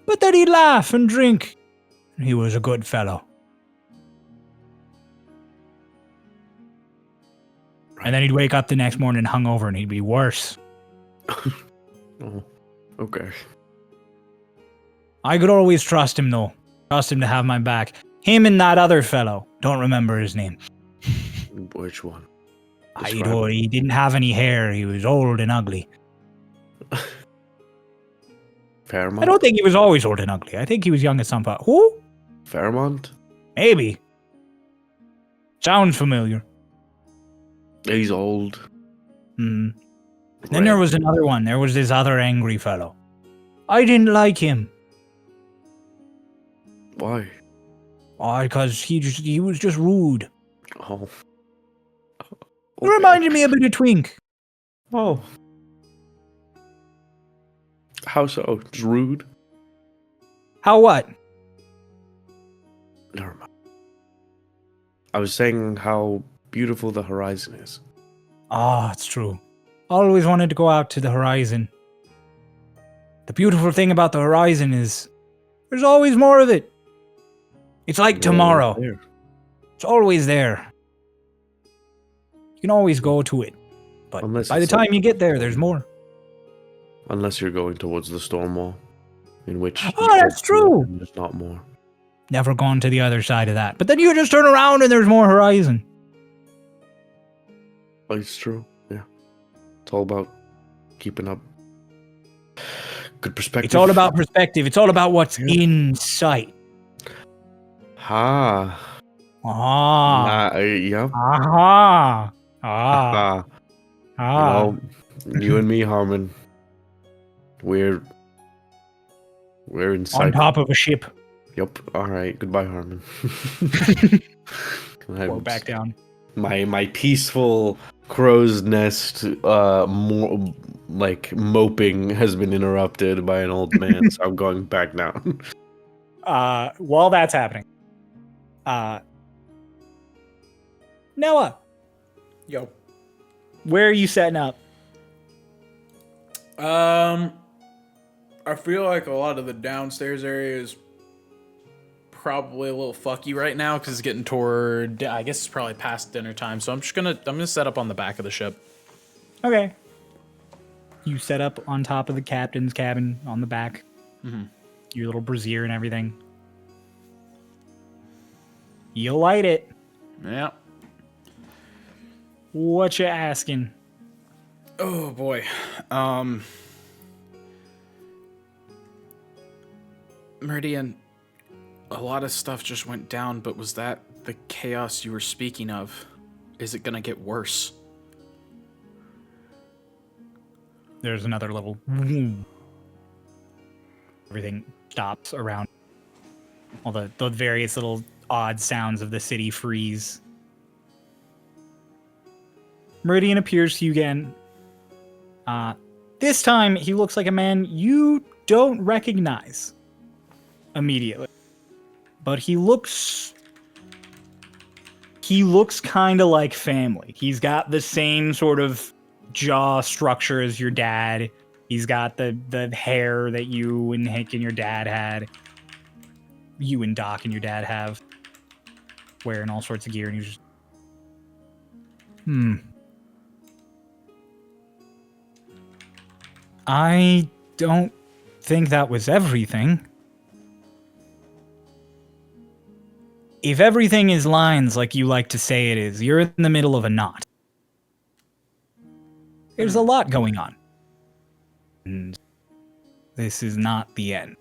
A: But then he'd laugh and drink. He was a good fellow. And then he'd wake up the next morning hungover and he'd be worse.
C: Oh, okay.
A: I could always trust him though. Trust him to have my back. Him and that other fellow. Don't remember his name.
C: Which one?
A: I
C: Describe
A: know
C: it.
A: he didn't have any hair. He was old and ugly.
C: Fairmont?
A: I don't think he was always old and ugly. I think he was young at some point. Who?
C: Fairmont?
A: Maybe. Sounds familiar.
C: He's old.
A: Hmm. Then there was another one. There was this other angry fellow. I didn't like him.
C: Why?
A: Oh, because he was just rude.
C: Oh.
A: It reminded me a bit of Twink.
C: Oh. How so? Just rude?
A: How what?
C: Never mind. I was saying how beautiful the horizon is.
A: Ah, it's true. Always wanted to go out to the horizon. The beautiful thing about the horizon is there's always more of it. It's like tomorrow.
C: There.
A: It's always there. You can always go to it. But
C: Unless
A: by the
C: it's like-
A: time you get there, there's more.
C: Unless you're going towards the storm wall, in which
A: Oh, that's true.
C: There's not more.
A: Never gone to the other side of that. But then you just turn around and there's more horizon.
C: Oh, it's true. Yeah, it's all about keeping up. Good perspective.
A: It's all about perspective. It's all about what's
C: Yeah.
A: in sight.
C: Ha.
A: Ah.
C: Yep.
A: Aha. Ah.
C: Ah.
A: Ah.
C: You know, you and me, Harmon. We're
A: On
C: inside.
A: top of a ship.
C: Yep. All right. Goodbye, Harmon.
A: Or back down.
C: My peaceful crow's nest, more like moping, has been interrupted by an old man. So I'm going back down.
A: While that's happening, Noah,
B: Yo.
A: where are you setting up?
B: I feel like a lot of the downstairs area is probably a little fucky right now because it's getting toward. I guess it's probably past dinner time, so I'm gonna set up on the back of the ship.
A: Okay. You set up on top of the captain's cabin on the back.
B: Mm-hmm.
A: Your little brazier and everything. You'll light it.
B: Yeah.
A: What you asking?
B: Oh boy. Meridian, a lot of stuff just went down, but was that the chaos you were speaking of? Is it gonna get worse?
A: There's another little. Everything stops around. All the various little odd sounds of the city freeze. Meridian appears to you again. This time, he looks like a man you don't recognize immediately. But he looks kind of like family. He's got the same sort of jaw structure as your dad. He's got the hair that you and Hank and your dad had. You and Doc and your dad have. Wearing all sorts of gear, and he's just... I don't think that was everything. If everything is lines like you like to say it is, you're in the middle of a knot. There's a lot going on. And this is not the end.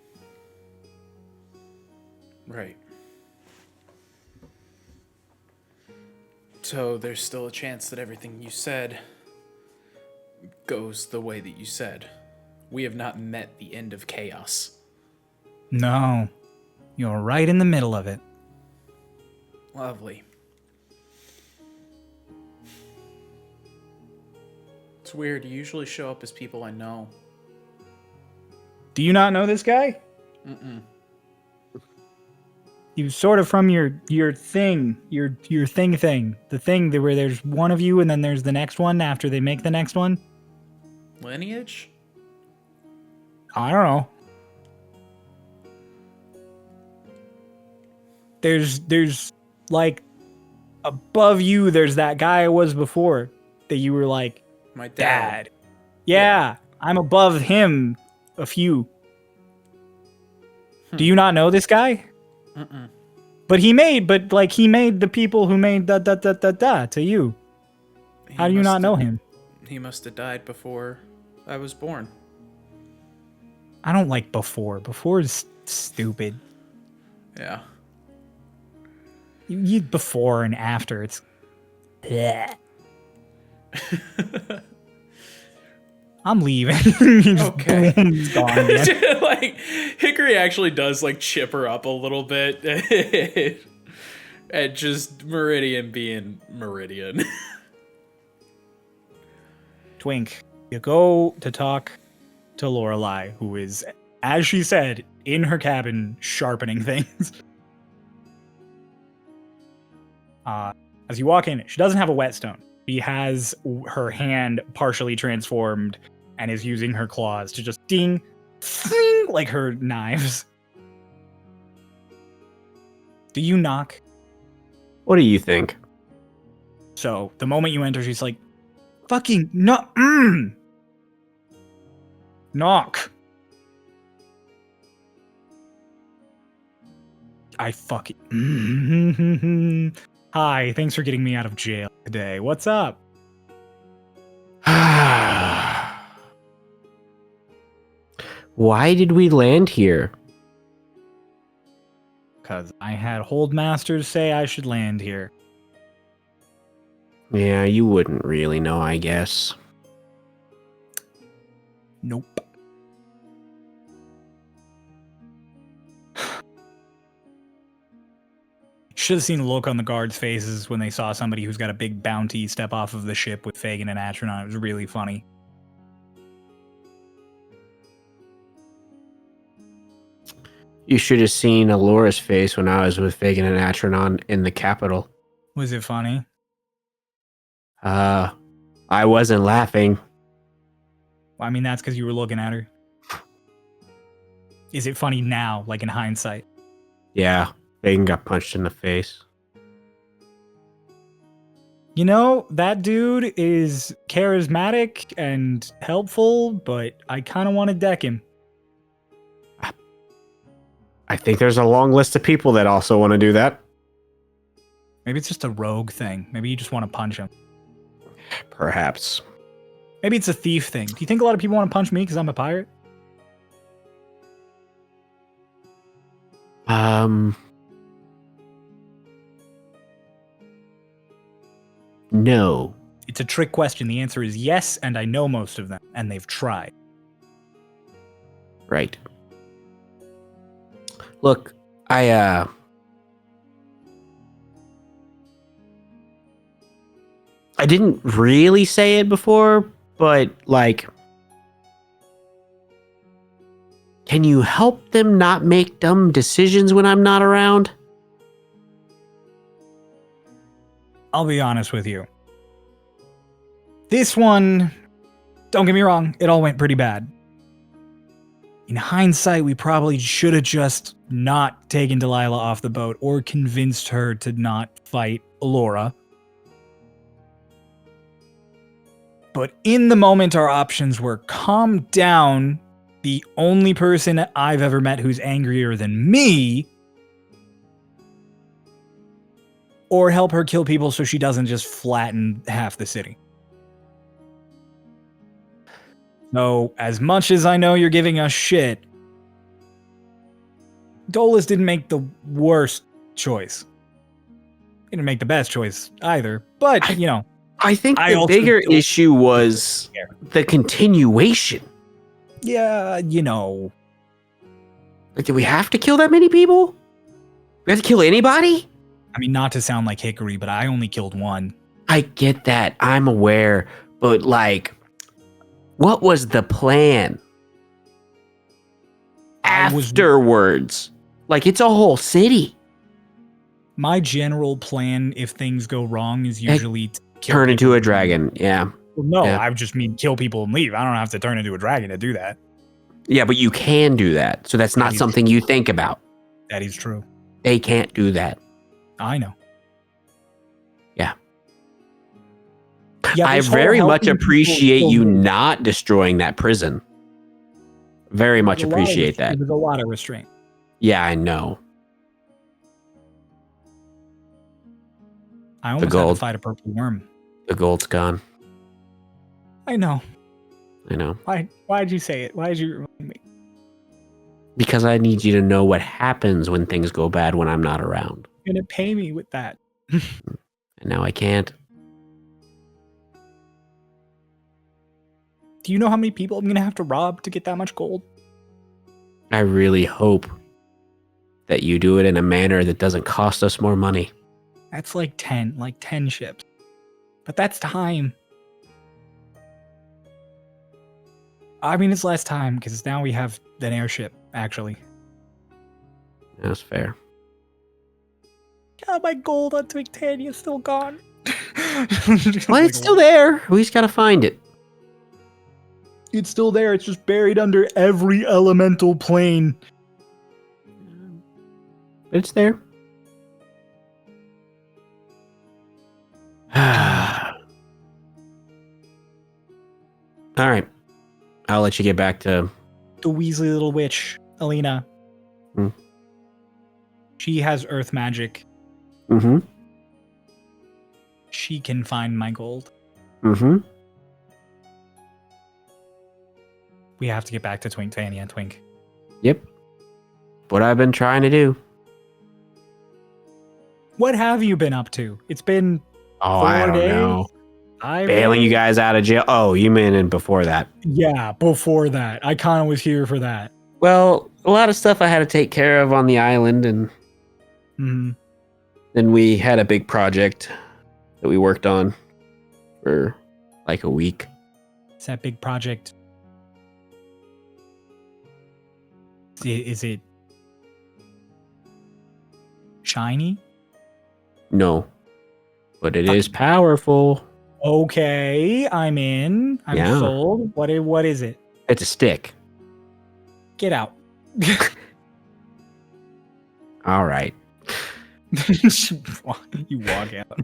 B: Right. So there's still a chance that everything you said goes the way that you said. We have not met the end of chaos.
A: No. You're right in the middle of it.
B: Lovely. It's weird. You usually show up as people I know.
A: Do you not know this guy?
B: Mm-mm.
A: He was sort of from your thing, your thing. The thing where there's one of you and then there's the next one after they make the next one.
B: Lineage?
A: I don't know. There's like above you there's that guy I was before that you were like
B: My dad.
A: Yeah, I'm above him a few. Do you not know this guy?
B: Mm-mm.
A: But he made the people who made da to you. How do you not know him?
B: He must have died before I was born.
A: I don't like before. Before is stupid.
B: Yeah.
A: You before and after. It's. Bleh. I'm leaving. Just
B: Okay.
A: boom, he's gone again.
B: Like Hickory actually does like chip her up a little bit at just Meridian being Meridian.
A: Twink, you go to talk to Lorelei, who is, as she said, in her cabin sharpening things. As you walk in, she doesn't have a whetstone. She has her hand partially transformed and is using her claws to just ding, sling, like her knives. Do you knock?
E: What do you think?
A: So the moment you enter, she's like, fucking no, knock. I fucking Hi, thanks for getting me out of jail today. What's up?
E: Why did we land here?
A: Because I had Holdmasters say I should land here.
E: Yeah, you wouldn't really know, I guess.
A: Nope. Should have seen the look on the guards' faces when they saw somebody who's got a big bounty step off of the ship with Fagin and Atronon. It was really funny.
E: You should have seen Allora's face when I was with Fagin and Atronon in the capital.
A: Was it funny?
E: I wasn't laughing.
A: I mean, that's because you were looking at her. Is it funny now, like in hindsight?
E: Yeah, Fagin got punched in the face.
A: You know, that dude is charismatic and helpful, but I kind of want to deck him.
E: I think there's a long list of people that also want to do that.
A: Maybe it's just a rogue thing. Maybe you just want to punch him.
E: Perhaps.
A: Maybe it's a thief thing. Do you think a lot of people want to punch me because I'm a pirate?
E: No.
A: It's a trick question. The answer is yes, and I know most of them, and they've tried.
E: Right. Look, I didn't really say it before, but like, can you help them not make dumb decisions when I'm not around?
A: I'll be honest with you. This one, don't get me wrong, it all went pretty bad. In hindsight, we probably should have just not taken Delilah off the boat or convinced her to not fight Allora. But in the moment, our options were calm down, the only person I've ever met who's angrier than me, or help her kill people so she doesn't just flatten half the city. So, as much as I know you're giving us shit, Dolus didn't make the worst choice. He didn't make the best choice either, but, you know.
E: I think
A: I
E: the
A: also
E: bigger
A: don't
E: issue was
A: care.
E: the continuation.
A: Yeah, you know.
E: Like, do we have to kill that many people? We have to kill anybody?
A: I mean, not to sound like Hickory, but I only killed one.
E: I get that. I'm aware. But, like, what was the plan? Afterwards. Like, it's a whole city.
A: My general plan, if things go wrong, is usually to kill
E: Turn into
A: people.
E: a dragon. Yeah.
A: Well, no,
E: Yeah.
A: I just mean kill people and leave. I don't have to turn into a dragon to do that.
E: Yeah, but you can do that. So that's not
A: That is
E: something you think about.
A: That is true.
E: They can't do that.
A: I know.
E: Yeah.
A: Yeah,
E: I
A: this whole
E: very much
A: helping people
E: appreciate
A: kill
E: you
A: me,
E: not destroying that prison. Very much
A: there's a lot of-
E: appreciate that.
A: There's a lot of restraint.
E: Yeah, I know.
A: I almost had to
E: gold.
A: fight a purple worm.
E: The gold's gone.
A: I know.
E: I know.
A: Why'd you say it? Why'd you remind me?
E: Because I need you to know what happens when things go bad when I'm not around.
A: You're gonna pay me with that.
E: And now I can't.
A: Do you know how many people I'm gonna have to rob to get that much gold?
E: I really hope that you do it in a manner that doesn't cost us more money.
A: That's like 10 ships. But that's time. I mean, it's less time because now we have an airship, actually.
E: That's fair.
A: God, my gold on Twictania is still gone.
E: Well, it's still there. We just gotta find it.
A: It's still there. It's just buried under every elemental plane.
E: But it's there. All right. I'll let you get back to...
A: The Weasley little witch, Alina.
E: Hmm.
A: She has earth magic.
E: Mm-hmm.
A: She can find my gold.
E: Mm-hmm.
A: We have to get back to Twinktania, Twink.
E: Yep. What I've been trying to do.
A: What have you been up to? It's been
E: Oh,
A: 4
E: I don't
A: days?
E: know.
A: 5
E: Bailing you
A: days?
E: guys out of jail. Oh, you mean before that?
A: Yeah, before that. I kind of was here for that.
E: Well, a lot of stuff I had to take care of on the island, and
A: Hmm.
E: then we had a big project that we worked on for like a week.
A: It's that big project. Is it shiny?
E: No, but it
A: Fuck.
E: is powerful.
A: Okay, I'm in. I'm
E: Yeah.
A: sold. What is it?
E: It's a stick.
A: Get out.
E: All right.
A: You walk out.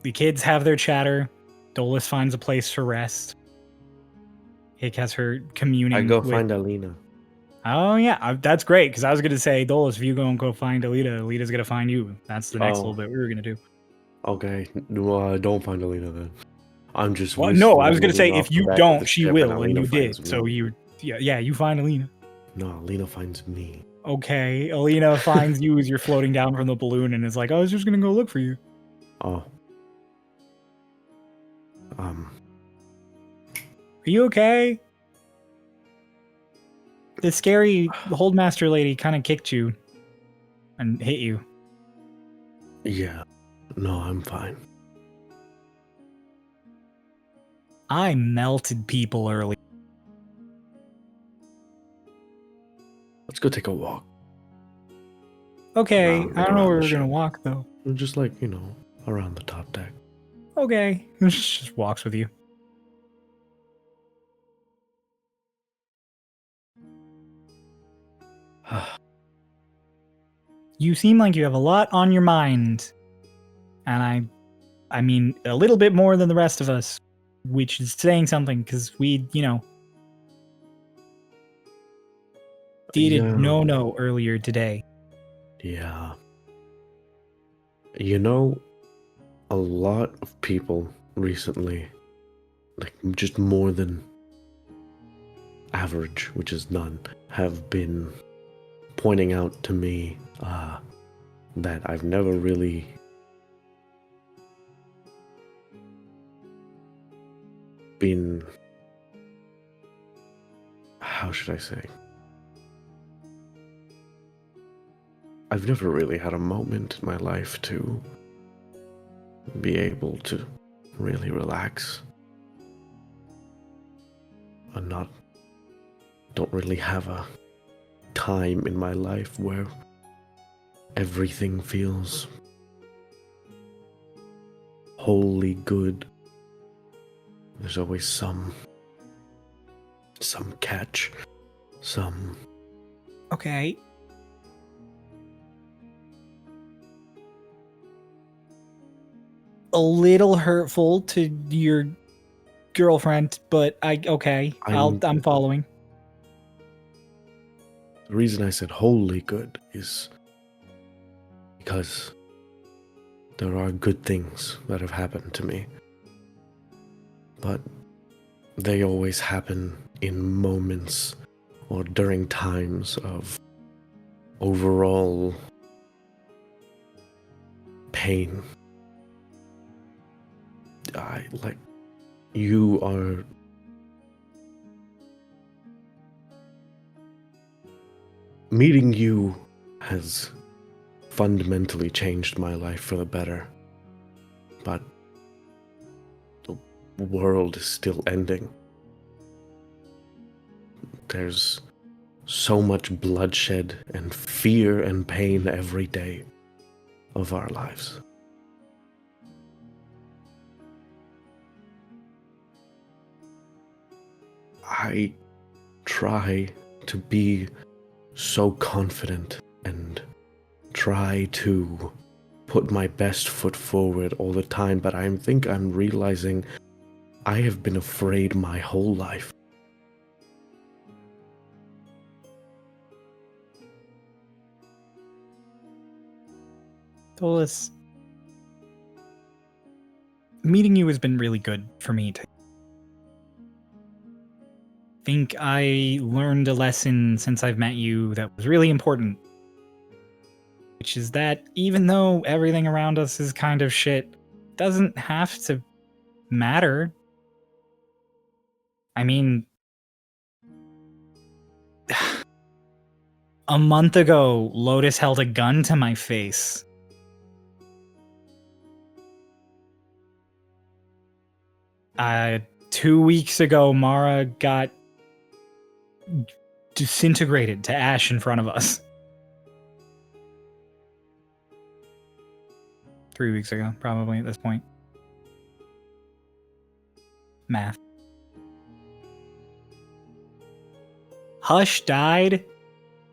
A: The kids have their chatter. Dolus finds a place to rest. Hick has her communing.
C: I go
A: with...
C: find Alina.
A: Oh yeah, that's great. Because I was gonna say, Dolus, if you go find Alita, Alita's gonna find you. That's the next
C: Oh.
A: little bit we were gonna do.
C: Okay, no, don't find Alina then. I'm just.
A: Well, no, I was gonna say
C: whistling
A: if
C: off
A: you
C: the back of
A: don't,
C: the
A: she
C: ship
A: will, and
C: Alina
A: you did.
C: finds me.
A: So yeah, you find Alina.
C: No, Alina finds me.
A: Okay, Alina finds you as you're floating down from the balloon and is like, I was just gonna go look for you.
C: Oh.
A: Are you okay? The scary holdmaster lady kind of kicked you and hit you.
C: Yeah. No, I'm fine.
A: I melted people early.
C: Let's go take a walk.
A: Okay,
C: Around-
A: I don't know
C: around
A: where
C: the
A: we're gonna
C: ship.
A: walk though.
C: Just like, around the top deck.
A: Okay, just walks with you. You seem like you have a lot on your mind, and I mean a little bit more than the rest of us, which is saying something because we, did
C: Yeah.
A: a no earlier today.
C: Yeah. A lot of people recently, like just more than average, which is none, have been pointing out to me that I've never really been, how should I say? I've never really had a moment in my life to be able to really relax and don't really have a time in my life where everything feels wholly good. There's always some catch, some.
A: Okay. A little hurtful to your girlfriend, but I'm following.
C: The reason I said wholly good is because there are good things that have happened to me, but they always happen in moments or during times of overall pain. You are. Meeting you has fundamentally changed my life for the better. But the world is still ending. There's so much bloodshed and fear and pain every day of our lives. I try to be so confident and try to put my best foot forward all the time, but I think I'm realizing I have been afraid my whole life.
A: Dolus, meeting you has been really good for me. I think I learned a lesson since I've met you that was really important. Which is that even though everything around us is kind of shit, it doesn't have to matter. I mean, a month ago, Lotus held a gun to my face. 2 weeks ago, Mara got disintegrated to ash in front of us. 3 weeks ago, probably at this point. Math. Hush died,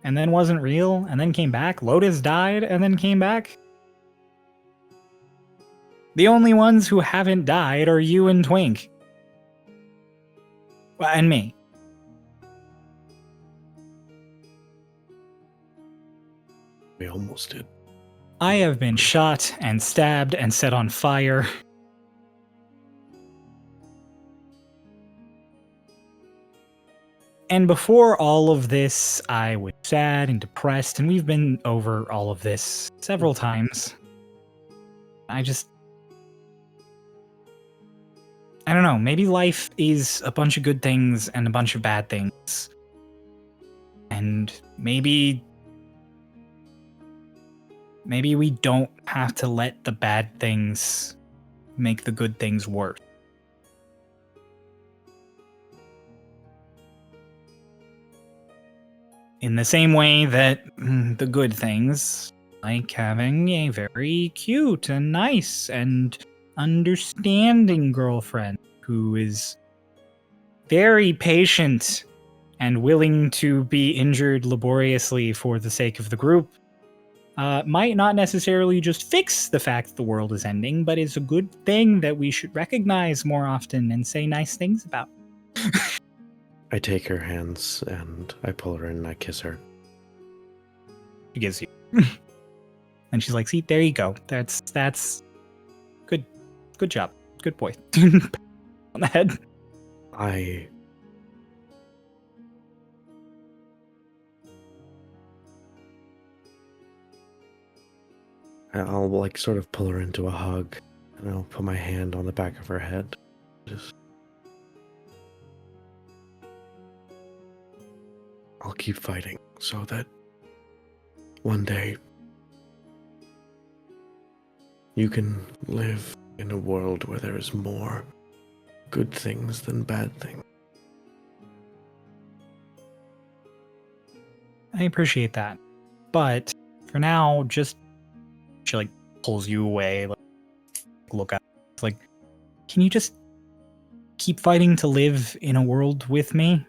A: and then wasn't real, and then came back. Lotus died, and then came back. The only ones who haven't died are you and Twink. Well, and me.
C: We almost did.
A: I have been shot and stabbed and set on fire. And before all of this, I was sad and depressed, and we've been over all of this several times. I don't know, maybe life is a bunch of good things and a bunch of bad things. And maybe we don't have to let the bad things make the good things worse. In the same way that the good things, like having a very cute and nice and understanding girlfriend who is very patient and willing to be injured laboriously for the sake of the group, might not necessarily just fix the fact that the world is ending, but is a good thing that we should recognize more often and say nice things about.
C: I take her hands and I pull her in and I kiss her.
A: She gives you. And she's like, see, there you go. That's good. Good job. Good boy. On the head.
C: I'll like sort of pull her into a hug and I'll put my hand on the back of her head. I'll keep fighting so that one day you can live in a world where there is more good things than bad things.
A: I appreciate that. But for now, just she like pulls you away, like look at it's like, can you just keep fighting to live in a world with me?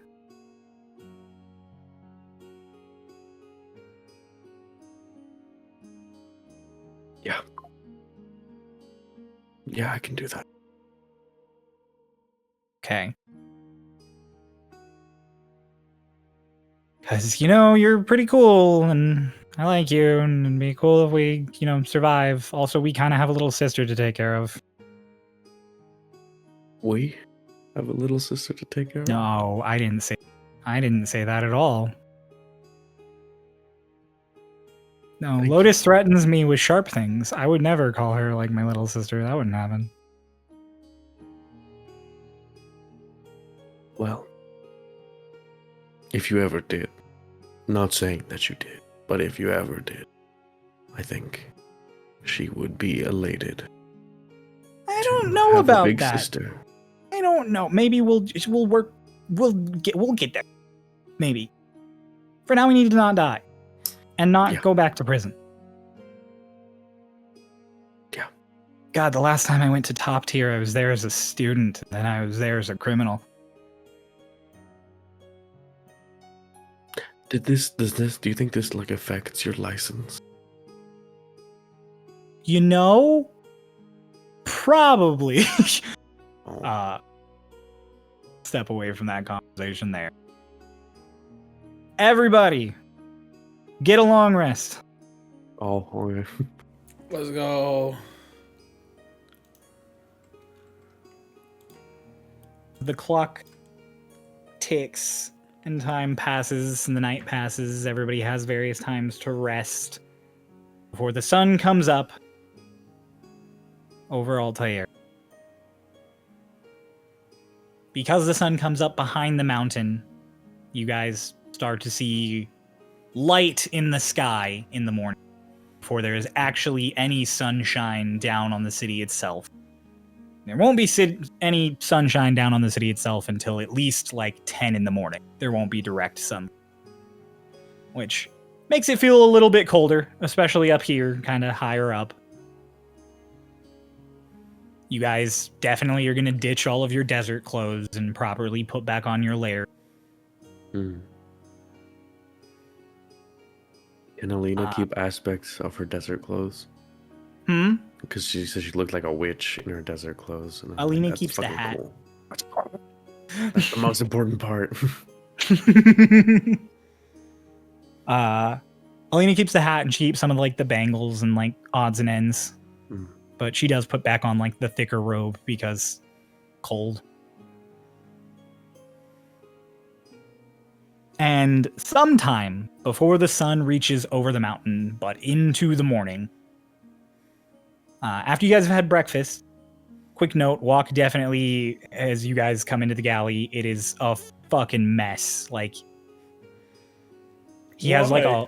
C: Yeah, I can do that.
A: Okay. Because, you're pretty cool, and I like you, and it'd be cool if we, survive. Also, we kind of have a little sister to take care of.
C: We have a little sister to take care of?
A: No, I didn't say that at all. No, Lotus threatens me with sharp things. I would never call her like my little sister. That wouldn't happen.
C: Well, if you ever did, not saying that you did, but if you ever did, I think she would be elated.
A: I don't
C: to
A: know
C: have a
A: about
C: big
A: that.
C: sister.
A: I don't know. Maybe we'll work. We'll get there. Maybe. For now, we need to not die, and not
C: Yeah.
A: go back to prison.
C: Yeah.
A: God, the last time I went to top tier, I was there as a student, and then I was there as a criminal.
C: Do you think this like affects your license?
A: You know, probably.
C: Oh,
A: Step away from that conversation there. Everybody, get a long rest.
C: okay.
B: Let's go.
A: The clock ticks and time passes and the night passes. Everybody has various times to rest before the sun comes up over Altair. Because the sun comes up behind the mountain, you guys start to see light in the sky in the morning before there is actually any sunshine down on the city itself. There won't be any sunshine down on the city itself until at least like 10 in the morning. There won't be direct sun, which makes it feel a little bit colder, especially up here, kind of higher up. You guys definitely are going to ditch all of your desert clothes and properly put back on your lair.
C: Hmm. Can Alina keep aspects of her desert clothes? Because she said she looked like a witch in her desert clothes. And I'm
A: Alina
C: that's
A: keeps the
C: fucking
A: hat.
C: Cool. That's the most important part.
A: Alina keeps the hat and she keeps some of like the bangles and like odds and ends.
C: Mm.
A: But she does put back on like the thicker robe because cold. And sometime before the sun reaches over the mountain, but into the morning, after you guys have had breakfast, quick note, Walk definitely, as you guys come into the galley, it is a fucking mess. Like, he has like a...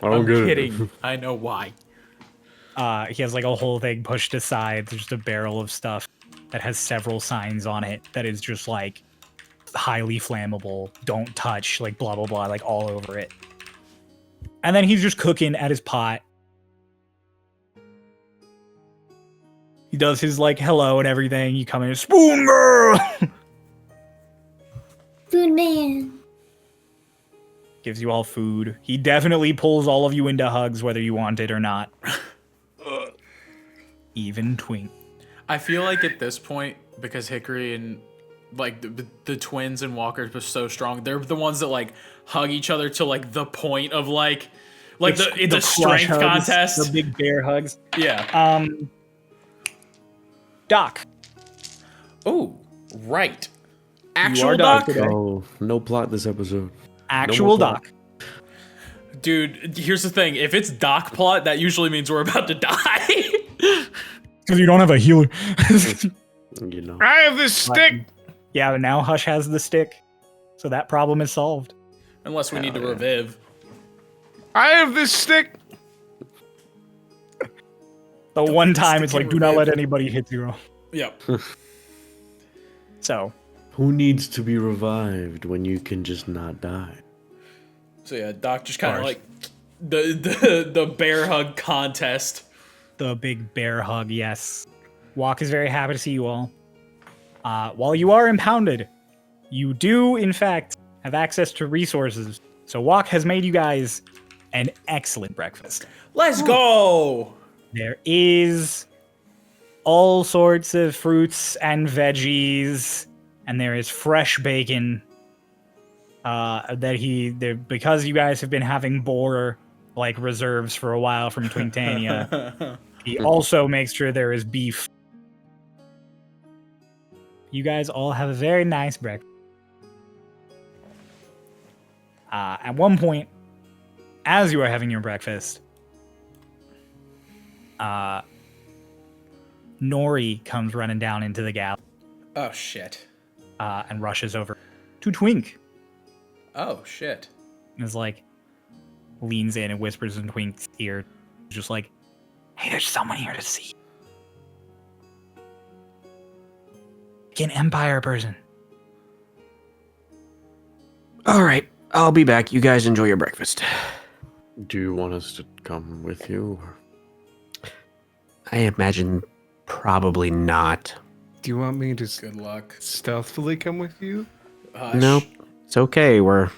B: I'm kidding. I know why.
A: He has like a whole thing pushed aside. There's just a barrel of stuff that has several signs on it that is just like highly flammable, don't touch, like blah blah blah, like all over it. And then he's just cooking at his pot. He does his like hello and everything. You come in, spoon girl.
F: Food man.
A: Gives you all food. He definitely pulls all of you into hugs, whether you want it or not. Even Twink.
B: I feel like at this point, because Hickory and like the twins and Walker are so strong, they're the ones that like hug each other to like the point of like the strength
A: hugs,
B: contest.
A: the big bear hugs.
B: Yeah.
A: Doc.
B: Oh, right.
A: You
B: Actual
A: are
B: Doc.
A: Doc today.
C: Oh, no plot this episode.
A: Actual
C: No more
A: Doc.
B: Dude, here's the thing. If it's Doc plot, that usually means we're about to die.
A: Because you don't have a healer.
C: You know.
D: I have this stick.
A: Yeah, but now Hush has the stick. So that problem is solved.
B: Unless we need to
C: Hell yeah.
B: revive.
D: I have this stick.
A: The one time
B: stick
A: it's like,
B: and
A: do not let
B: revive.
A: anybody hit zero.
B: Yep.
A: So,
C: Who needs to be revived when you can just not die?
B: So yeah, Doc just kind of
A: Ours.
B: like the bear hug contest.
A: the big bear hug, yes. Walk is very happy to see you all. While you are impounded, you do, in fact, have access to resources. So Walk has made you guys an excellent breakfast.
B: Let's go.
A: There is all sorts of fruits and veggies, and there is fresh bacon. Because you guys have been having boar like reserves for a while from Twinktania, he also makes sure there is beef. You guys all have a very nice breakfast. At one point, as you are having your breakfast, Nori comes running down into the galley
B: Oh shit.
A: and rushes over to Twink.
B: Oh shit.
A: And is like, leans in and whispers in Twink's ear, just like, hey, there's someone here to see. Like an Empire person.
E: All right, I'll be back. You guys enjoy your breakfast.
C: Do you want us to come with you? Or?
E: I imagine probably not.
D: Do you want me to
B: Good luck.
D: stealthily come with you?
E: Nope, it's okay. We're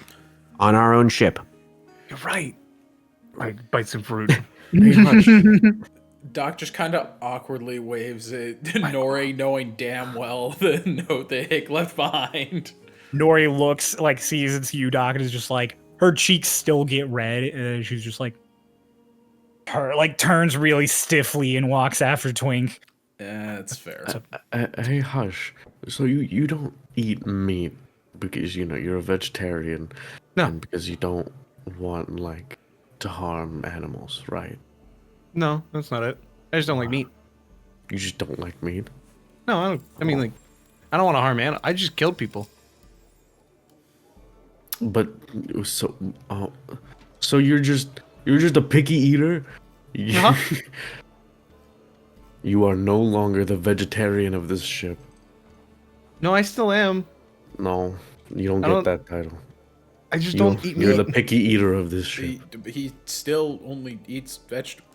E: on our own ship.
D: You're right. I bite some fruit.
C: Hey, Hush.
B: Doc just kind of awkwardly waves it to Nori, knowing damn well the note that Hick left behind.
A: Nori looks, like, sees it's you, Doc, and is just like, her cheeks still get red, and she's just like, turns really stiffly and walks after Twink.
B: Yeah, that's fair.
C: Hey, Hush. So you don't eat meat because, you're a vegetarian.
D: No.
C: And because you don't want, like, to harm animals, right?
D: No, that's not it. I just don't like meat.
C: You just don't like meat?
D: No, I don't. I mean, like, I don't want to harm animals. I just killed people.
C: But so you're just a picky eater?
D: Uh-huh.
C: You are no longer the vegetarian of this ship.
D: No, I still am.
C: No, you don't
D: I
C: get
D: don't-
C: that title.
D: I just don't eat
C: You're
D: meat.
C: the picky eater of this ship.
B: He still only eats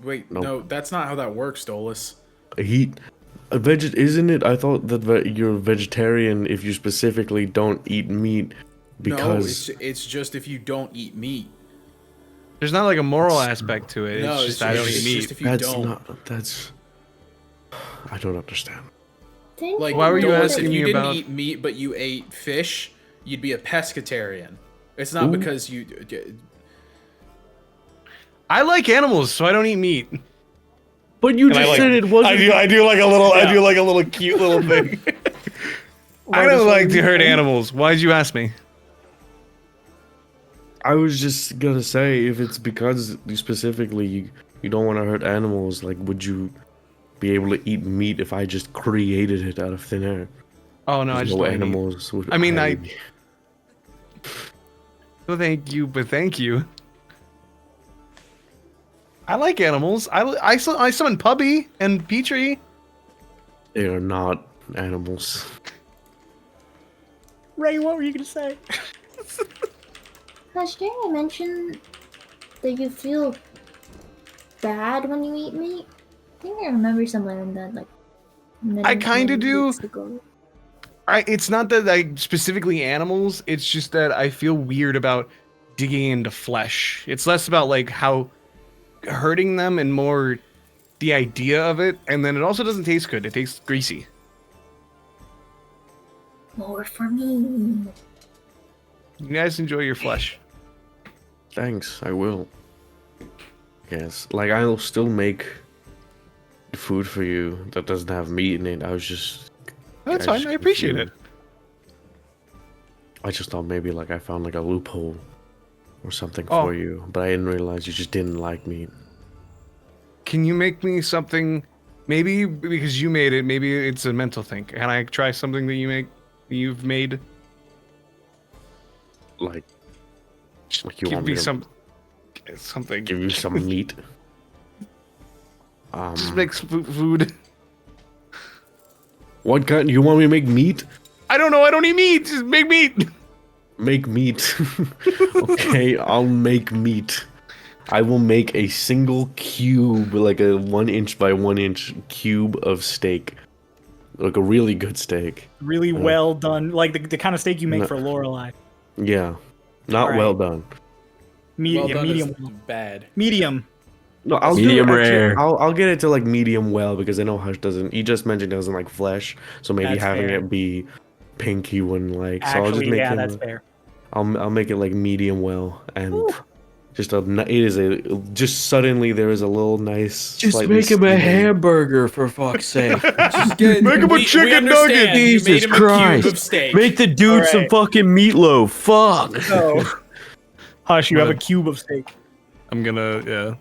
B: Wait,
C: Nope.
B: no, that's not how that works, Dolus.
C: Isn't it? I thought that you're vegetarian if you specifically don't eat meat because
B: No, it's just if you don't eat meat.
D: There's not like a moral aspect to it.
B: No,
D: It's just I don't eat
B: it's
D: meat.
B: just if you
C: that's
B: don't.
C: not. That's. I don't understand.
B: Like,
D: Why were you
B: Dolus,
D: asking
B: if you
D: me
B: didn't
D: about-
B: eat meat but you ate fish, you'd be a pescatarian. It's not because you.
D: I like animals, so I don't eat meat.
C: But you
D: And I
C: just
D: like-
C: said it wasn't.
D: I do like a little. I do like a little cute little thing. I don't like to hurt animals. Why'd you ask me?
C: I was just gonna say, if it's because you don't want to hurt animals, like, would you be able to eat meat if I just created it out of thin air?
D: Oh no, I just
C: no
D: don't eat.
C: animals would.
D: I mean, No, thank you, but thank you. I like animals. I summon Pubby and Petrie.
C: They are not animals.
A: Ray, what were you gonna say?
F: Hush, didn't you mention that you feel bad when you eat meat? I think I remember somewhere in that, like.
D: I kinda do.
F: weeks ago.
D: It's not that I specifically animals. It's just that I feel weird about digging into flesh. It's less about like how hurting them and more the idea of it. And then it also doesn't taste good. It tastes greasy.
F: More for me.
D: You guys enjoy your flesh.
C: Thanks, I will. Yes, like, I'll still make food for you that doesn't have meat in it. I was just.
D: That's
C: I
D: fine.
C: just
D: I appreciate it.
C: confused. I just thought maybe, like, I found, like, a loophole or something
D: Oh.
C: for you, but I didn't realize you just didn't like meat.
D: Can you make me something? Maybe because you made it. Maybe it's a mental thing. Can I try something that you've made?
C: Like you
D: Give
C: want
D: me
C: me to
D: something.
C: give you some meat?
D: Just make some food.
C: What kind? You want me to make meat?
D: I don't know. I don't eat meat. Just make meat.
C: Make meat. Okay, I'll make meat. I will make a single cube, like a 1 inch by 1 inch cube of steak. Like a really good steak.
A: Really well done, like the kind of steak you make
C: No.
A: for Lorelei.
C: Yeah. Not
A: Alright.
C: well done.
A: Medium,
B: Well done
A: medium,
B: is bad.
A: medium.
C: No, I'll do
E: Medium
C: it, actually,
E: rare.
C: I'll get it to like medium well because I know Hush doesn't. He just mentioned he doesn't like flesh, so maybe
A: That's
C: having
A: fair.
C: it be pink he wouldn't like. So I'll just
A: Actually,
C: make
A: yeah,
C: him.
A: that's fair.
C: I'll make it like medium well and just it is a just suddenly there is a little nice.
E: Just
C: slightly
E: make him a
C: steamy-
E: hamburger, for fuck's sake.
B: Just get,
D: Make him a chicken nugget.
B: You made
E: Jesus
B: him a cube
E: Christ.
B: of steak.
E: Make the dude some
A: Alright.
E: fucking meatloaf. Fuck.
A: So, Hush, you have a cube of steak.
D: I'm gonna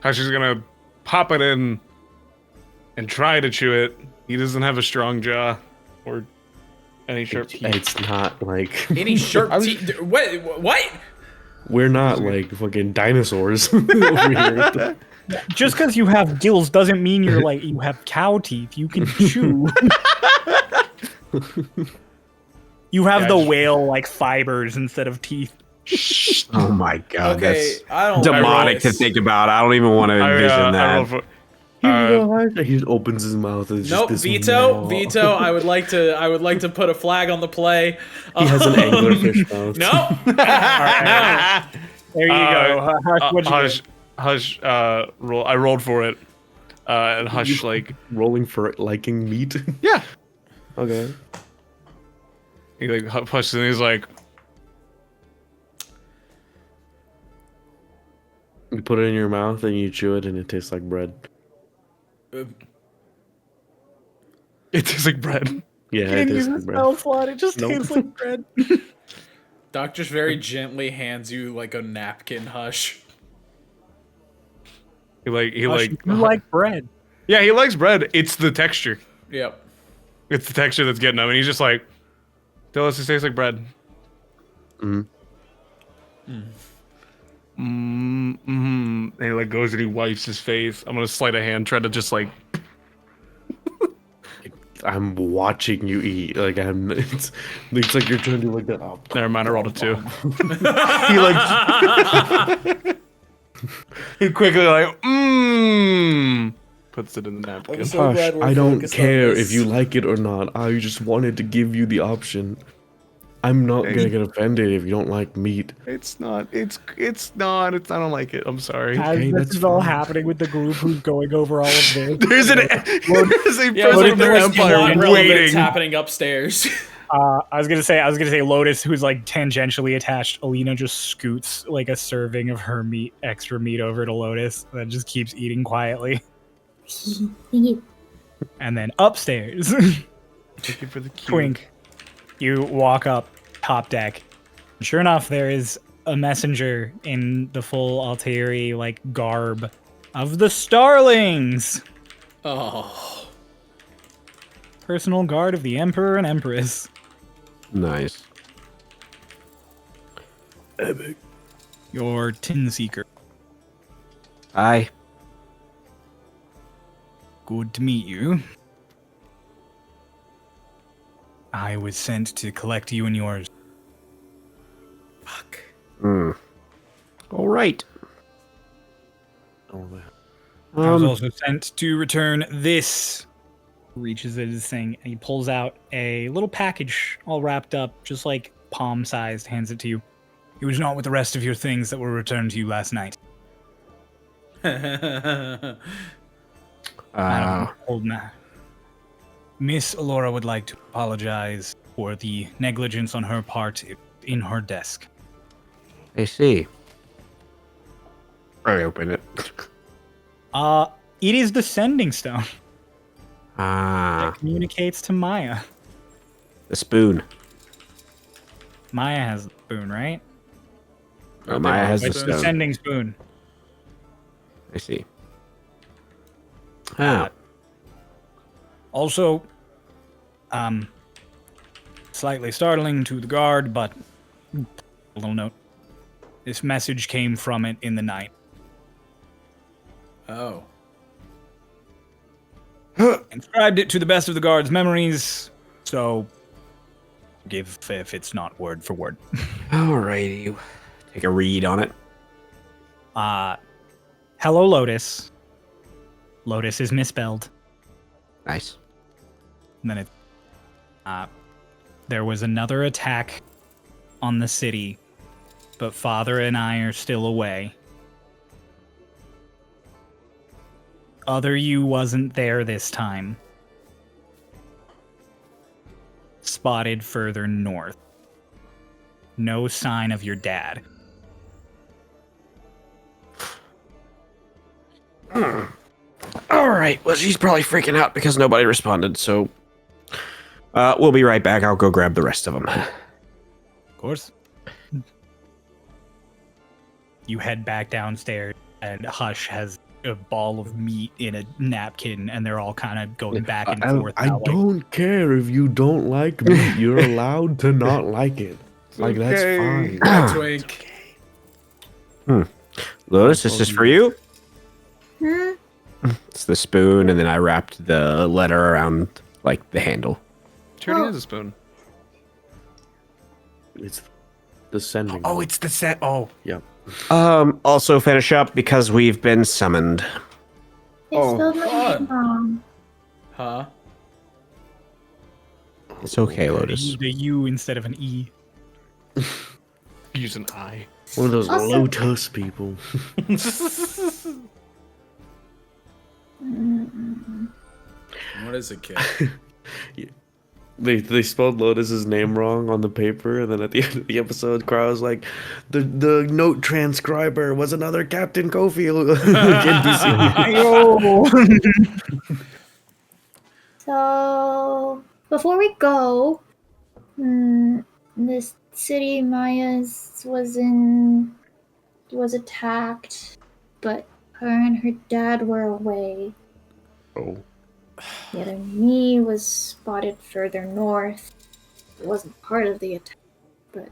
D: Hashi's gonna pop it in and try to chew it. He doesn't have a strong jaw or any sharp teeth.
C: It's not like
B: Any sharp teeth? What?
C: we're not like fucking dinosaurs over here.
A: Just because you have gills doesn't mean you're like you have cow teeth. You can chew. You have the whale like fibers instead of teeth.
E: Oh my god,
B: Okay,
E: that's
B: I don't.
E: demonic to think about. I don't even want to envision that.
C: He just opens his mouth. And it's
B: Nope,
C: just this
B: veto,
C: maw.
B: veto. I would like to put a flag on the play.
C: He has an anglerfish mouth.
B: No.
A: There you go. What'd you
D: Hush, Hush, roll. I rolled for it, and Hush like
C: Rolling for liking meat.
D: yeah.
C: Okay.
D: He like pushes and he's like,
C: You put it in your mouth and you chew it and it tastes like bread.
D: it tastes like bread.
C: Yeah, it tastes like bread.
A: slot. It just
C: Nope.
A: tastes like bread.
B: Doc just very gently hands you like a napkin. Hush.
D: He
A: You like bread.
D: yeah, he likes bread. It's the texture.
B: Yep.
D: It's the texture that's getting him, and he's just like, tell us it tastes like bread. And he like goes and he wipes his face. I'm gonna sleight of hand, try to just like
C: I'm watching you eat. Like it's like you're trying to do like that. Oh,
D: never mind, I rolled a 2. he like he quickly like puts it in the napkin.
B: so
C: Hush,
B: glad we're
C: I don't
B: focused on
C: care
B: this.
C: if you like it or not. I just wanted to give you the option. I'm not gonna get offended if you don't like meat.
D: It's not. It's not. I don't like it. I'm sorry.
A: As
C: Okay,
A: this
C: that's
A: is all
C: fine.
A: happening with the group who's going over all of this.
D: There's a
B: Yeah,
D: president of
B: there was
D: Empire
B: plot relevance
D: waiting.
B: happening upstairs.
A: I was gonna say Lotus, who's like tangentially attached. Alina just scoots like a serving of her extra meat over to Lotus, and then just keeps eating quietly.
F: Thank you.
A: And then upstairs,
D: Thank you for the cue.
A: Twink, you walk up top deck. Sure enough, there is a messenger in the full Altieri like garb of the Starlings,
B: Oh.
A: personal guard of the Emperor and Empress.
E: Nice.
A: Your Tin Seeker.
E: Hi.
A: Good to meet you. I was sent to collect you and yours.
B: Fuck.
E: All right.
C: Oh, man.
A: I was also sent to return this. Reaches at his thing, and he pulls out a little package all wrapped up, just like palm-sized, hands it to you. It was not with the rest of your things that were returned to you last night. Hold now. Miss Allora would like to apologize for the negligence on her part in her desk.
E: I see. I open it.
A: It is the sending stone
E: Ah,
A: that communicates to Maya.
E: the spoon.
A: Maya has the spoon, right?
E: Oh, Maya has the
A: It's the
E: stone.
A: sending spoon.
E: I see. Ah,
A: Also, slightly startling to the guard, but a little note. This message came from it in the night.
B: Oh.
A: Inscribed it to the best of the guard's memories, so give if it's not word for word.
E: alrighty. Take a read on it.
A: Hello, Lotus. Lotus is misspelled.
E: Nice.
A: And then it, there was another attack on the city, but Father and I are still away. Other you wasn't there this time. Spotted further north. No sign of your dad.
E: All right. Well, she's probably freaking out because nobody responded. So, we'll be right back. I'll go grab the rest of them.
A: Of course. you head back downstairs, and Hush has a ball of meat in a napkin, and they're all kind of going back and forth.
C: I
A: about, like,
C: don't care if you don't like meat. You're allowed to not like it. Like, that's
D: okay.
C: fine.
B: Bye, Twink.
E: Lotus, this is for you.
F: Hmm?
E: It's the spoon, and then I wrapped the letter around like the handle.
D: She already has a spoon.
C: It's the sending.
D: Oh, it's the set. Oh,
C: yeah.
E: Also finish up because we've been summoned.
F: They
D: Oh,
F: spelled my
B: God.
F: name wrong.
B: Huh?
E: It's okay, Lotus.
A: the U instead of an E.
D: use an eye.
C: One of those
F: Also-
C: Lotus people.
B: What is it, kid?
C: They spelled Lotus's name wrong on the paper, and then at the end of the episode, Crow's like, the note transcriber was another Captain Cofield. NPC.
F: So, before we go, this city Maya's was attacked, but her and her dad were away.
C: Oh.
F: The other me was spotted further north. It wasn't part of the attack, but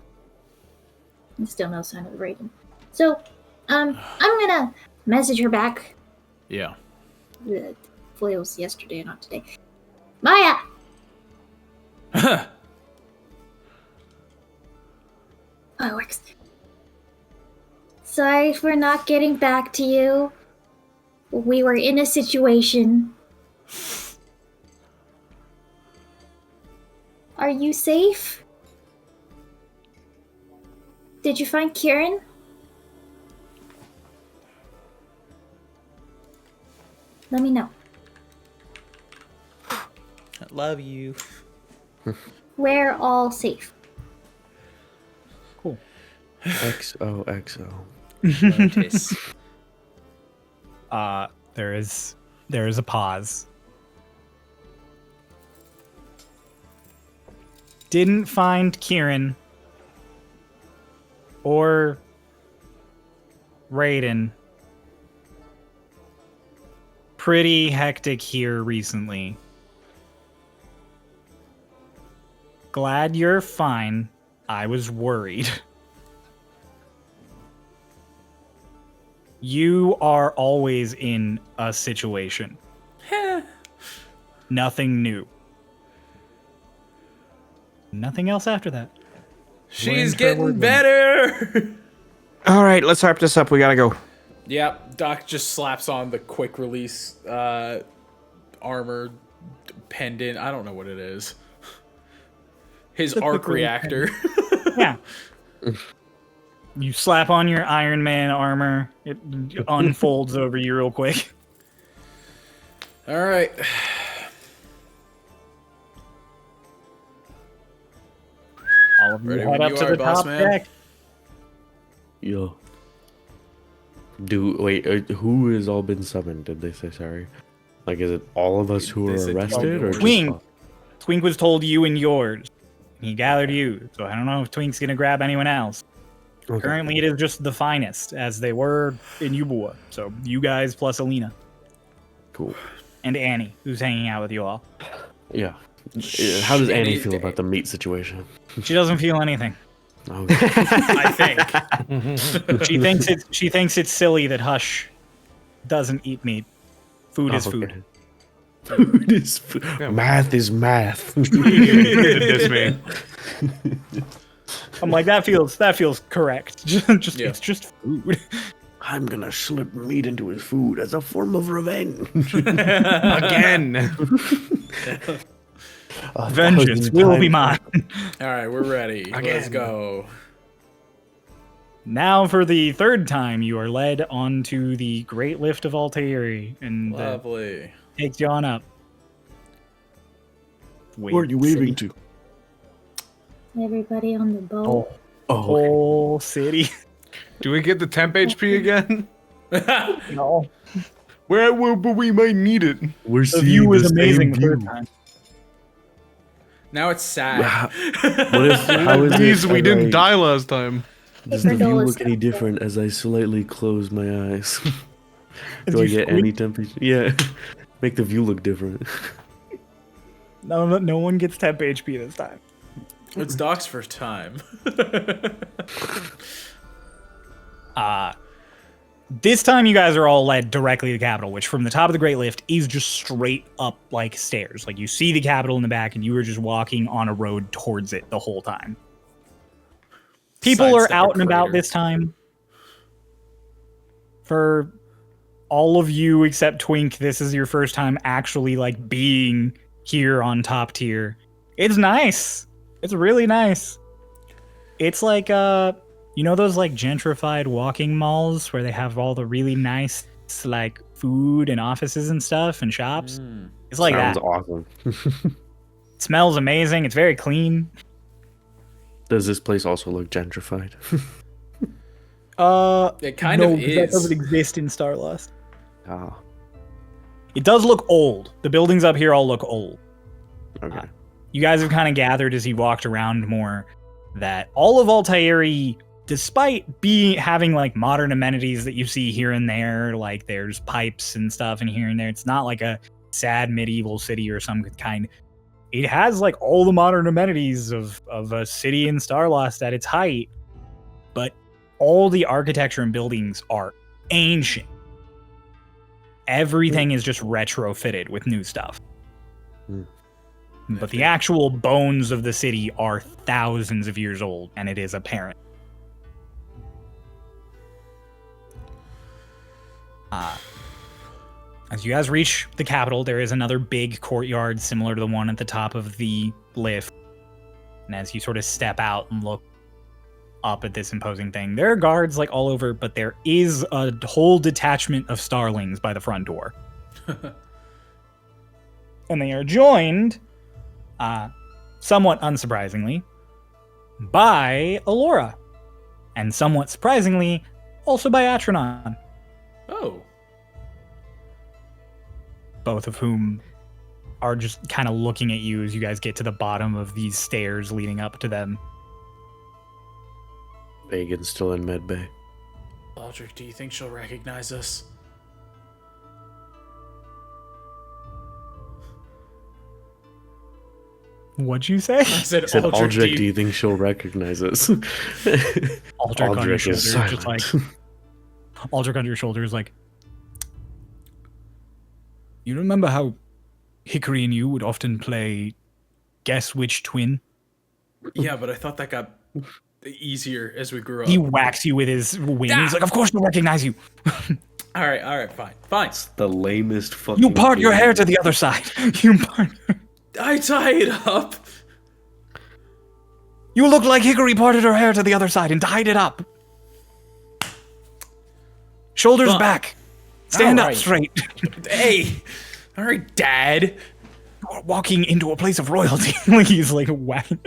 F: there's still no sign of Raiden. So, I'm gonna message her back.
B: Yeah.
F: Hopefully it was yesterday, not today. Maya! Oh, it works. Sorry for not getting back to you. We were in a situation. Are you safe? Did you find Kieran? Let me know.
B: I love you.
F: We're all safe.
C: XOXO.
B: Lotus.
A: There is a pause. Didn't find Kieran or Raiden. Pretty hectic here recently. Glad you're fine. I was worried. You are always in a situation. Nothing new. Nothing else after that.
B: She's getting better.
E: All right, let's wrap this up. We gotta go.
B: Yep. Doc just slaps on the quick release armor pendant. I don't know what it is. His
A: The
B: arc
A: quick release
B: reactor.
A: Yeah. You slap on your Iron Man armor. It unfolds over you real quick.
B: All right.
A: All of you
B: Ready
A: head
B: when
A: up
B: you
A: to
B: are,
A: the
B: boss
A: top
B: man.
A: deck.
C: Yo. Who has all been summoned? Did they say sorry? Like, is it all of us who
B: They
C: are
B: said
C: arrested, or just
A: Twink.
C: us?
A: Twink was told you and yours. He gathered you, so I don't know if Twink's gonna grab anyone else.
C: Okay.
A: Currently, it is just the finest, as they were in Ubua. So you guys plus Alina
C: Cool.
A: and Annie, who's hanging out with you all.
C: Yeah. How does Annie
B: Annie-
C: feel about the meat situation?
A: She doesn't feel anything.
C: Okay.
B: I think.
A: She thinks it's silly that Hush doesn't eat meat. Food is food.
C: Okay. Food is food.
D: Yeah.
C: Math is math.
D: Diss me.
A: I'm like, that feels correct. Just
B: Yeah.
A: It's just food.
C: I'm gonna slip meat into his food as a form of revenge.
D: Again.
A: Vengeance will be mine.
B: All right, we're ready. Let's
D: Again.
B: go.
A: Now, for the third time, you are led onto the Great Lift of Altairi, and
B: Lovely.
A: takes you on up.
C: Where are you waving to?
F: Everybody on the boat.
C: Oh, okay.
A: Whole city.
D: Do we get the temp HP again?
A: No.
D: Where but we might need it.
C: We're
A: The
C: seeing
A: view was
C: the same
A: amazing the
C: view.
A: third time.
B: Now it's sad.
C: What if? How is
D: Please,
C: it?
D: we didn't
C: like-
D: die last time.
C: Does the
F: Paper
C: view
F: doll is
C: look any different as I slightly close my eyes?
A: As
C: Do I
A: you
C: get
A: squint?
C: any temperature? Yeah. Make the view look different.
A: No one gets temp HP this time.
B: It's Doc's first time.
A: This time you guys are all led directly to the Capitol, which from the top of the Great Lift is just straight up like stairs. Like you see the Capitol in the back and you were just walking on a road towards it the whole time. People are
B: Sidestep a
A: out and about
B: crater.
A: this time. For all of you except Twink, this is your first time actually like being here on top tier. It's nice. It's really nice. It's like you know those like gentrified walking malls where they have all the really nice like food and offices and stuff and shops? It's like
C: Sounds
A: that.
C: awesome.
A: It smells amazing. It's very clean.
C: Does this place also look gentrified?
B: It kind
A: no,
B: of
A: 'cause that
B: is.
A: doesn't exist in Starlost.
C: Ah,
A: It does look old. The buildings up here all look old.
C: okay.
A: You guys have kind of gathered as you walked around more that all of Altairi, despite having like modern amenities that you see here and there, like there's pipes and stuff and here and there, it's not like a sad medieval city or some kind. It has like all the modern amenities of a city in Starlost at its height, but all the architecture and buildings are ancient. Everything is just retrofitted with new stuff. But the actual bones of the city are thousands of years old, and it is apparent. As you guys reach the Capitol, there is another big courtyard similar to the one at the top of the lift. And as you sort of step out and look up at this imposing thing, there are guards like all over, but there is a whole detachment of starlings by the front door. And they are joined, somewhat unsurprisingly, by Allora. And somewhat surprisingly, also by Atronon.
B: Oh.
A: Both of whom are just kind of looking at you as you guys get to the bottom of these stairs leading up to them.
C: Bacon's still in medbay.
B: Aldrich, do you think she'll recognize us?
A: What'd you say?
B: I said,
C: I said,
B: Aldrich,
C: Aldrich, do you think she'll recognize us?
A: Aldrich on your shoulder,
C: is
A: just like
C: silent.
A: Aldrich on your shoulder is like, you remember how Hickory and you would often play Guess Which Twin?
B: Yeah, but I thought that got easier as we grew up.
A: He whacks you with his wing. He's like, of course she'll recognize you.
B: All right, fine.
C: The lamest fucking.
A: You part your
C: thing.
A: hair to the other side. You part.
B: I tie it up.
A: You look like Hickory parted her hair to the other side and tied it up. Shoulders
B: Fine.
A: back. Stand up
B: Alright.
A: straight.
B: Hey, all right, Dad.
A: You're walking into a place of royalty. Like he's like whacking.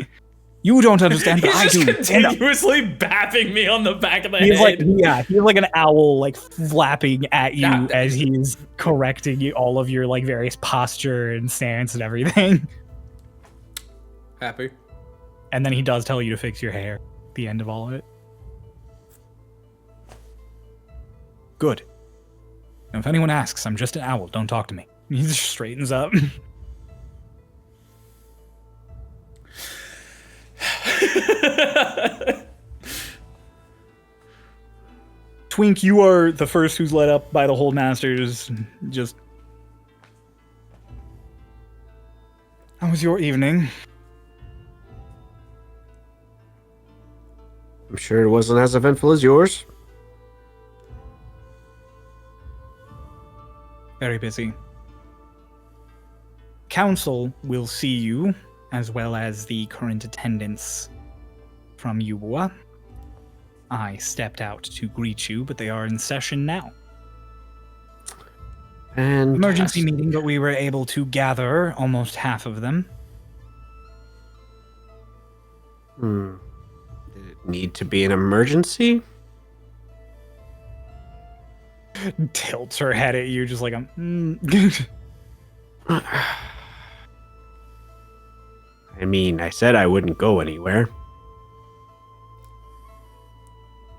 A: You don't understand, but I
B: He's
A: do.
B: just
A: Stand up.
B: continuously bapping me on the back of the
A: He's like,
B: head.
A: yeah, he's like an owl, like flapping at you
B: Yeah.
A: as he's correcting you, all of your like various posture and stance and everything.
B: Happy.
A: And then he does tell you to fix your hair at the end of all of it. Good. Now, if anyone asks, I'm just an owl. Don't talk to me. He just straightens up. Twink, you are the first who's led up by the Hold Masters. Just. How was your evening?
E: I'm sure it wasn't as eventful as yours.
A: Very busy. Council will see you, as well as the current attendants from Ubua. I stepped out to greet you, but they are in session now.
E: And
A: Emergency meeting, but we were able to gather almost half of them.
E: Did it need to be an emergency?
A: Tilts her head at you, just like a.
E: I mean, I said I wouldn't go anywhere.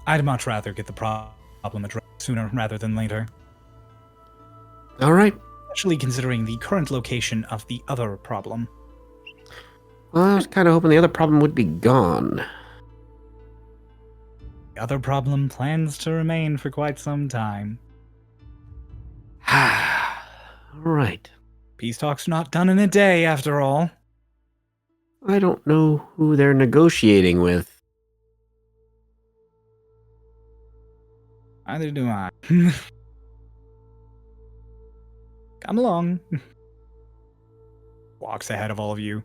A: I'd much rather get the problem addressed sooner rather than later,
E: All right.
A: especially considering the current location of the other problem.
E: Well, I was kind of hoping the other problem would be gone.
A: The other problem plans to remain for quite some time.
E: All right.
A: Peace talks not done in a day, after all.
E: I don't know who they're negotiating with.
A: Neither do I. Come along. Walks ahead of all of you.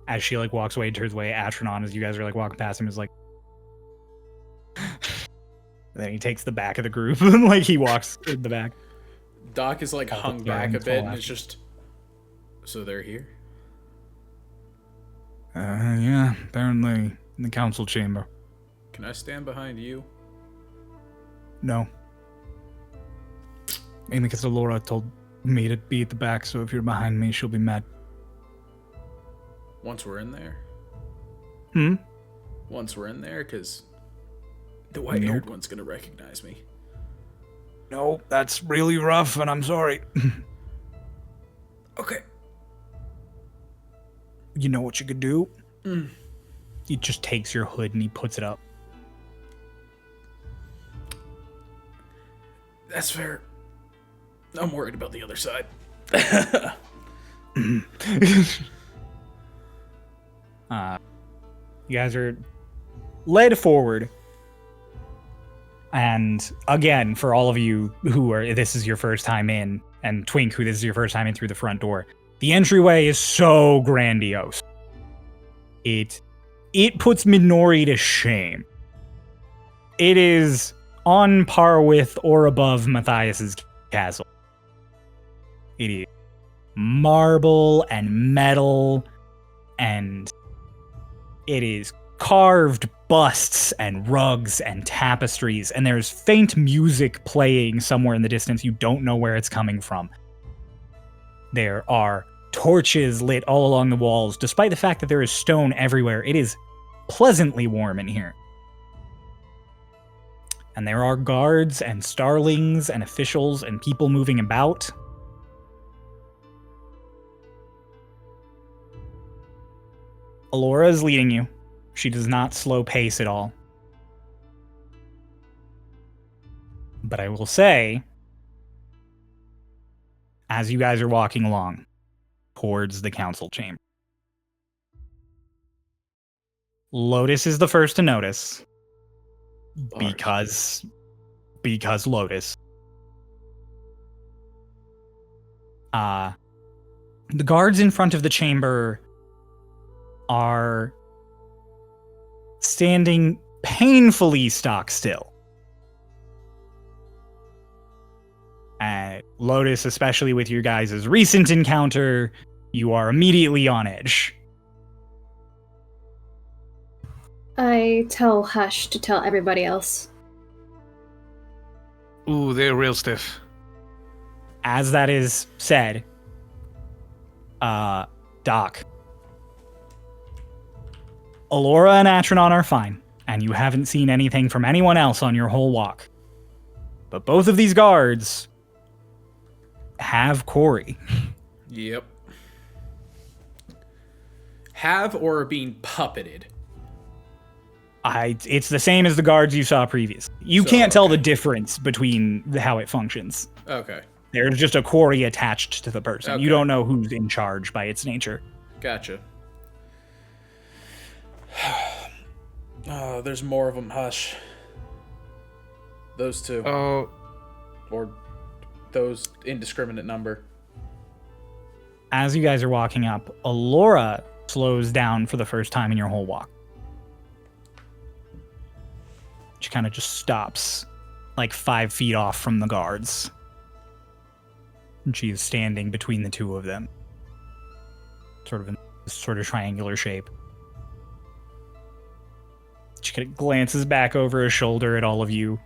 A: As she like walks away, turns away, Atronon, as you guys are like walking past him, is like. Then he takes the back of the group, like he walks in the back.
B: Doc is like
A: All
B: hung
A: the
B: back a
A: guns
B: bit,
A: fall
B: and it's
A: after.
B: just. So they're here.
A: Yeah, apparently in the council chamber.
B: Can I stand behind you?
A: No. Mainly because Allora told me to be at the back, so if you're behind me, she'll be mad.
B: Once we're in there.
A: Hmm?
B: Once we're in there, because the white-haired
A: Nope.
B: one's gonna recognize me.
A: No, that's really rough, and I'm sorry.
B: Okay.
A: You know what you could do?
B: Mm.
A: He just takes your hood and he puts it up.
B: That's fair. I'm worried about the other side.
A: You guys are led forward. And again, for all of you who are, this is your first time in, and Twink, who this is your first time in through the front door, the entryway is so grandiose. It puts Minori to shame. It is on par with or above Matthias's castle. It is marble and metal, and it is carved busts and rugs and tapestries, and there's faint music playing somewhere in the distance. You don't know where it's coming from. There are torches lit all along the walls. Despite the fact that there is stone everywhere, it is pleasantly warm in here. And there are guards and starlings and officials and people moving about. Allora is leading you. She does not slow pace at all. But I will say, as you guys are walking along towards the council chamber, Lotus is the first to notice because Lotus. The guards in front of the chamber are standing painfully stock still. Lotus, especially with your guys' recent encounter, you are immediately on edge.
G: I tell Hush to tell everybody else.
D: Ooh, they're real stiff.
A: As that is said, Doc, Allora and Atronon are fine, and you haven't seen anything from anyone else on your whole walk. But both of these guards have Corey.
B: Yep. Have or are being puppeted?
A: It's the same as the guards you saw previously. You
B: So,
A: can't tell
B: okay.
A: the difference between how it functions.
B: Okay.
A: There's just a Corey attached to the person. You
B: Okay.
A: don't know who's in charge by its nature.
B: Gotcha. Oh, there's more of them, Hush. Those two.
D: Oh,
B: Or those indiscriminate number.
A: As you guys are walking up, Allora slows down for the first time in your whole walk. She kind of just stops, like 5 feet off from the guards. And she is standing between the two of them, sort of in this sort of triangular shape. She kind of glances back over her shoulder at all of you.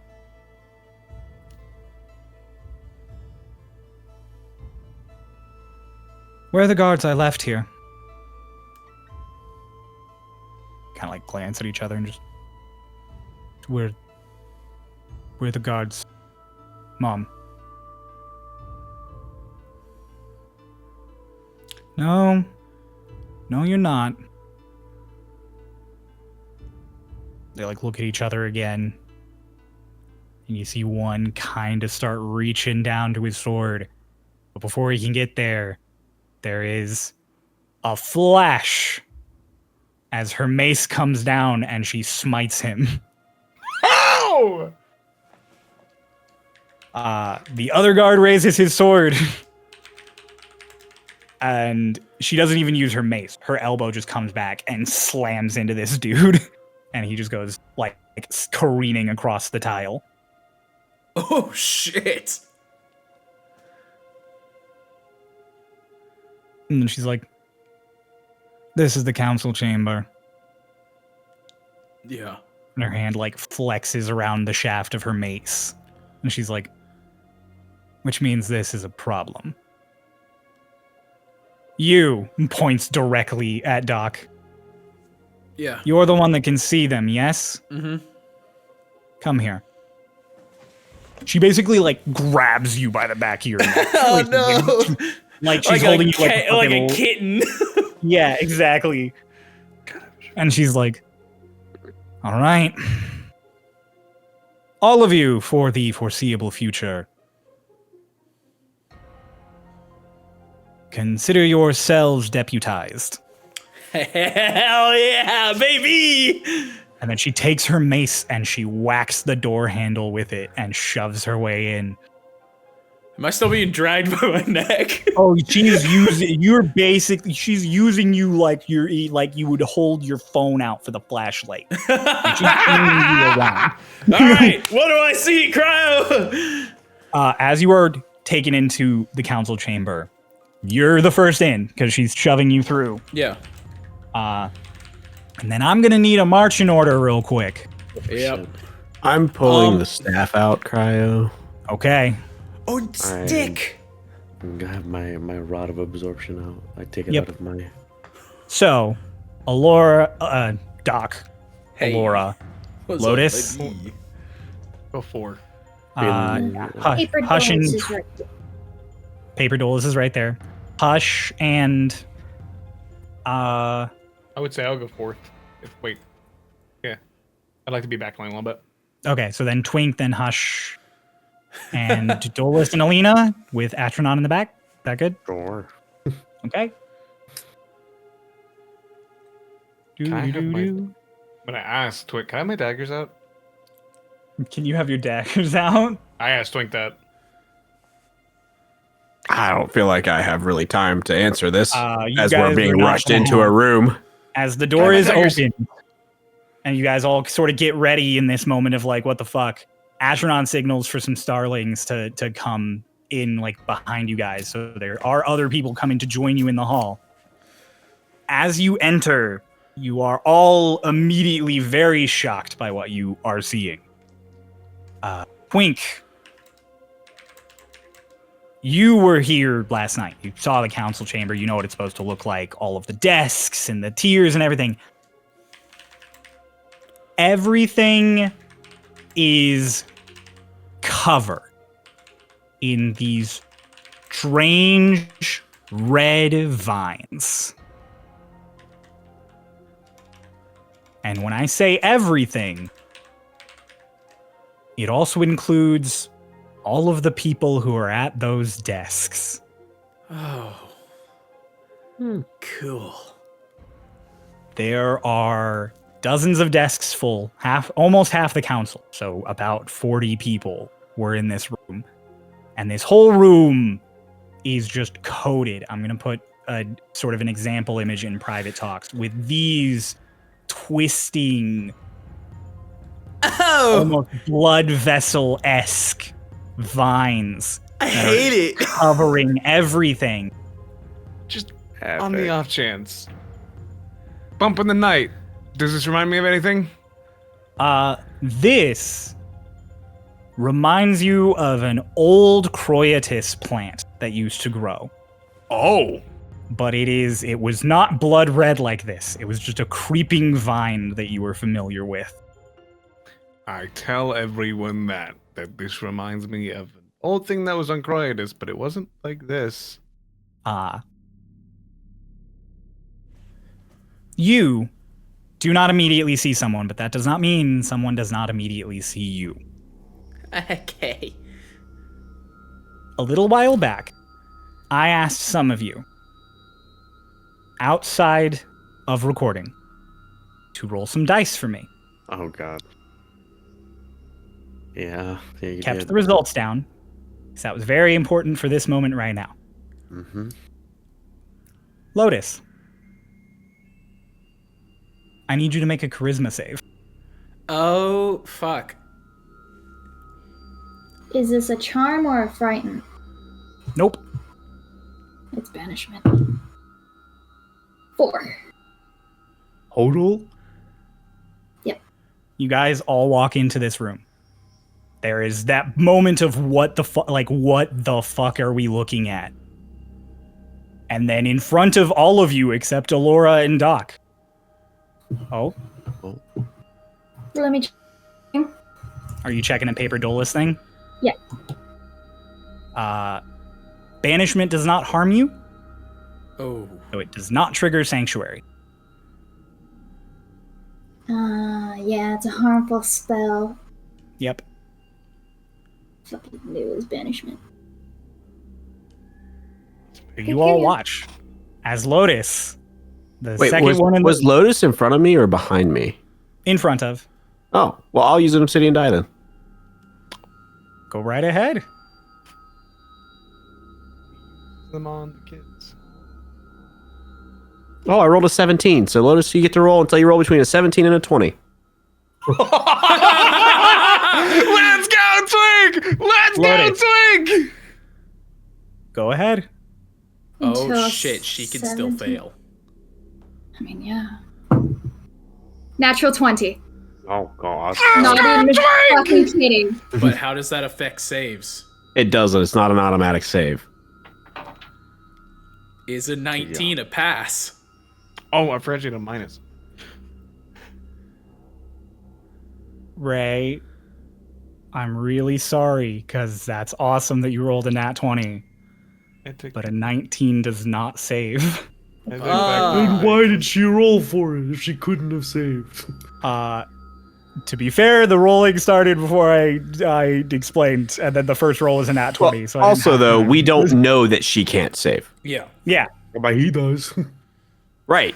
A: Where are the guards I left here? Kind of like glance at each other and just... We're the guards. Mom. No. No, you're not. They like look at each other again. And you see one kind of start reaching down to his sword. But before he can get there, there is a flash as her mace comes down and she smites him.
D: Oh!
A: The other guard raises his sword. And she doesn't even use her mace. Her elbow just comes back and slams into this dude. And he just goes, like careening across the tile.
B: Oh, shit.
A: And then she's like, this is the council chamber.
B: Yeah.
A: And her hand, like, flexes around the shaft of her mace. And she's like, which means this is a problem. You, points directly at Doc.
B: Yeah.
A: You're the one that can see them, yes?
B: Mm-hmm.
A: Come here. She basically, like, grabs you by the back of your neck.
B: Oh, no.
A: Like she's holding you
B: like a kitten.
A: Yeah, exactly. And she's like, all right. All of you, for the foreseeable future, consider yourselves deputized.
B: Hell yeah, baby!
A: And then she takes her mace and she whacks the door handle with it and shoves her way in.
B: Am I still being dragged by my neck?
A: Oh, she's using you like you would hold your phone out for the flashlight. Like she's turning you around.
B: All right, what do I see, Cryo?
A: As you are taken into the council chamber, you're the first in because she's shoving you through.
B: Yeah.
A: And then I'm gonna need a marching order real quick.
B: Yep.
E: I'm pulling the staff out, Cryo.
A: Okay.
B: Oh, stick.
C: I'm gonna have my rod of absorption out. I take it
A: Yep.
C: out of my.
A: So, Allora, Doc,
B: Hey.
A: Allora,
B: What's
A: Lotus.
B: up, buddy?
D: Go 4.
G: Paper
A: Hush and
G: Donuts is right.
A: Paper Dolus is right there. Hush and
D: I would say I'll go 4th. Wait. Yeah. I'd like to be backline a little bit.
A: okay, so then Twink, then Hush, and Dolus and Alina with Atronaut in the back. That good?
C: Sure.
A: Okay.
D: Can I have my-
A: Do-do-do-do.
D: When I asked Twink, can I have my daggers out?
A: Can you have your daggers out?
D: I asked Twink that.
E: I don't feel like I have really time to answer this
A: You
E: as
A: guys
E: we're
A: are
E: being
A: not
E: rushed
A: gonna
E: into a
A: have-
E: room.
A: As the door
D: my
A: is
D: daggers.
A: open, and you guys all sort of get ready in this moment of like, what the fuck? Atronon signals for some starlings to come in like behind you guys. So there are other people coming to join you in the hall. As you enter, you are all immediately very shocked by what you are seeing. Twink, you were here last night. You saw the council chamber. You know what it's supposed to look like. All of the desks and the tiers and everything. Everything is covered in these strange red vines. And when I say everything, it also includes all of the people who are at those desks.
B: Oh. Cool.
A: There are dozens of desks full, almost half the council, so about 40 people were in this room. And this whole room is just coated. I'm going to put a sort of an example image in private talks with these twisting,
B: Oh,
A: almost blood vessel-esque vines
B: I hate it.
A: covering everything.
D: Just
C: Epic.
D: on the off chance. Bump in the night. Does this remind me of anything?
A: This reminds you of an old Croiatus plant that used to grow.
D: Oh.
A: But it was not blood red like this. It was just a creeping vine that you were familiar with.
D: I tell everyone that this reminds me of an old thing that was on Croitus, but it wasn't like this.
A: You do not immediately see someone, but that does not mean someone does not immediately see you.
B: Okay.
A: A little while back, I asked some of you, outside of recording, to roll some dice for me.
C: Oh god. Yeah, you
A: Kept
C: did.
A: the results down, because that was very important for this moment right now.
C: Mm-hmm.
A: Lotus, I need you to make a charisma save.
B: Oh, fuck.
G: Is this a charm or a frighten?
A: Nope.
G: It's banishment. 4.
A: Total?
G: Yep.
A: You guys all walk into this room. There is that moment of what the fuck are we looking at? And then in front of all of you except Allora and Doc. Oh,
G: Let me.
A: are you checking a paper Dolus thing?
G: Yeah.
A: Banishment does not harm you,
B: Oh.
A: so it does not trigger Sanctuary.
G: Yeah, it's a harmful spell.
A: Yep.
G: Fucking knew it was banishment.
A: You all watch as Lotus, the
E: Wait,
A: second one in
E: was Lotus in front of me or behind me?
A: in front of.
E: Oh, well, I'll use an obsidian die then.
A: Go right ahead.
D: Them on the kids.
E: Oh, I rolled a 17. So Lotus, you get to roll until you roll between a 17 and a 20.
D: Let's go, Twink! Let's
A: Loaded.
D: go, Twink!
A: Go ahead.
B: Oh,
G: Until
B: shit. She can still
G: 17.
B: fail.
G: I mean, yeah. Natural 20.
C: Oh god.
G: Not even fucking kidding.
B: But how does that affect saves?
E: It doesn't. It's not an automatic save.
B: Is a 19 a pass?
D: Oh, I forgot you had a minus.
A: Ray, I'm really sorry, because that's awesome that you rolled a nat 20, but a 19 does not save.
C: Then why did she roll for it if she couldn't have saved?
A: To be fair, the rolling started before I explained, and then the first roll was a nat 20.
E: Well,
A: So I didn't
E: also,
A: have
E: though,
A: time.
E: we don't know that she can't save.
B: Yeah.
A: Yeah,
C: But he does.
E: Right.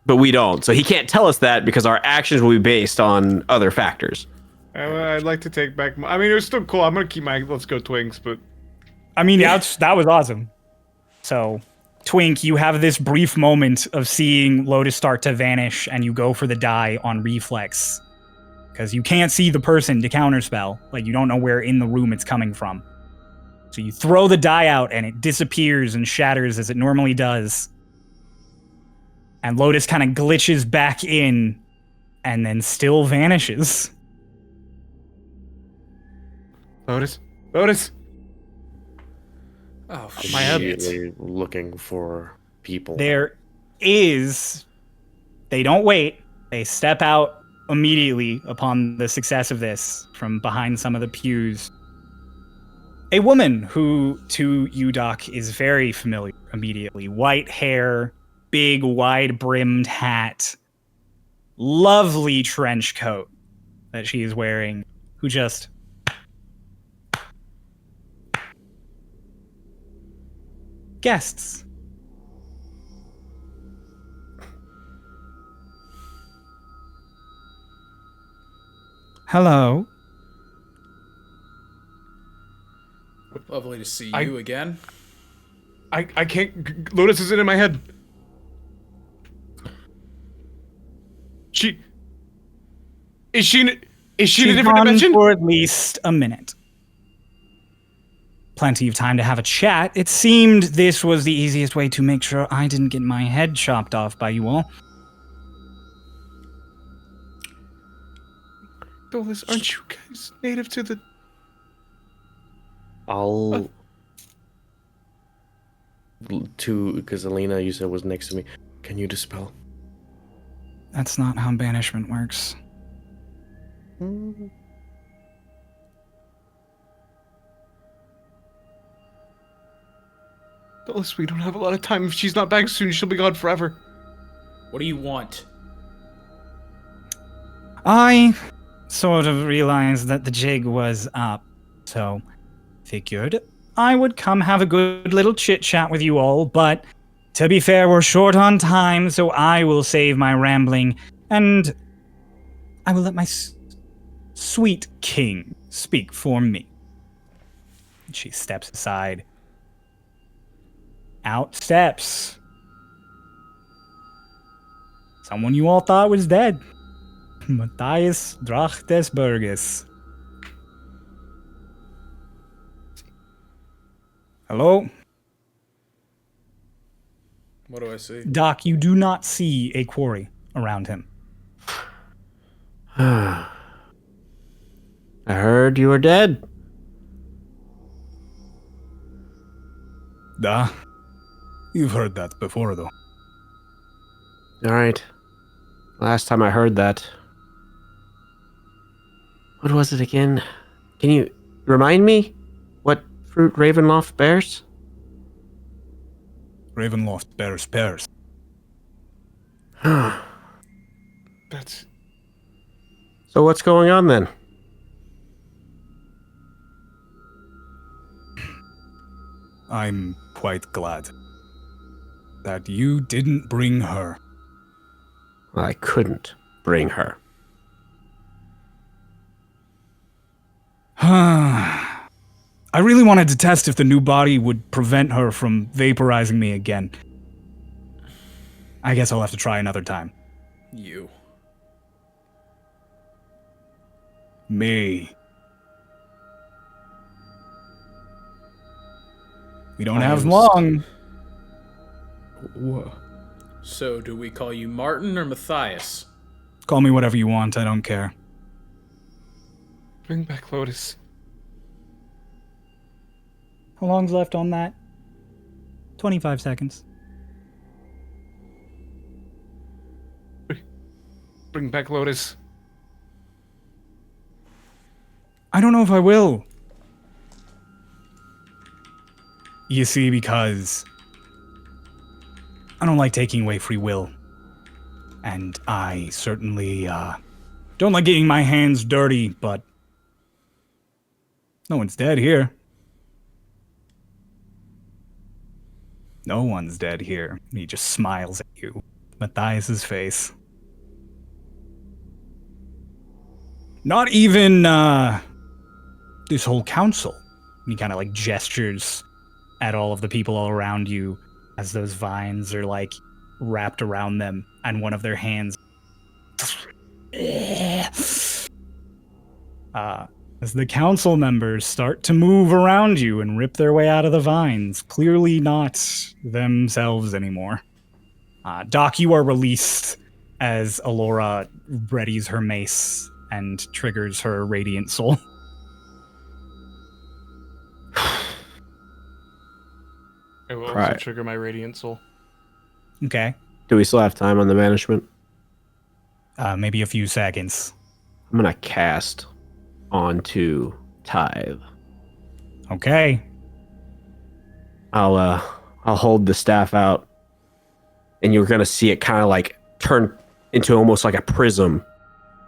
E: But we don't. So he can't tell us that because our actions will be based on other factors.
D: I'd like to take back my... I mean, it was still cool. I'm going to keep my Let's Go Twinks, but...
A: I mean, that was awesome. So, Twink, you have this brief moment of seeing Lotus start to vanish, and you go for the die on reflex. Because you can't see the person to counterspell. Like, you don't know where in the room it's coming from. So you throw the die out, and it disappears and shatters as it normally does. And Lotus kind of glitches back in, and then still vanishes.
D: Lotus? Lotus!
B: Oh,
A: My head.
C: Immediately looking for people.
A: There is... They don't wait. They step out immediately upon the success of this from behind some of the pews. A woman who, to you, Doc, is very familiar immediately. White hair, big, wide-brimmed hat, lovely trench coat that she is wearing, who just... Guests. Hello.
B: Lovely to see
D: I-
B: you again.
D: I can't... Lotus isn't in my head. Is she in a
A: She's
D: different
A: gone
D: dimension?
A: for at least a minute. Plenty of time to have a chat. It seemed this was the easiest way to make sure I didn't get my head chopped off by you all.
D: Lotus, aren't you guys native to the...
C: I'll... Because Alina, you said, was next to me. Can you dispel?
A: That's not how banishment works.
D: Phyllis, we don't have a lot of time. If she's not back soon, she'll be gone forever.
B: What do you want?
A: I sort of realized that the jig was up, so figured I would come have a good little chit-chat with you all, but to be fair, we're short on time, so I will save my rambling, and I will let my sweet king speak for me. She steps aside. Out steps someone you all thought was dead. Matthias Drachtesberges. Hello?
B: What do I see?
A: Doc, you do not see a quarry around him.
E: I heard you were dead.
A: Duh. You've heard that before, though.
E: All right. Last time I heard that. What was it again? Can you remind me what fruit Ravenloft bears?
A: Ravenloft bears pears.
D: That's...
E: So what's going on then?
A: I'm quite glad that you didn't bring her.
E: I couldn't bring her.
A: I really wanted to test if the new body would prevent her from vaporizing me again. I guess I'll have to try another time.
B: You.
A: Me. We don't have long.
C: What?
B: So, do we call you Martin or Matthias?
A: Call me whatever you want, I don't care.
D: Bring back Lotus.
A: How long's left on that? 25 seconds.
D: Bring back Lotus.
A: I don't know if I will. You see, because I don't like taking away free will. And I certainly don't like getting my hands dirty, but no one's dead here. No one's dead here. He just smiles at you. Matthias's face. Not even this whole council. And he kind of like gestures at all of the people all around you as those vines are like wrapped around them and one of their hands as the council members start to move around you and rip their way out of the vines, clearly not themselves anymore. Doc, you are released as Allora readies her mace and triggers her radiant soul.
D: I will also
E: Right.
D: trigger my Radiant Soul.
A: Okay.
E: Do we still have time on the banishment?
A: Maybe a few seconds.
E: I'm gonna cast onto Tithe.
A: Okay.
E: I'll hold the staff out, and you're gonna see it kind of like turn into almost like a prism,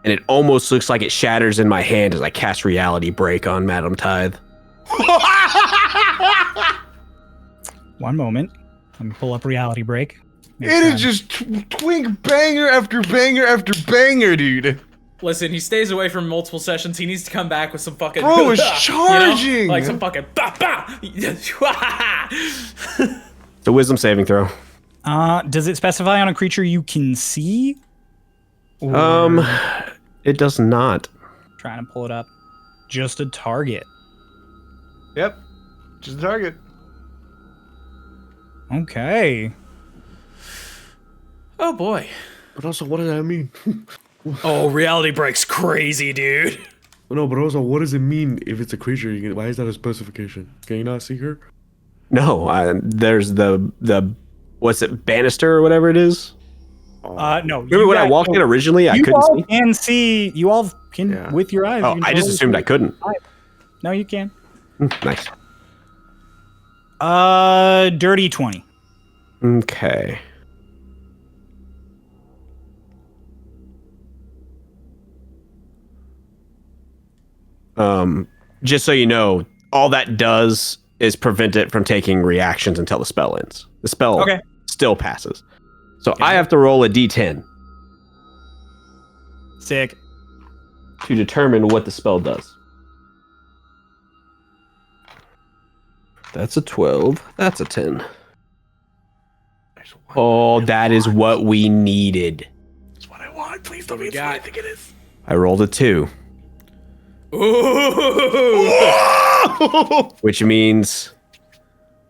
E: and it almost looks like it shatters in my hand as I cast Reality Break on Madam Tithe.
A: One moment. Let me pull up Reality Break.
D: It is just Twink banger after banger after banger, dude.
B: Listen, he stays away from multiple sessions. He needs to come back with some fucking.
D: Bro, it's
B: you know?
D: charging!
B: Like some fucking. Bah, bah.
E: It's a wisdom saving throw.
A: Does it specify on a creature you can see? Or
E: It does not.
A: trying to pull it up. Just a target.
D: Yep. Just a target.
A: Okay.
B: Oh boy.
C: But also, what does that mean?
B: Oh, reality break's crazy, dude.
C: No, but also, what does it mean if it's a creature? Why is that a specification? Can you not see her?
E: No, there's the what's it, banister or whatever it is.
A: No.
E: Remember when I walked in originally, I
A: you
E: couldn't
A: all
E: see.
A: can see. You all can
C: Yeah.
A: with your eyes.
E: Oh,
A: you can
E: I just
A: totally
E: assumed
A: see.
E: I couldn't.
A: No, you can.
E: Nice.
A: Dirty 20.
E: Okay. Just so you know, all that does is prevent it from taking reactions until the spell ends. The spell still passes. So I have to roll a d10
A: Sick.
E: to determine what the spell does. That's a 12. That's a 10. Oh, that is what we needed.
D: That's what I want. Please tell me it's what I think it is.
E: I rolled a 2.
B: Ooh.
E: Which means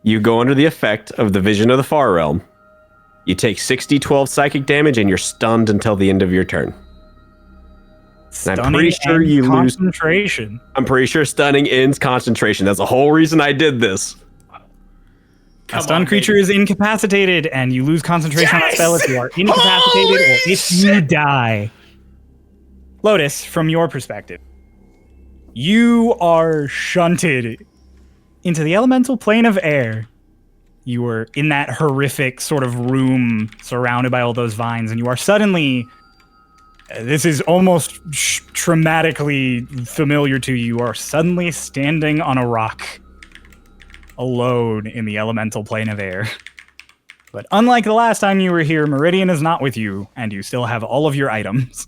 E: you go under the effect of the Vision of the Far Realm. You take 6d12 psychic damage and you're stunned until the end of your turn. And I'm pretty sure you lose
A: concentration.
E: I'm pretty sure stunning ends concentration. That's the whole reason I did this.
A: A stunned creature is incapacitated, and you lose concentration on a spell if you are incapacitated or if you die. Lotus, from your perspective, you are shunted into the elemental plane of air. You were in that horrific sort of room surrounded by all those vines, and you are suddenly... This is almost traumatically familiar to you. You are suddenly standing on a rock, alone in the elemental plane of air. But unlike the last time you were here, Meridian is not with you, and you still have all of your items.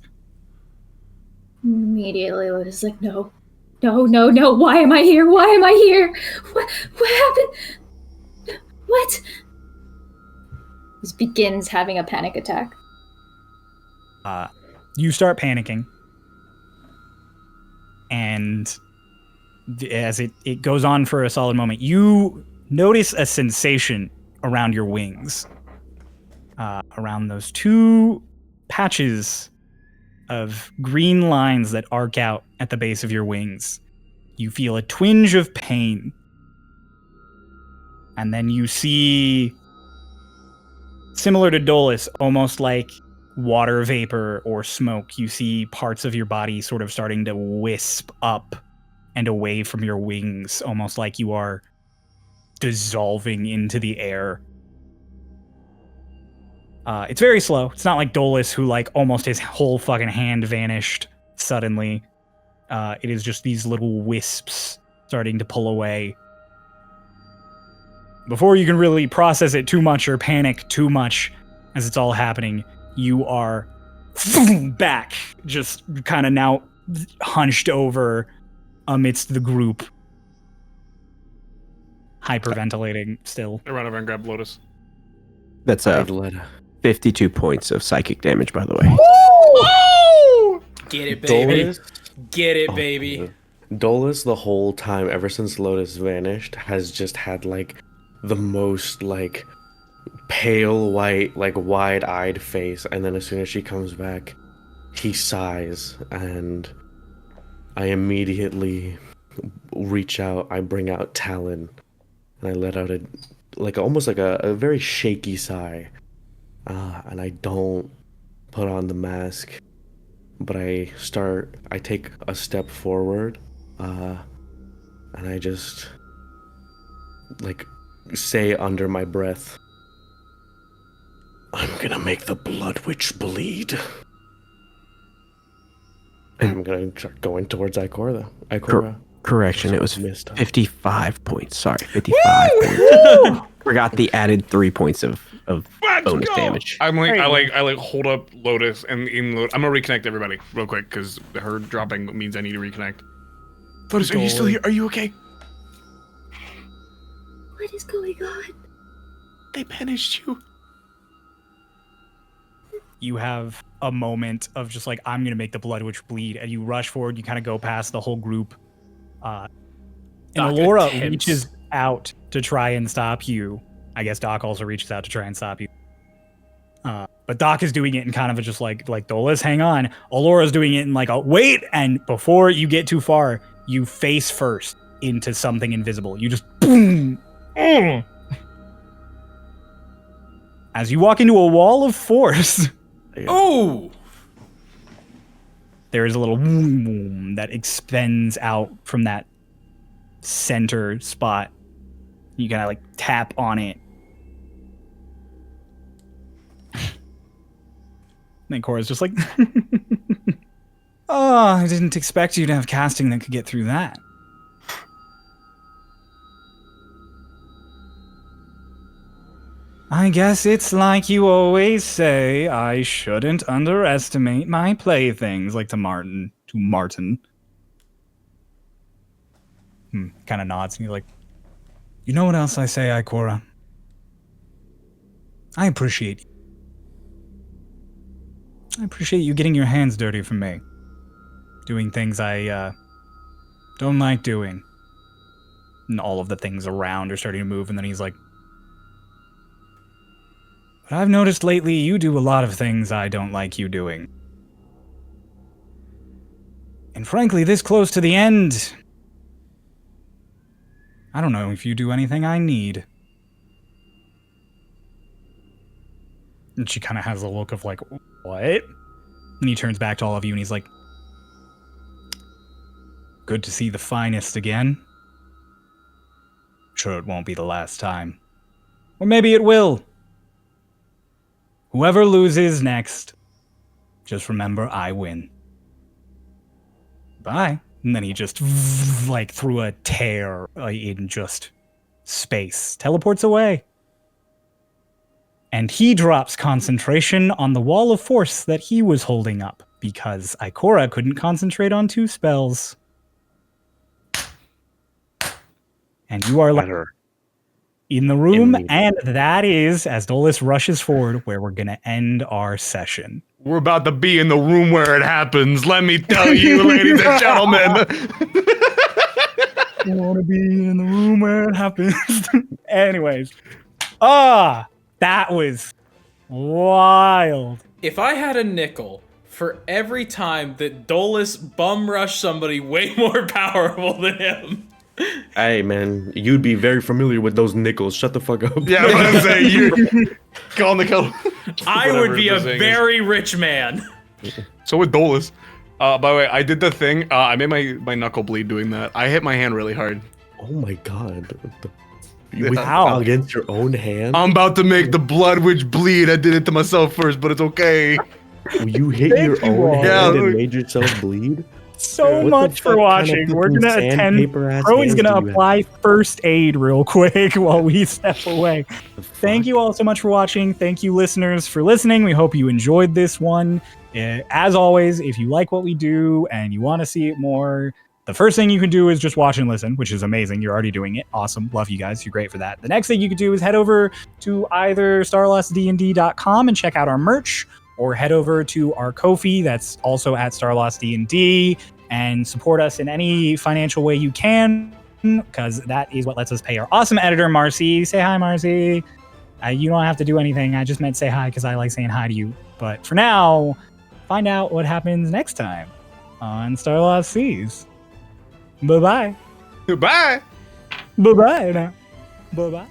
G: Immediately, Lotus is like, no. Why am I here? Why am I here? What happened? What? Just begins having a panic attack.
A: You start panicking. And as it goes on for a solid moment, you notice a sensation around your wings. Around those two patches of green lines that arc out at the base of your wings. You feel a twinge of pain. And then you see, similar to Dolus, almost like water vapor or smoke, you see parts of your body sort of starting to wisp up and away from your wings, almost like you are dissolving into the air. It's very slow. It's not like Dolus, who like almost his whole fucking hand vanished suddenly. It is just these little wisps starting to pull away. Before you can really process it too much or panic too much as it's all happening, you are back, just kind of now hunched over amidst the group, hyperventilating still.
D: I run over and grab Lotus.
E: That's 52 points of psychic damage, by the way.
B: Woo! Get it, baby.
C: Dolus?
B: Get it, baby.
C: Dolus the whole time, ever since Lotus vanished, has just had like the most like pale white, like wide-eyed face, and then as soon as she comes back, he sighs, and I immediately reach out. I bring out Talon, and I let out a like almost like a very shaky sigh, and I don't put on the mask, but I take a step forward, and I just like say under my breath, I'm gonna make the Blood Witch bleed. And I'm gonna start going towards Ikora.
E: Correction, it was
C: missed.
E: 55 points. Sorry, 55 points. Forgot the added 3 points of bonus damage.
D: I'm like, I hold up Lotus and I'm gonna reconnect everybody real quick because her dropping means I need to reconnect. Lotus, are you still here? Are you okay?
F: What is going on?
D: They banished you.
A: You have a moment of just like, I'm going to make the Blood Witch bleed, and you rush forward, you kind of go past the whole group. And Allora reaches out to try and stop you. I guess Doc also reaches out to try and stop you. But Doc is doing it in kind of a just like Dolus, hang on. Allora's doing it in like a wait, and before you get too far, you face first into something invisible. You just boom. As you walk into a wall of force.
B: Oh!
A: There is a little boom that expends out from that center spot. You kind of like tap on it. And Cora's just like, oh, I didn't expect you to have casting that could get through that. I guess it's like you always say, I shouldn't underestimate my playthings, like to Martin. Kind of nods, and he's like, you know what else I say, Ikora? I appreciate you. I appreciate you getting your hands dirty for me. Doing things I, don't like doing. And all of the things around are starting to move, and then he's like, but I've noticed lately you do a lot of things I don't like you doing. And frankly, this close to the end, I don't know if you do anything I need. And she kind of has a look of like, what? And he turns back to all of you and he's like, good to see the finest again. Sure, it won't be the last time. Or maybe it will. Whoever loses next, just remember I win. Bye. And then he just, like, through a tear in just space, teleports away. And he drops concentration on the wall of force that he was holding up, because Ikora couldn't concentrate on 2 spells. And you are
C: Better.
A: in the room,
C: Indeed.
A: and that is, as Dolus rushes forward, where we're going to end our session.
D: We're about to be in the room where it happens. Let me tell you, ladies and gentlemen.
A: I want to be in the room where it happens. Anyways. That was wild.
B: If I had a nickel for every time that Dolus bum rushed somebody way more powerful than him.
C: Hey, man, you'd be very familiar with those nickels. Shut the fuck up.
D: Yeah, I was gonna say you call the color.
B: I would be a very rich man.
D: So with Dolus. By the way, I did the thing. I made my knuckle bleed doing that. I hit my hand really hard.
C: Oh my god.
A: Wow.
C: Against your own hand?
D: I'm about to make the blood witch bleed. I did it to myself first, but it's okay.
C: You hit your own hand
D: Yeah,
C: and made yourself bleed?
A: So
C: What the
A: much for
C: fuck
A: watching.
C: kind of
A: We're going to
C: fucking
A: attend.
C: sandpaper-ass
A: Chloe's
C: hands
A: going to
C: do you
A: apply first aid real quick while we step away. Thank you all so much for watching. Thank you, listeners, for listening. We hope you enjoyed this one. As always, if you like what we do and you want to see it more, the first thing you can do is just watch and listen, which is amazing. You're already doing it. Awesome. Love you guys. You're great for that. The next thing you could do is head over to either starlostdnd.com and check out our merch, or head over to our Ko-fi that's also at starlostdnd, and support us in any financial way you can, because that is what lets us pay our awesome editor, Marcy. Say hi, Marcy. You don't have to do anything. I just meant say hi because I like saying hi to you. But for now, find out what happens next time on Starlost Seas. Bye-bye.
D: Bye.
A: Bye-bye now. Bye-bye.